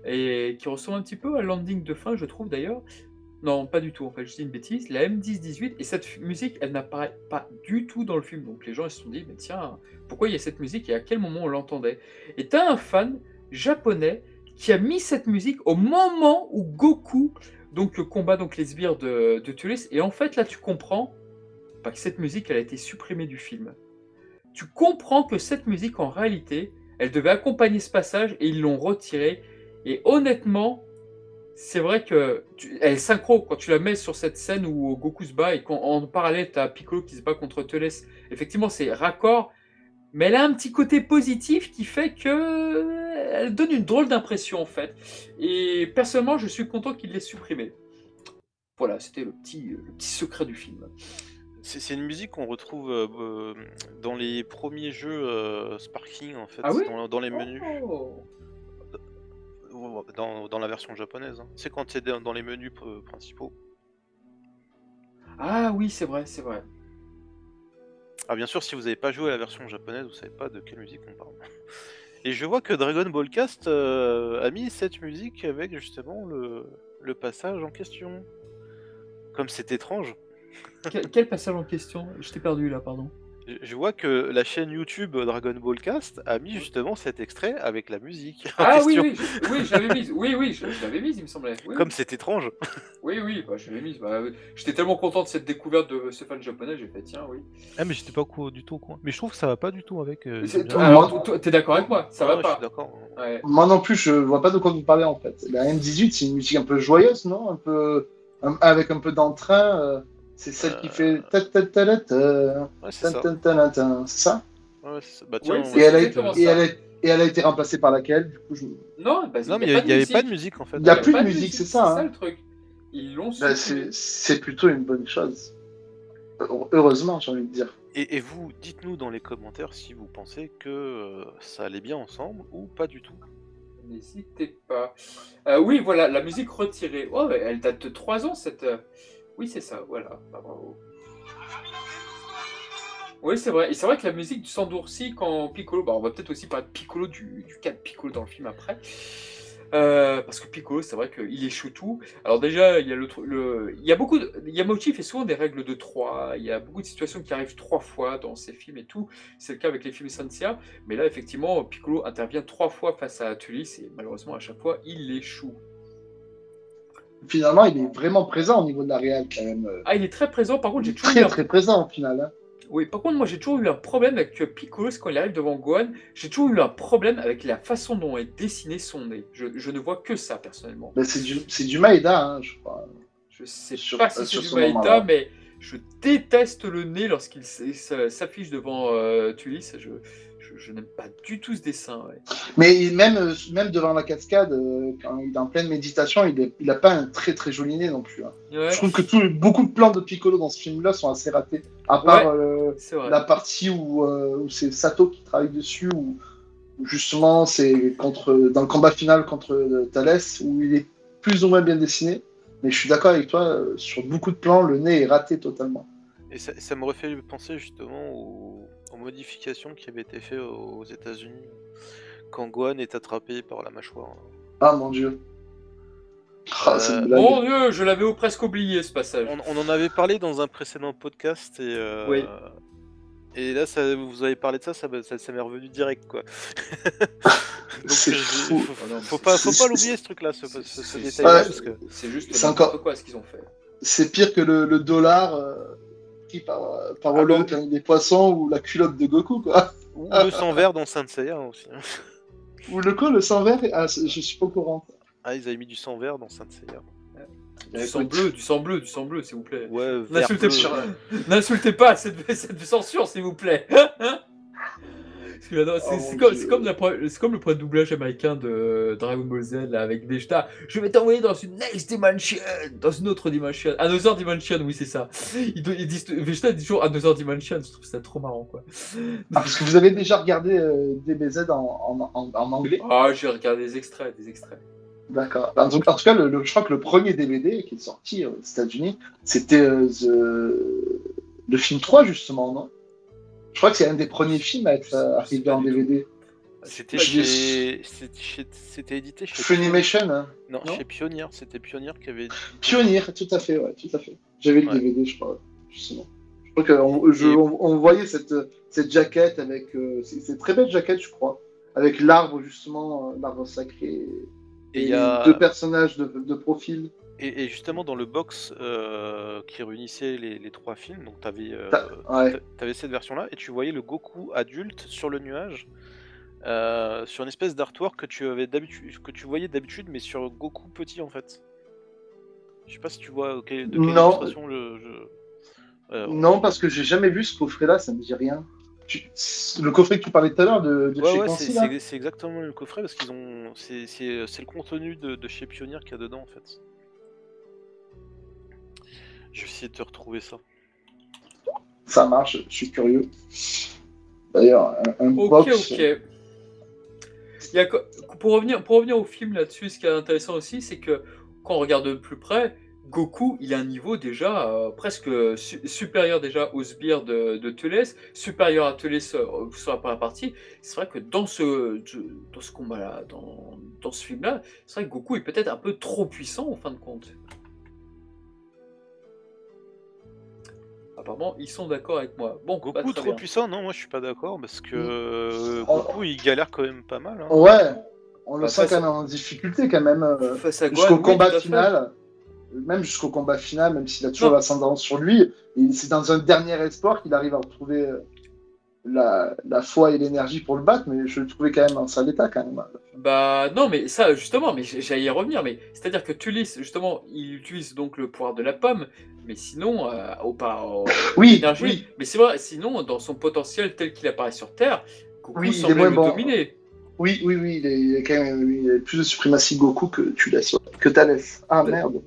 et qui ressemble un petit peu à Landing de fin, je trouve d'ailleurs. Non, pas du tout, en fait, je dis une bêtise. La M10-18, et cette musique, elle n'apparaît pas du tout dans le film. Donc les gens ils se sont dit, mais tiens, pourquoi il y a cette musique et à quel moment on l'entendait? Et t'as un fan japonais qui a mis cette musique au moment où Goku donc, combat donc, les sbires de Tulis. Et en fait, là, tu comprends que cette musique, elle a été supprimée du film. Tu comprends que cette musique, en réalité, elle devait accompagner ce passage et ils l'ont retirée. Et honnêtement, c'est vrai que elle est synchro quand tu la mets sur cette scène où Goku se bat et qu'en parallèle, tu as Piccolo qui se bat contre Teles. Effectivement, c'est raccord, mais elle a un petit côté positif qui fait que elle donne une drôle d'impression en fait. Et personnellement, je suis content qu'il l'ait supprimée. Voilà, c'était le petit secret du film. C'est une musique qu'on retrouve dans les premiers jeux Sparking, en fait, Ah oui dans les menus, Oh. dans la version japonaise. Hein. C'est quand c'est dans les menus principaux. Ah oui, c'est vrai, c'est vrai. Ah, bien sûr, si vous n'avez pas joué à la version japonaise, vous savez pas de quelle musique on parle. Et je vois que Dragon Ball Cast a mis cette musique avec justement le passage en question. Comme c'est étrange. Quel passage en question? Je t'ai perdu là, pardon. Je vois que la chaîne YouTube Dragon Ball Cast a mis justement cet extrait avec la musique en Ah oui, question. oui, je l'avais mise. Oui, je l'avais mise, il me semblait. Oui, Comme c'est étrange. oui, bah, je l'avais mise. Bah, j'étais tellement content de cette découverte de ce fan japonais, j'ai fait tiens, oui. Ah, mais j'étais pas du tout au courant. Mais je trouve que ça va pas du tout avec. Alors, t'es d'accord avec moi? Ça va Je pas? suis d'accord. Ouais. Moi non plus, je vois pas de quoi vous parlez en fait. La M18, c'est une musique un peu joyeuse, non? Avec un peu d'entrain. C'est celle qui fait Ouais, c'est ça. c'est ça? Ouais, c'est ça. Bah Oui, tiens, c'est Et exactement ça. elle a été remplacée par laquelle? Du coup, Non, bah, non, mais y a il n'y avait pas de musique. musique en fait. Il y a Y plus pas de musique, c'est ça, hein. le truc. Ils l'ont Bah, supprimé. c'est plutôt une bonne chose. Heureusement, j'ai envie de dire. Et vous, dites-nous dans les commentaires si vous pensez que ça allait bien ensemble ou pas du tout. N'hésitez pas. Oui, voilà, la musique retirée. Oh, elle date de 3 ans, cette... Oui, c'est ça, voilà. Bah, bravo. Oui, c'est vrai. Et c'est vrai que la musique s'endurcit quand Piccolo... Bah, on va peut-être aussi parler de Piccolo, du cas de Piccolo dans le film après. Parce que Piccolo, c'est vrai qu'il échoue tout. Alors déjà, il y a il y a beaucoup Yamauchi fait souvent des règles de 3. Il y a beaucoup de situations qui arrivent 3 fois dans ses films et tout. C'est le cas avec les films Sanseiya. Mais là, effectivement, Piccolo intervient 3 fois face à Tulis et malheureusement, à chaque fois, il échoue. Finalement, il est vraiment présent au niveau de la réal quand même. Ah, il est très présent. Par contre, Il j'ai est toujours eu très un... très présent au final. Hein. Oui, par contre, moi, j'ai toujours eu un problème avec Piccolo quand il arrive devant Gohan. J'ai toujours eu un problème avec la façon dont est dessiné son nez. Je ne vois que ça, personnellement. Ben, c'est du Maeda, hein, je crois. Je sais Sur- pas si sur c'est du ce Maïta, moment-là. mais je déteste le nez lorsqu'il s'affiche devant Tulis. Je n'aime pas du tout ce dessin. Ouais. Mais même devant la cascade, quand il est en pleine méditation, il a pas un très très joli nez non plus. Hein. Ouais, Je trouve que beaucoup de plans de Piccolo dans ce film-là sont assez ratés. À part c'est vrai. la partie où c'est Sato qui travaille dessus, où justement c'est dans le combat final contre Thalès, où il est plus ou moins bien dessiné. Mais je suis d'accord avec toi, sur beaucoup de plans, le nez est raté totalement. Et ça me refait penser justement aux modifications qui avaient été faites aux États-Unis quand Gohan est attrapé par la mâchoire. Ah mon dieu. Ah, c'est une blague. Mon Dieu, je l'avais presque oublié ce passage. On en avait parlé dans un précédent podcast Oui. et là vous avez parlé de ça m'est revenu direct quoi. Donc C'est fou. faut pas l'oublier ce truc-là, ce détail. Ouais. Parce que C'est juste C'est n'importe encore- quoi ce qu'ils ont fait. C'est pire que le dollar pris par Olo bon quand il est poisson ou la culotte de Goku, quoi. ou le sang vert dans Saint Seiya aussi. Ou le sang vert. Ah, je suis pas au courant. Ah, ils avaient mis du sang vert dans Saint Seiya. Du sang bleu, du sang bleu, du sang bleu, s'il vous plaît. Ouais, vert N'insultez bleu. N'insultez pas cette censure, s'il vous plaît. Parce que, non, c'est comme le point de doublage américain de Dragon Ball Z là, avec Vegeta. Je vais t'envoyer dans une next dimension, dans une autre dimension. Another dimension, oui, c'est ça. Vegeta dit toujours Another dimension. Je trouve ça trop marrant, quoi. Ah, parce que vous avez déjà regardé DBZ en anglais. Ah, j'ai regardé des extraits. D'accord. En tout cas, je crois que le premier DVD qui est sorti aux États-Unis, c'était le film 3, justement, non? Je crois que c'est un des premiers films à être arrivé en DVD. C'était édité chez Funimation, hein. Non, Non. chez Pioneer. C'était Pioneer qui avait. Pionnier, tout à fait, ouais, tout à fait. J'avais le Ouais. DVD, je crois, justement. Je crois qu'on voyait cette jaquette avec. C'est une très belle jaquette, je crois. Avec l'arbre, justement, l'arbre sacré. Et Et il y a- deux personnages de profil. Et justement, dans le box qui réunissait les trois films, donc Ouais. t'avais cette version-là, et tu voyais le Goku adulte sur le nuage, sur une espèce d'artwork que tu voyais d'habitude, mais sur Goku petit en fait. Je sais pas si tu vois de quelle Non. illustration Non, parce que j'ai jamais vu ce coffret-là, ça me dit rien. Le coffret que tu parlais tout à l'heure de Ouais, chez ouais, Quincy, là. c'est exactement le coffret parce qu'ils ont. C'est le contenu de chez Pioneer qu'il y a dedans en fait. Je vais essayer de te retrouver ça. Ça marche, je suis curieux. D'ailleurs, un Ok, box. ok. Pour revenir au film là-dessus, ce qui est intéressant aussi, c'est que quand on regarde de plus près, Goku, il a un niveau déjà presque supérieur déjà au sbire de Teles, supérieur à Teles sur la première partie. C'est vrai que dans ce combat-là, dans ce film-là, c'est vrai que Goku est peut-être un peu trop puissant en fin de compte. Apparemment, ils sont d'accord avec moi. Bon, Goku très trop bien. puissant, non, moi je suis pas d'accord parce que Oh. Goku il galère quand même pas mal. Hein. Ouais, on le Bah, sent face quand même en difficulté quand même. Face à Jusqu'au Gohan, oui, combat tout à fait. final. Même jusqu'au combat final, même s'il a toujours Non. l'ascendance sur lui, c'est dans un dernier espoir qu'il arrive à retrouver la foi et l'énergie pour le battre, mais je le trouvais quand même en sale état quand même. Bah non, mais ça justement, mais j'allais y revenir, mais c'est-à-dire que Tulis, justement, il utilise donc le pouvoir de la pomme, mais sinon, Oui, l'énergie, oui. mais c'est vrai, sinon, dans son potentiel tel qu'il apparaît sur Terre, Goku Oui, il est semble moins le bon. dominer. Oui, il est quand même il a plus de suprématie Goku que tu laisses, que Thalès. Ah merde.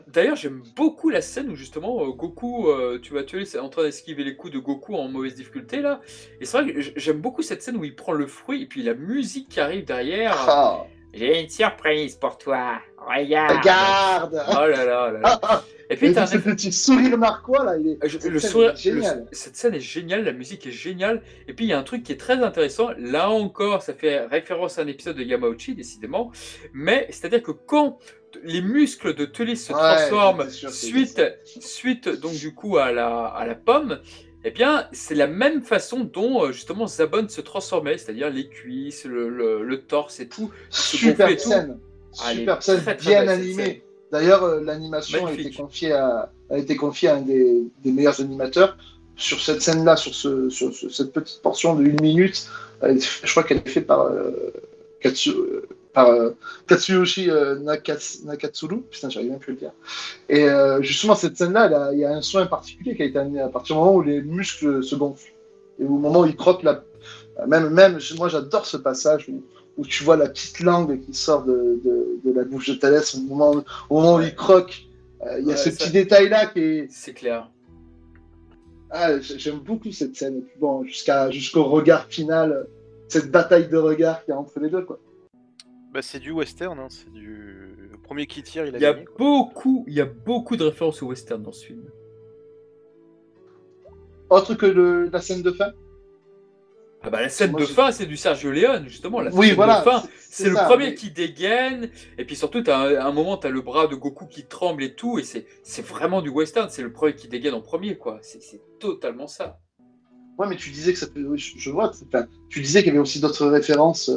D'ailleurs, j'aime beaucoup la scène où justement Goku, tu vois, Tulis est en train d'esquiver les coups de Goku en mauvaise difficulté là, et c'est vrai que j'aime beaucoup cette scène où il prend le fruit et puis la musique qui arrive derrière. Ah, J'ai une surprise pour toi, regarde. regarde. Oh là là là là. Et puis Et t'as ce petit sourire narquois là, il est. le cette sourire, scène est géniale. cette scène est géniale, la musique est géniale. Et puis il y a un truc qui est très intéressant. Là encore, ça fait référence à un épisode de Yamauchi, décidément. Mais c'est-à-dire que quand les muscles de Telis se Ouais, transforment c'est sûr que suite donc du coup à la pomme, eh bien c'est la même façon dont justement Zabon se transformait, c'est-à-dire les cuisses, le torse et tout. Super gonfler et tout. scène. Ah, elle est Super scène, très, très bien belle, cette animée. scène. D'ailleurs, l'animation a été Magnifique. confiée à un des meilleurs animateurs sur cette scène-là, sur cette petite portion de 1 minute. Je crois qu'elle est faite par Katsuyoshi Nakatsuru. Putain, j'arrive même plus à le dire. Et justement, cette scène-là, il y a un soin particulier qui a été amené à partir du moment où les muscles se gonflent. Et au moment où il croque moi j'adore ce passage où tu vois la petite langue qui sort de la bouche de Thalès au moment où il croque. Il y a Ouais, ce ça- petit détail-là qui est. C'est clair. Ah, j'aime beaucoup cette scène. Et puis bon, jusqu'au regard final, cette bataille de regard qu'il y a entre les deux, quoi. Bah c'est du western, hein, c'est du premier qui tire, il a Il y a gagné. Quoi. beaucoup de références au western dans ce film. Autre que la scène de fin? Ah bah la scène Moi, de j'ai- fin, c'est du Sergio Leone, justement. La Oui, scène voilà, de fin, c'est c'est le ça, premier mais- qui dégaine. Et puis surtout, à un moment, t'as le bras de Goku qui tremble et tout. Et c'est vraiment du western. C'est le premier qui dégaine en premier, quoi. C'est totalement ça. Ouais, mais tu disais que ça peut. Oui, je vois. Enfin, tu disais qu'il y avait aussi d'autres références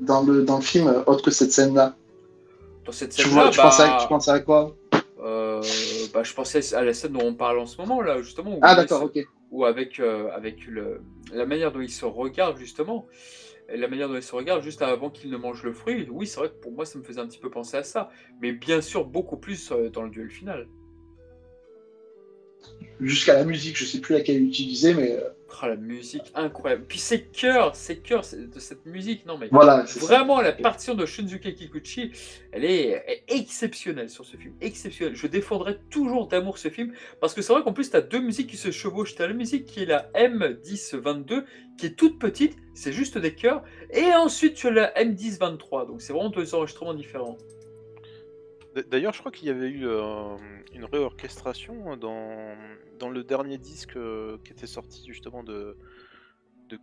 dans le film, autre que cette scène-là. Dans cette Tu vois, scène-là, tu pensais à quoi? je pensais à la scène dont on parle en ce moment, là, justement. Où Ah, il d'accord, se- ok. Ou avec la manière dont ils se regardent, justement. Et la manière dont ils se regardent juste avant qu'ils ne mangent le fruit. Oui, c'est vrai que pour moi, ça me faisait un petit peu penser à ça. Mais bien sûr, beaucoup plus dans le duel final. Jusqu'à la musique, je sais plus laquelle utiliser, mais Ah, la musique incroyable. Puis ces chœurs de cette musique, non mais voilà, c'est ça. vraiment la partition de Shunsuke Kikuchi, elle est exceptionnelle sur ce film, exceptionnelle. Je défendrai toujours d'amour ce film parce que c'est vrai qu'en plus tu as deux musiques qui se chevauchent. Tu as la musique qui est la M1022 qui est toute petite, c'est juste des chœurs, et ensuite tu as la M1023. Donc c'est vraiment deux enregistrements différents. D'ailleurs, je crois qu'il y avait eu une réorchestration dans le dernier disque qui était sorti justement de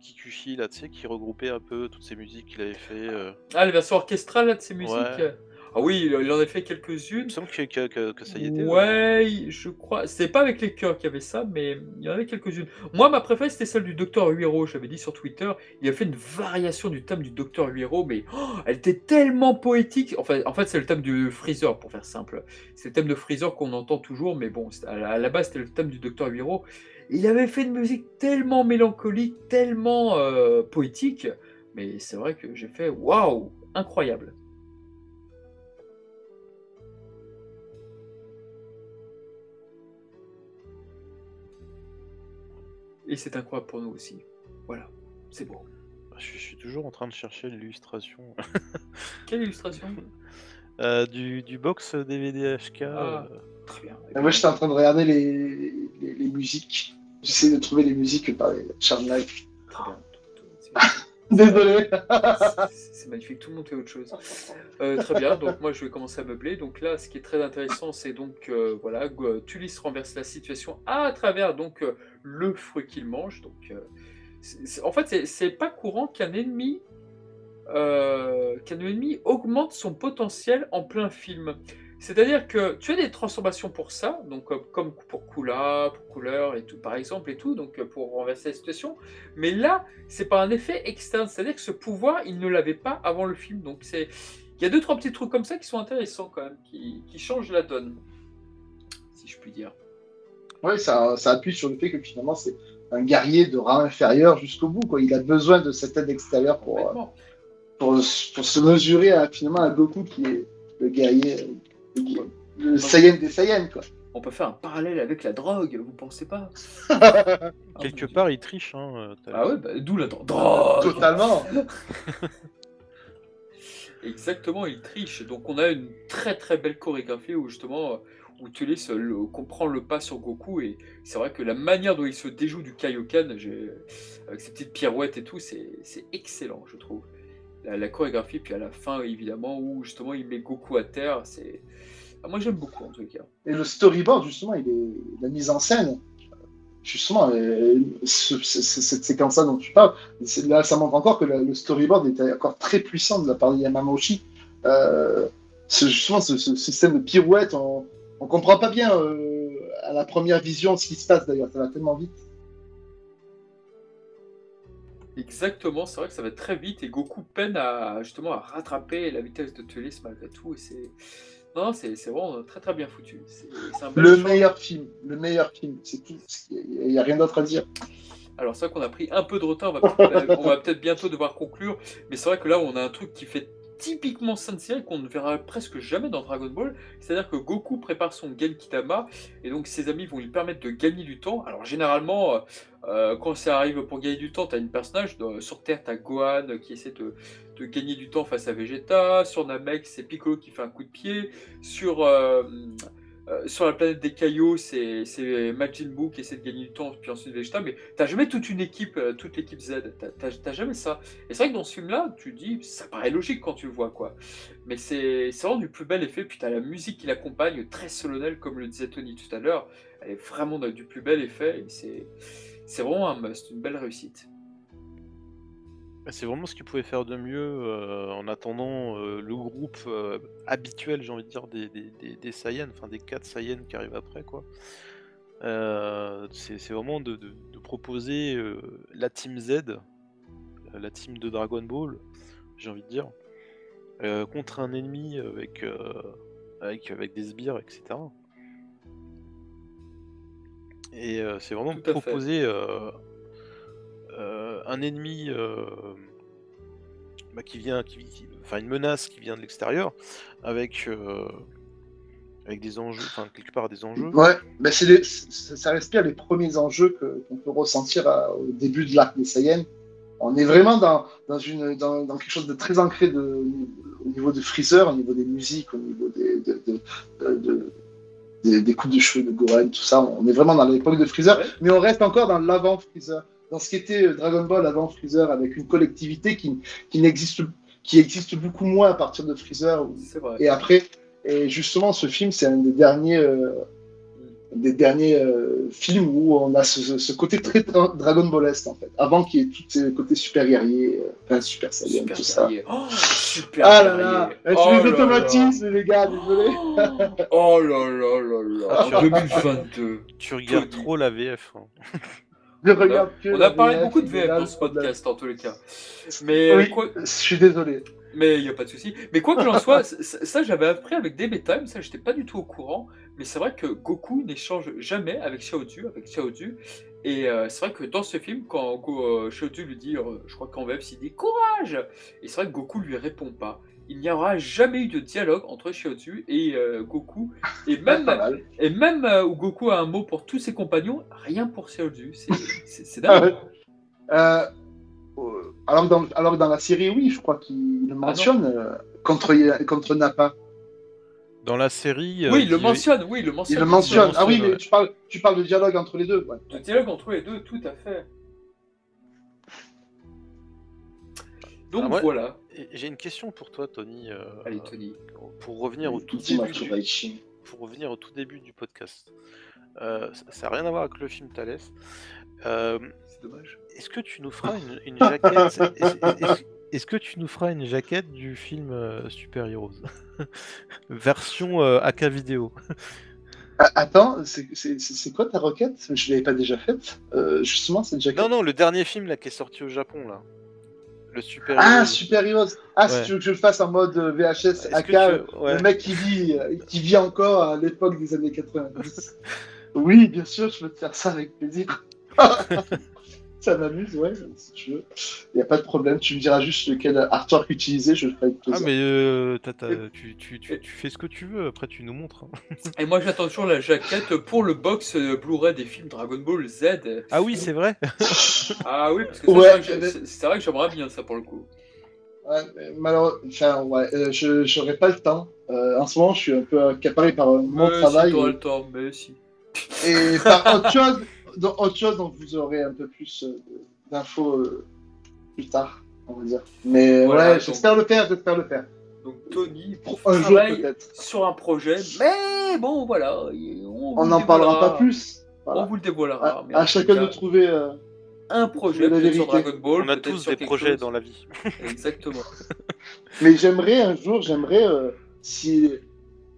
Kikuchi, là, tu sais, qui regroupait un peu toutes ces musiques qu'il avait fait. Ah, la version orchestrale là, de ces musiques. Ouais. Ah oui, il en a fait Il quelques-unes. me semble que ça y était. Ouais, je crois. C'était pas avec les chœurs qu'il y avait ça, mais il y en avait quelques-unes. Moi, ma préférée, c'était celle du Docteur Huiro. J'avais dit sur Twitter, il a fait une variation du thème du Docteur Huiro, mais elle était tellement poétique. En fait, c'est le thème du Freezer, pour faire simple. C'est le thème de Freezer qu'on entend toujours, mais bon, à la base, c'était le thème du Docteur Huiro. Il avait fait une musique tellement mélancolique, tellement poétique, mais c'est vrai que j'ai fait waouh, incroyable. Et c'est incroyable pour nous aussi. Voilà, c'est beau. Je suis toujours en train de chercher l'illustration Quelle illustration? du box DVD HK. Ah, très bien. Et moi, j'étais en train de regarder les musiques. J'essaie de trouver les musiques par les Charles Live. Très bien. Désolé. C'est magnifique, tout le monde fait autre chose. Très bien, donc moi je vais commencer à meubler. Donc là, ce qui est très intéressant, c'est donc voilà, Tulis renverse la situation à travers donc le fruit qu'il mange. Donc, en fait, c'est pas courant qu'un ennemi augmente son potentiel en plein film. C'est-à-dire que tu as des transformations pour ça, donc comme pour Kula, pour Couleur et tout, par exemple, et tout, donc pour renverser la situation. Mais là, c'est pas un effet externe, c'est-à-dire que ce pouvoir, il ne l'avait pas avant le film. Donc il y a deux trois petits trucs comme ça qui sont intéressants quand même, qui changent la donne, si je puis dire. Oui, ça appuie sur le fait que finalement, c'est un guerrier de rang inférieur jusqu'au bout, quoi. Il a besoin de cette aide extérieure Complètement. pour se mesurer finalement à Goku qui est le guerrier, le Saiyan des Saiyans, quoi. On peut faire un parallèle avec la drogue, vous pensez pas? Quelque part, il triche. Hein, Ah ouais, bah, d'où la drogue. Totalement. Exactement, il triche. Donc on a une très très belle chorégraphie où justement où Tulis comprend le pas sur Goku, et c'est vrai que la manière dont il se déjoue du Kaioken, avec ses petites pirouettes et tout, c'est excellent, je trouve. La chorégraphie, puis à la fin évidemment où justement il met Goku à terre, moi j'aime beaucoup en tout cas. Et le storyboard, justement, la mise en scène, justement, cette séquence-là dont tu parles, là, ça montre encore que le storyboard était encore très puissant de la part de Yamamoshi. Justement, ce système de pirouette, on comprend pas bien à la première vision ce qui se passe d'ailleurs, ça va tellement vite. Exactement, c'est vrai que ça va très vite et Goku peine justement à rattraper la vitesse de Tulis malgré tout, et non, c'est vraiment très très bien foutu. C'est un bel Le choix. meilleur film, c'est tout. Il n'y a rien d'autre à dire. Alors c'est vrai qu'on a pris un peu de retard, on va peut-être bientôt devoir conclure, mais c'est vrai que là on a un truc qui fait typiquement Sensei qu'on ne verra presque jamais dans Dragon Ball, c'est-à-dire que Goku prépare son Genkidama et donc ses amis vont lui permettre de gagner du temps. Alors généralement quand ça arrive pour gagner du temps, tu as une personnage, sur Terre tu as Gohan qui essaie de gagner du temps face à Vegeta, sur Namek c'est Piccolo qui fait un coup de pied, sur la planète des cailloux, c'est Majin Buu qui essaie de gagner du temps, puis ensuite Vegeta, mais t'as jamais toute une équipe, toute l'équipe Z, t'as jamais ça. Et c'est vrai que dans ce film-là, tu dis, ça paraît logique quand tu le vois, quoi. Mais c'est vraiment du plus bel effet, puis t'as la musique qui l'accompagne, très solennelle, comme le disait Tony tout à l'heure, elle est vraiment du plus bel effet, et c'est vraiment un must, une belle réussite. C'est vraiment ce qu'ils pouvaient faire de mieux en attendant le groupe habituel, j'ai envie de dire, des Saiyans, enfin des 4 Saiyans qui arrivent après, quoi. C'est vraiment de proposer la Team Z, la team de Dragon Ball, j'ai envie de dire, contre un ennemi avec des sbires, etc. Et c'est vraiment Tout à fait. proposer un ennemi qui vient, enfin une menace qui vient de l'extérieur, avec des enjeux, enfin quelque part des enjeux. Ouais, bah ça respire les premiers enjeux qu'on peut ressentir au début de l'arc des Saiyans. On est vraiment dans quelque chose de très ancré au niveau de Freezer, au niveau des musiques, au niveau des coupes de cheveux de Gohan, tout ça. On est vraiment dans l'époque de Freezer, mais on reste encore dans l'avant Freezer, dans ce qui était Dragon Ball avant Freezer, avec une collectivité qui existe beaucoup moins à partir de Freezer et après. Et justement, ce film, c'est un des derniers films où on a ce côté très Dragon Ballesque, en fait. Avant qu'il y ait tous ces côtés super guerriers, Super Saiyan, Super tout guerrier. ça. Oh, super Ah là là, guerrier. c'est Oh les là automatismes, les gars, désolé. là. Oh là là là là. 2022. Tu regardes Tony. trop la VF. Hein. Je regarde que On la a parlé VF, beaucoup de c'est VF là dans le ce problème. podcast, en tous les cas. Mais Oui, je suis désolé. Mais il n'y a pas de souci. Mais quoi qu'il en soit, ça j'avais appris avec DB Time, ça j'étais pas du tout au courant. Mais c'est vrai que Goku n'échange jamais avec Xiaozu. Et c'est vrai que dans ce film, quand Xiaozu lui dit, je crois qu'en VF, il dit courage. Et c'est vrai que Goku lui répond pas. Il n'y aura jamais eu de dialogue entre Xiaozu et Goku. Et Pas même, mal. où Goku a un mot pour tous ses compagnons, rien pour Xiaozu. C'est Ah dingue. ouais. Alors que dans la série, oui, je crois qu'il le mentionne contre Nappa. Dans la série, Oui, il le mentionne. Oui, il le mentionne. Il le mentionne. Ah oui, ouais. mais tu parles de dialogue entre les deux. Ouais. De dialogue entre les deux, tout à fait. Donc moi, voilà. J'ai une question pour toi, Tony. Allez, Tony. Pour revenir au tout Dis-moi, début. Tsuraichi. Pour revenir au tout début du podcast. Ça n'a rien à voir avec le film Thalès. C'est dommage. Est-ce que tu nous feras une jaquette Est-ce que tu nous feras une jaquette du film Super Heroes version AK vidéo? Ah, attends, c'est quoi ta requête? Je l'avais pas déjà faite. Justement, cette jaquette. Non, le dernier film là qui est sorti au Japon là. Le Super Ah, Heroes. Super Heroes. Ah, Ouais. si tu veux que je le fasse en mode VHS, Est-ce AK, que ouais. le mec qui vit encore à l'époque des années 90. Oui, bien sûr, je peux te faire ça avec plaisir. Ça m'amuse, ouais, si tu veux. Il n'y a pas de problème, tu me diras juste lequel artwork utiliser, je le ferai avec Ah plaisir. mais tu fais ce que tu veux, après tu nous montres. Hein. Et moi j'attends toujours la jaquette pour le box Blu-ray des films Dragon Ball Z. Ah oui, c'est vrai. Ah oui, parce que ça, Ouais, c'est vrai que j'aimerais bien ça pour le coup. Ouais, malheureusement, ouais, je n'aurai pas le temps. En ce moment, je suis un peu accaparé par mon travail. Si t'auras le temps, mais si. Et par autre chose, donc vous aurez un peu plus d'infos plus tard, on va dire. Mais Voilà, ouais, j'espère le faire. Donc Tony Un jour travaille peut-être. sur un projet, mais bon voilà, On n'en parlera pas plus. On Voilà. vous le dévoilera. mais en À tout chacun cas, de trouver. un projet la peut-être sur vérité. Dragon Ball. On a peut-être tous sur des quelque projets chose. dans la vie. Exactement. Mais j'aimerais un jour, si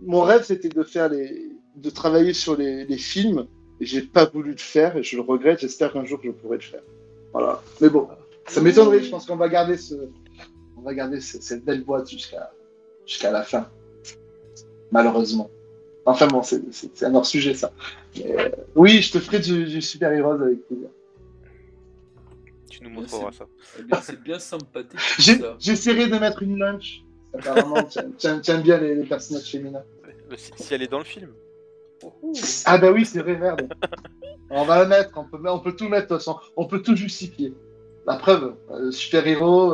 mon rêve c'était de travailler sur les films, et j'ai pas voulu le faire et je le regrette. J'espère qu'un jour je pourrai le faire. Voilà. Mais bon, ça m'étonnerait. Je pense qu'on va garder cette belle boîte jusqu'à la fin, malheureusement. Enfin bon, c'est un hors sujet ça. Mais, oui, je te ferai du Super Heroes avec plaisir. Tu nous montreras ça. Eh bien, c'est bien sympathique. ça. J'essaierai de mettre une lunch. Apparemment, tu aimes bien les personnages féminins. Si elle est dans le film. Oh. Ah bah oui, c'est vrai, merde. On va la mettre, on peut tout mettre de toute façon, on peut tout justifier. La preuve, Super Hero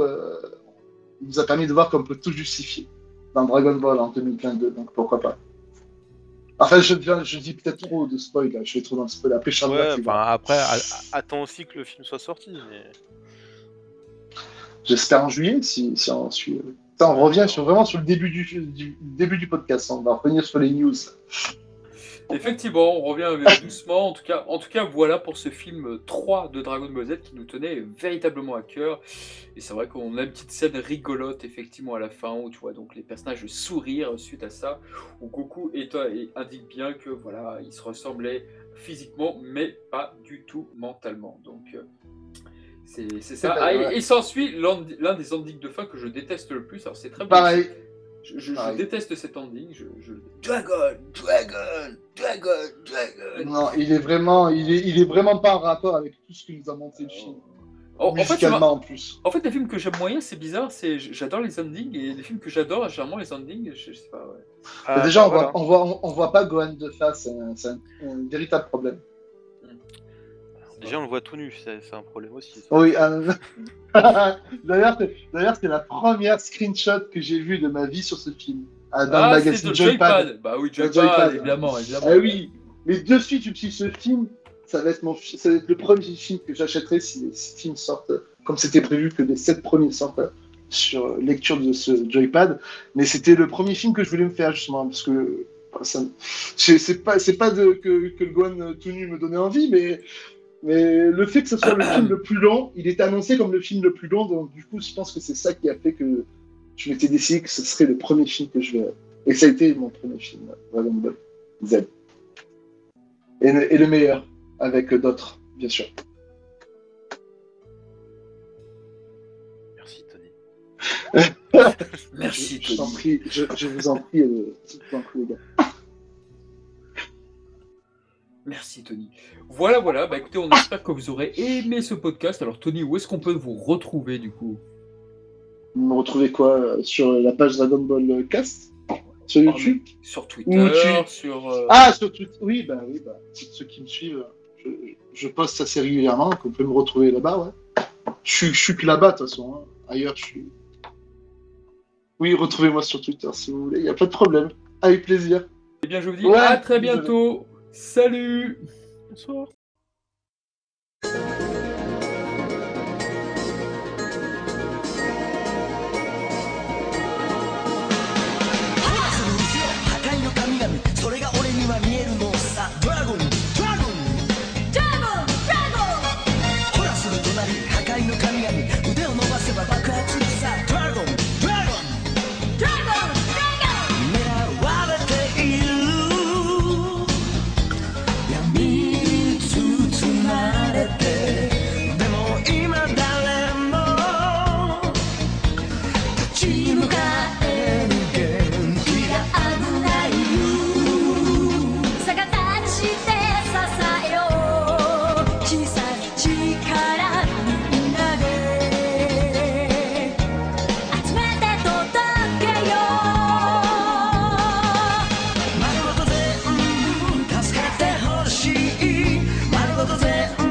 nous a permis de voir qu'on peut tout justifier dans Dragon Ball en 2022, donc pourquoi pas. Enfin, je dis peut-être trop de spoil, là. Je vais trop dans le spoil. Après, Charles Ouais, il enfin, va- après, attends aussi que le film soit sorti. Mais... J'espère en juillet, si on suit. Ça, on revient vraiment sur le début début du podcast. On va revenir sur les news. Effectivement, on revient doucement. En tout cas, voilà pour ce film 3 de Dragon Ball Z qui nous tenait véritablement à cœur. Et c'est vrai qu'on a une petite scène rigolote, effectivement, à la fin, où tu vois donc les personnages sourire suite à ça, où Goku indique bien que voilà, ils se ressemblaient physiquement, mais pas du tout mentalement. Donc, c'est ça. Ah, Ouais. et s'ensuit l'un des endings de fin que je déteste le plus. Alors, c'est très Pareil. Je déteste cet ending. Dragon. Non, il est vraiment pas en rapport avec tout ce que nous a montré le film. Musicalement en plus. En fait, les films que j'aime moyen, c'est bizarre, j'adore les endings, et les films que j'adore, généralement les endings, je sais pas, ouais. Déjà, voilà. on voit pas Gohan de face, c'est un véritable problème. Déjà, on le voit tout nu, c'est un problème aussi. Ça. Oui, d'ailleurs, c'est la première screenshot que j'ai vue de ma vie sur ce film. Dans le magazine Joypad. Bah oui, Joypad. Joypad, évidemment. Ah oui, mais de suite, je me suis dit, ce film, ça va être le premier film que j'achèterai si les films sortent, comme c'était prévu que les 7 premiers sortent sur lecture de ce Joypad. Mais c'était le premier film que je voulais me faire, justement, parce que c'est pas que le Gohan tout nu me donnait envie, mais le fait que ce soit le film le plus long, il était annoncé comme le film le plus long, donc du coup, je pense que c'est ça qui a fait que je m'étais décidé que ce serait le premier film que je verrais. Et ça a été mon premier film, Dragon Ball Z. Et le meilleur, avec d'autres, bien sûr. Merci, Tony. Merci, Je Tony. vous en prie, les gars. Merci, Tony. Voilà. Bah écoutez, on espère que vous aurez aimé ce podcast. Alors, Tony, où est-ce qu'on peut vous retrouver, du coup? Vous me retrouvez quoi sur la page Dragon Ball Cast sur YouTube? Sur Twitter, sur... Sur Twitter. Oui, ceux qui me suivent, je poste assez régulièrement, donc on peut me retrouver là-bas, ouais. Je suis que là-bas, de toute façon. Hein. Ailleurs, je suis... Oui, retrouvez-moi sur Twitter, si vous voulez. Il n'y a pas de problème. Avec plaisir. Eh bien, je vous dis à très bientôt. Salut. Bonsoir.丸ごと全部